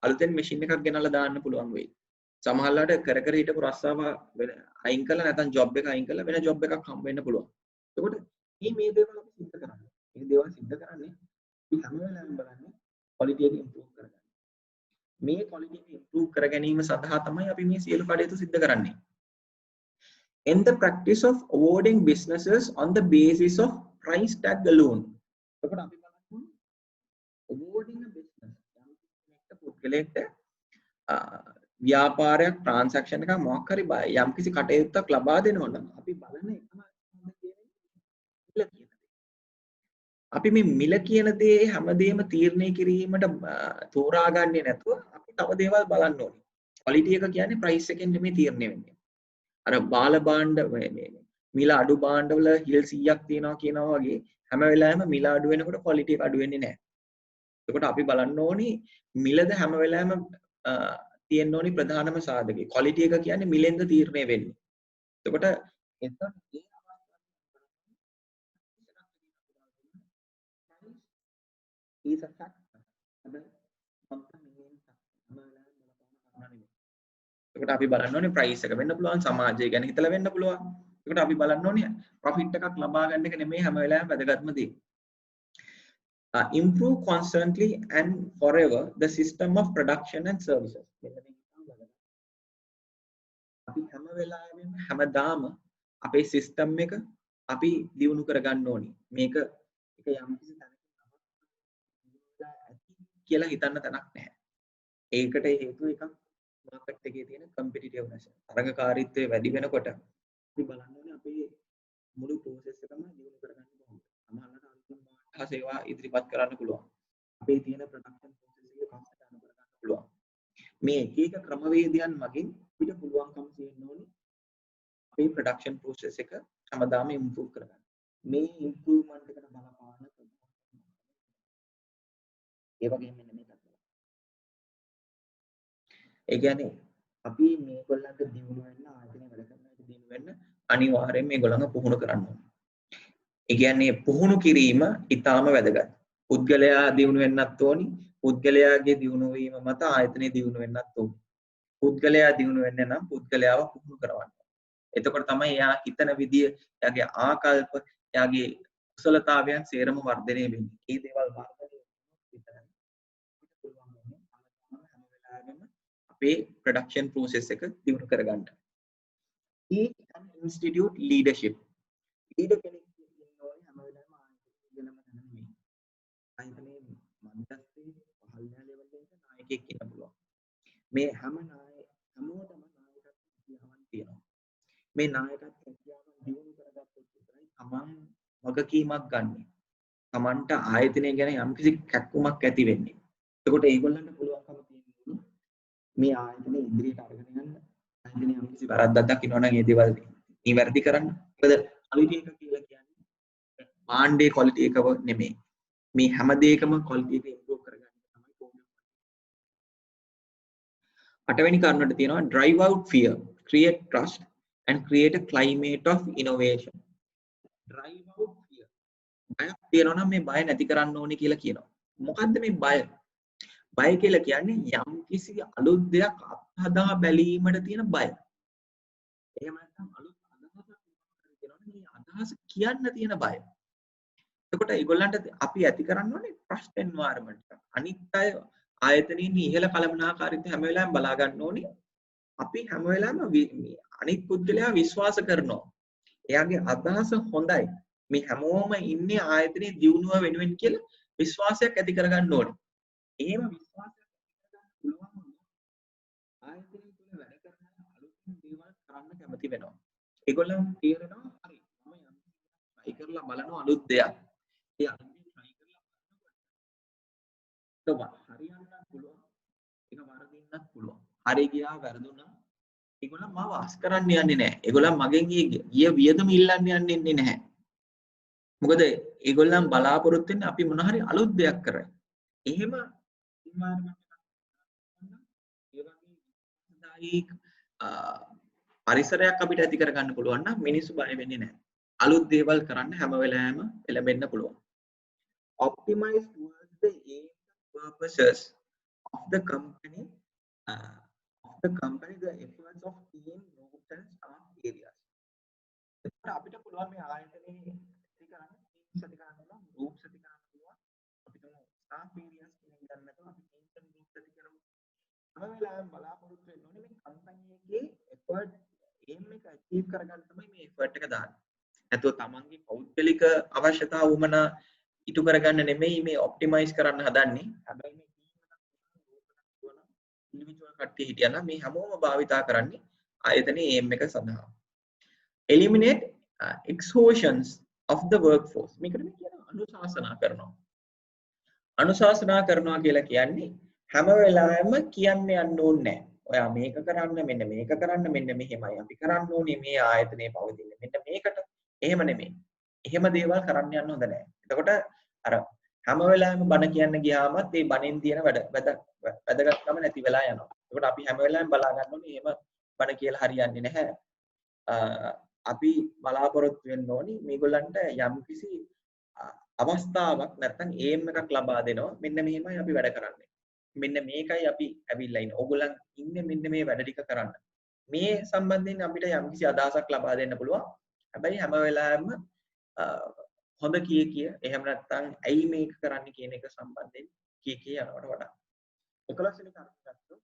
අලුතෙන් මැෂින් එකක් ගෙනල්ලා දාන්න පුළුවන් වෙයි. සමහරවිට කර කර හිටපු රස්සාව අයින් කරලා නැත්නම් ජොබ් එක අයින් කරලා වෙන ජොබ් එකක් හම්බ වෙන්න පුළුවන්. එතකොට මේ දේවල් අපි සිද්ධ කරන්නේ. මේ දේවල් සිද්ධ කරන්නේ අපි හැම වෙලාවෙම බලන්නේ ක්වොලිටි එක ඉම්ප්‍රූව් කරගන්න. මේ ක්වොලිටි එක ඉම්ප්‍රූව් කර ගැනීම සඳහා තමයි අපි මේ සියලු කටයුතු සිද්ධ කරන්නේ. In the practice of awarding businesses on the basis of price tag alone. එතකොට අපි බලන්නේ awarding a business යම් පුද්ගලයෙක්ට ව්‍යාපාරයක් ට්‍රාන්සැක්ෂන් එකක් මොකක් හරි යම්කිසි කටයුත්තක් ලබා දෙනවා නම් අපි බලන එකම මිල කියන දේ. අපි මේ මිල කියන දේ හැමදේම තීරණය කිරීමට තෝරාගන්නේ නැතුව අපි තව දේවල් බලන්න ඕනේ. ක්වොලිටි එක කියන්නේ ප්‍රයිස් එකෙන් නෙමෙයි තීරණය වෙන්නේ. අර බාල භාණ්ඩ මිල අඩු භාණ්ඩවල හිල් 100ක් තියෙනවා කියනවා වගේ හැම වෙලාවෙම මිල අඩු වෙනකොට ක්වොලිටි එක අඩු වෙන්නේ නැහැ. එතකොට අපි බලන්න ඕනේ මිලද හැම වෙලාවෙම තියෙන්න ඕනි ප්‍රධානම සාධකය. ක්වොලිටි එක කියන්නේ මිලෙන්ද තීරණය වෙන්නේ. එතකොට is a factor. එතකොට අපි බලන්න ඕනේ ප්‍රයිස් එක වෙන්න පුළුවන්, සමාජය ගැන හිතලා වෙන්න පුළුවන්. එතකොට අපි බලන්න ඕනේ ප්‍රොෆිට් එකක් ලබා ගන්න එක නෙමෙයි හැම වෙලාවෙම වැදගත්ම දේ. Improve constantly and forever the system of production and services. අපි හැම වෙලාවෙම හැමදාම අපේ සිස්ටම් එක අපි දියුණු කරගන්න ඕනේ. මේක යම්කිසි තැනක කියලා හිතන්න තැනක් නැහැ. ඒකට හේතුව එකක් මාකට් එකේ තියෙන කම්පිටිටිව්නස්. තරඟකාරීත්වය වැඩි වෙනකොට අපි බලන්න ඕනේ අපේ මුළු ප්‍රොසෙස් එකම දියුණු කරගන්න කොහොමද. සමහරවිට අලුතෙන් බාහිර සේවා ඉදිරිපත් කරන්න පුළුවන්. අපේ තියෙන ප්‍රොඩක්ෂන් ප්‍රොසෙස් එකේ කොස්ට් අඩු කරගන්න පුළුවන්. මේ එක ක්‍රමවේදයන් මගින් අපිට පුළුවන්කම තියෙන්න ඕනේ අපේ ප්‍රොඩක්ෂන් ප්‍රොසෙස් එක හැමදාම ඉම්ප්‍රූව් කරගන්න. මේ ඉම්ප්‍රූව්මන්ට් එකට බලපාන ඒ වගේම මෙන්න මේකත්. ඒ කියන්නේ අපි මේගොල්ලන්ට දියුණු වෙන්න ආයතනයේ වැඩ කරන දියුණු වෙන්න අනිවාර්යයෙන් මේගොල්ලන්ව පුහුණු කරන්න ඕනේ. ඒ කියන්නේ පුහුණු කිරීම ඊටාම වැදගත්. පුද්ගලයා දියුණු වෙන්නත් ඕනි. පුද්ගලයාගේ දියුණු වීම මත ආයතනයේ දියුණු වෙන්නත් ඕනි. පුද්ගලයා දියුණු වෙන්න නම් පුද්ගලයාව පුහුණු කරවන්න. එතකොට තමයි එයා හිතන විදිය, එයාගේ ආකල්ප, එයාගේ කුසලතාවයන් සේරම වර්ධනය වෙන්නේ. මේ දේවල් වර්ධනය විතරයි පුළුවන් වෙන්නේ හැම වෙලාවෙම අපේ ප්‍රොඩක්ෂන් ප්‍රොසෙස් එක දියුණු කරගන්න. Teach and institute leadership. Leader කෙනෙක් ඉන්න ඕනේ හැම වෙලාවෙම ආයතනයේ ඉගෙනම නෙමෙයි. ආයතනයේ මන්දස්සේ පහළ ලෙවල් එකේ නායකයෙක් ඉන්න පුළුවන්. මේ හැමෝටම නායකත්වයක් තියෙනවා. මේ නායකත්වය දියුණු කරගත්තොත් විතරයි තමන් වගකීමක් ගන්න. තමන්ට ආයතනය ගැන යම්කිසි කැක්කුමක් ඇති වෙන්නේ. එතකොට ඒගොල්ලන්ට පුළුවන්කම තියෙනවා මේ ආයතනය ඉදිරියට අරගෙන යන්න. ආයතනය යම්කිසි වැරද්දක් දකින්න නම් ඒ දේවල් නිවැරදි කරන්න. මොකද ක්වොලිටි එක කියලා කියන්නේ භාණ්ඩේ ක්වොලිටි එකව නෙමෙයි. මේ හැම දෙයකම ක්වොලිටි එක ඉම්ප්‍රූව් කරගන්න තමයි අටවෙනි කාරණාවට තියෙනවා drive out fear, create trust and create a climate of innovation. drive out fear. බයක් තියෙනවා නම් මේ බය නැති කරන්න ඕනේ කියලා කියනවා. මොකද්ද මේ බය? බය කියලා කියන්නේ යම් කිසි අලුත් දෙයක් අත්හදා බැලීමට තියෙන බය. එහෙම නැත්නම් අලුත් අදහසක් තියෙනවනේ මේ අදහස කියන්න තියෙන බය. එතකොට ඒගොල්ලන්ට අපි ඇති කරන්න ඕනේ trust environment එක. අනිත් අය ආයතනයේ ඉහළ කළමනාකාරීත්වය හැම වෙලාවෙම බලා ගන්න ඕනේ. අපි හැම වෙලාවෙම අනිත් පුද්ගලයා විශ්වාස කරනවා. එයාගේ අදහස හොඳයි. මේ හැමෝම ඉන්නේ ආයතනයේ දියුණුව වෙනුවෙන් කියලා විශ්වාසයක් ඇති කරගන්න ඕනේ. එහෙම විශ්වාසයක් ඇති කරගන්න පුළුවන් වුණොත් ආයතනය තුල වැඩ කරන අලුතින් දේවල් කරන්න කැමති වෙනවා. ඒගොල්ලන් තීරණා හරි මම යම් try කරලා බලනවා අලුත් දෙයක්. ඒ අලුත් try කරලා බලනකොට හරියන්නත් පුළුවන්. ඒක වරදින්නත් පුළුවන්. හරි ගියා වැරදුනා. ඒගොල්ලන් මාව අස් කරන්න යන්නේ නැහැ. ඒගොල්ලන් මගෙන් ගිය වියදම ඉල්ලන්න යන්නේ නැහැ. මොකද ඒගොල්ලන් බලාපොරොත්තු වෙන්නේ අපි මොන හරි අලුත් දෙයක් කරයි. එහෙම environment එකක් පරිසරයක් අපිට ඇති කරගන්න පුළුවන් නම් මිනිස්සු බය වෙන්නේ නැහැ. අලුත් දේවල් කරන්න හැම වෙලාවෙම එළඹෙන්න පුළුවන්. Optimize towards the aim purposes of the company the efforts of team groups and staff areas. එතකොට අපිට පුළුවන් මේ ආයතනයේ ඇති කරන්න teams ඇති කරන්න පුළුවන් groups ඇති කරන්න පුළුවන් අපිට staff areas කියන ගන්න නැතුව අපි teams and groups ඇති කරමු. හැම වෙලාවෙම බලාපොරොත්තු වෙන්න ඕනේ මේ කම්පැනි එකේ effort aim එක achieve කරගන්න තමයි මේ effort එක දාන්නේ. නැතුව තමන්ගේ පෞද්ගලික අවශ්‍යතා වුමනා ඉටු කරගන්න නෙමෙයි මේ optimize කරන්න හදන්නේ. හැබැයි මේ ඉන්ඩිවිජුවල් කට්ටිය හිටියනම් මේ හැමෝම භාවිතා කරන්නේ ආයතනයේ aim එක සඳහා. Eliminate exhaustions of the workforce. මේකට මේ කියන අනුශාසනා කරනවා. අනුශාසනා කරනවා කියලා කියන්නේ හැම වෙලාවෙම කියන්න යන්න ඕනේ නැහැ. ඔයා මේක කරන්න මෙන්න මේක කරන්න මෙන්න මෙහෙමයි අපි කරන්න ඕනේ මේ ආයතනයේ පවතින මෙන්න මේකට. එහෙම නෙමෙයි. එහෙම දේවල් කරන්න යන්න හොඳ නැහැ. එතකොට අර හැම වෙලාවෙම බණ කියන්න ගියාමත් ඒ බණෙන් තියෙන වැදගත්කම නැති වෙලා යනවා. ඒකට අපි හැම වෙලාවෙම බලා ගන්න ඕනේ එහෙම බණ කියලා හරියන්නේ නැහැ. අපි බලාපොරොත්තු වෙන්න ඕනේ මේගොල්ලන්ට යම්කිසි අවස්ථාවක් නැත්නම් ඒම් එකක් ලබා දෙනවා. මෙන්න මෙහෙමයි අපි වැඩ කරන්නේ. මෙන්න මේකයි අපි ඇවිල්ලා ඉන්නේ. ඕගොල්ලන් ඉන්නේ මෙන්න මේ වැඩ ටික කරන්න. මේ සම්බන්ධයෙන් අපිට යම්කිසි අදහසක් ලබා දෙන්න පුළුවන්. හැබැයි හැම වෙලාවෙම හොඳ කිය එහෙම නැත්නම් ඇයි මේක කරන්න කියන එක සම්බන්ධයෙන් කිය යනවට වඩා 11 වෙනි කාරණාව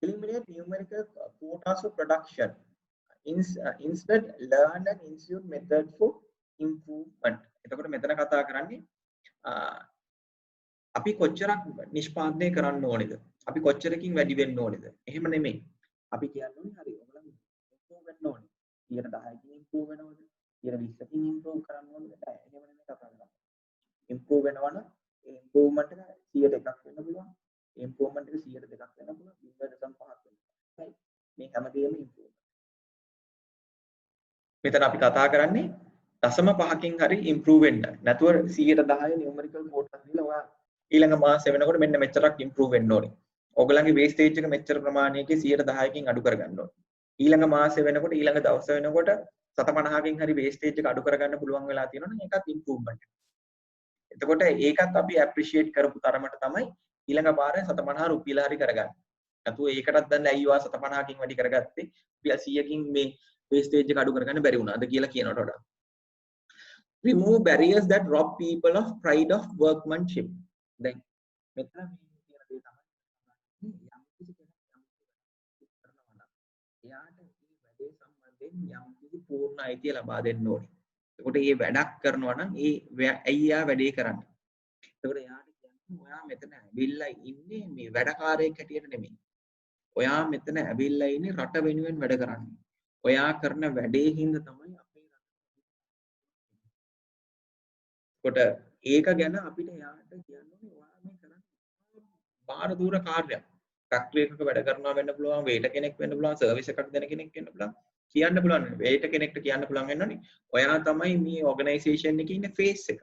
eliminate numerical quotas of production instead learn and institute method for improvement. එතකොට මෙතන කතා කරන්නේ අපි කොච්චරක් නිෂ්පාදනය කරන්න ඕනේද? අපි කොච්චරකින් වැඩි වෙන්න ඕනේද? එහෙම නෙමෙයි. අපි කියන්නේ හරි ඔයගොල්ලන් ඉම්ප්‍රූව් වෙන්න ඕනේ. 10%කින් ඉම්ප්‍රූව් වෙනවද? 20%කින් ඉම්ප්‍රූව් කරන්න ඕනද? එහෙම නෙමෙයි කතා කරන්නේ. ඉම්ප්‍රූව් වෙනවා නම් ඒ ඉම්ප්‍රූව්මන්ට් එක 100%ක් වෙන්න පුළුවන්. ඒ ඉම්ප්‍රූව්මන්ට් එක 100%ක් වෙන්න පුළුවන්. 0.5ක් වෙන්න පුළුවන්. හරි. මේ හැමදේම ඉම්ප්‍රූව්. මෙතන අපි කතා කරන්නේ 0.5කින් හරි ඉම්ප්‍රූව් වෙන්න. නැතුව 110 නියුමරිකල් කෝටස් දීලා ඔයා ඊළඟ මාසෙ වෙනකොට මෙන්න මෙච්චරක් ඉම්ප්‍රූව් වෙන්න ඕනේ. ඕගලන්ගේ වේස්ටේජ් එක මෙච්චර ප්‍රමාණයකින් 110කින් අඩු කරගන්න ඕනේ. ඊළඟ මාසෙ වෙනකොට ඊළඟ දවස් වෙනකොට 750කින් හරි වේස්ටේජ් එක අඩු කරගන්න පුළුවන් වෙලා තියෙනවා නම් ඒකත් ඉම්ප්‍රූව්මන්ට් එක. එතකොට ඒකත් අපි ඇප්‍රීෂিয়েට් කරපු තරමට තමයි ඊළඟ පාරේ 750 රුපියල හරි කරගන්නේ. නැතුව ඒකටත් දැන් ඇයි ඔයා 750කින් වැඩි කරගත්තේ? රුපියල් 100කින් මේ වේස්ටේජ් එක අඩු කරගන්න බැරි වුණාද කියලා කියනවට වඩා. Remove barriers that rob people of pride of workmanship. දැන් මෙතන මේ කියන දේ තමයි යම් කිසි කෙනෙක් කරනවා නම් එයාට මේ වැඩේ සම්බන්ධයෙන් යම් කිසි පූර්ණ අයිතිය ලබා දෙන්න ඕනේ. එතකොට මේ වැඩක් කරනවා නම් ඒ අයියා වැඩේ කරන්නේ. එතකොට එයාට කියන්නේ ඔයා මෙතන ඇවිල්ලා ඉන්නේ මේ වැඩකාරයෙක් හැටියට නෙමෙයි. ඔයා මෙතන ඇවිල්ලා ඉන්නේ රට වෙනුවෙන් වැඩ කරන්නේ. ඔයා කරන වැඩේ හින්දා තමයි අපේ රට. කොට ඒක ගැන අපිට යාට කියන්නේ ඔයා මේ කරන්නේ බාහිර දූර කාර්යයක්. ෆැක්ටරි එකක වැඩ කරනවා වෙන්න පුළුවන්, වේටර් කෙනෙක් වෙන්න පුළුවන්, සර්විස් එකක් දෙන කෙනෙක් වෙන්න පුළුවන්. කියන්න පුළුවන්. වේටර් කෙනෙක්ට කියන්න පුළුවන් වෙනවනේ. ඔයා තමයි මේ ඕගනයිසේෂන් එකේ ඉන්නේ ෆේස් එක.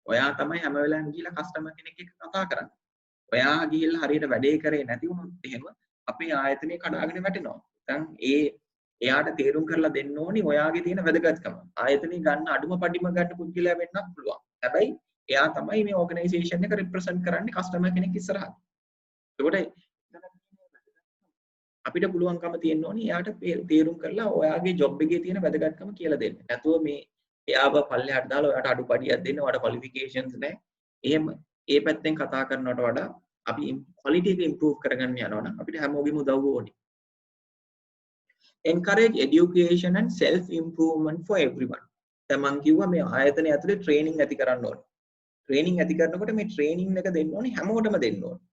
ඔයා තමයි හැම වෙලාවෙම ගිහලා කස්ටමර් කෙනෙක් එක්ක කතා කරන්නේ. ඔයා ගිහිල්ලා හරියට වැඩේ කරේ නැති වුණොත් එහෙම අපේ ආයතනය කඩාගෙන වැටෙනවා. දැන් එයාට තේරුම් කරලා දෙන්න ඕනි ඔයාගේ තියෙන වැදගත්කම. ආයතනය ගන්න අඩුම පඩිම ගන්න පුද්ගලයා වෙන්නත් පුළුවන්. හැබැයි එයා තමයි මේ ඕගනයිසේෂන් එක රිප්‍රසන්ට් කරන්නේ කස්ටමර් කෙනෙක් ඉස්සරහා. ඒකට අපිට පුළුවන්කම තියෙන්න ඕනි එයාට තේරුම් කරලා ඔයාගේ ජොබ් එකේ තියෙන වැදගත්කම කියලා දෙන්න. නැතුව මේ එයාව පල්ලෙහාට දාලා ඔයාට අඩුපඩියක් දෙන්න, ඔයාට ක්වොලිෆිකේෂන්ස් නැහැ. එහෙම ඒ පැත්තෙන් කතා කරනවට වඩා අපි ක්වොලිටි එක ඉම්ප්‍රූව් කරගන්න යනවා නම් අපිට හැමෝගෙම උදව්ව ඕනි. Encourage education and self improvement for everyone. දැන් මම කිව්වා මේ ආයතනය ඇතුලේ ට්‍රේනින් ඇති කරන්න ඕනේ. ට්‍රේනින් ඇති කරනකොට මේ ට්‍රේනින් එක දෙන්න ඕනේ හැමෝටම දෙන්න ඕනේ.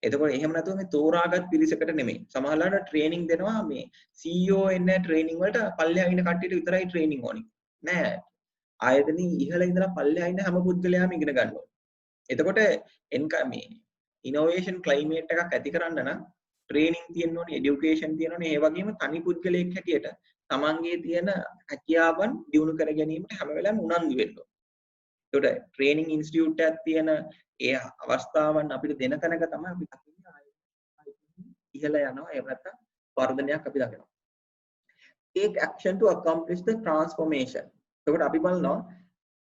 එතකොට එහෙම නැතුව මේ තෝරාගත් පිරිසකට නෙමෙයි. සමහරවිට ට්‍රේනින් දෙනවා මේ CEO එන්නේ ට්‍රේනින් වලට පල්ලෙහා ඉන්න කට්ටියට විතරයි ට්‍රේනින් ඕනි. නෑ. ආයතනයේ ඉහළ ඉඳලා පල්ලෙහා ඉන්න හැම පුද්ගලයාම ඉගෙන ගන්න ඕනේ. එතකොට මේ ඉනෝවේෂන් ක්ලයිමේට් එකක් ඇති කරන්න නම් ට්‍රේනින් තියෙන්න ඕනේ, এডুকেෂන් තියෙන්න ඕනේ. ඒ වගේම තනි පුද්ගලයෙක් හැටියට තමන්ගේ තියෙන හැකියාවන් දියුණු කර ගැනීමට හැම වෙලාවෙම උනන්දු වෙන්න ඕනේ. ඒකට ට්‍රේනින් ඉන්ස්ටිටියුට් එකක් තියෙන ඒ අවස්ථාවන් අපිට දෙන තැනක තමයි අපි දකින්නේ ඉහළ යනවා. එහෙම නැත්නම් වර්ධනයක් අපි දකිනවා. Take action to accomplish the transformation. එතකොට අපි බලනවා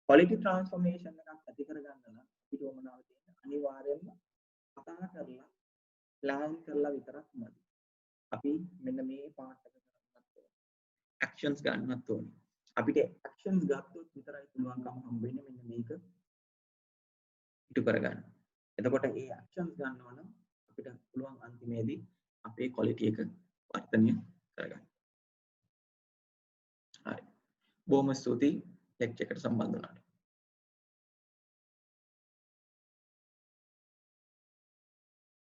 quality transformation එකක් ඇති කරගන්න නම් අපිට වමනාව තියෙන අනිවාර්යයෙන්ම කතා කරලා plan කරලා විතරක් මදි. අපි මෙන්න මේ පාර්ට් එක කරන්නත් ඕනේ. actions ගන්නත් ඕනේ. අපිට actions ගත්තොත් විතරයි පුළුවන්කම හම්බෙන්නේ මෙන්න මේක ඉටු කරගන්න. එතකොට මේ actions ගන්නවා නම් අපිට පුළුවන් අන්තිමේදී අපේ quality එක වර්ධනය කරගන්න. හරි. බොහොම ස්තුතියි ලෙක්චර් එකට සම්බන්ධ වුණාට.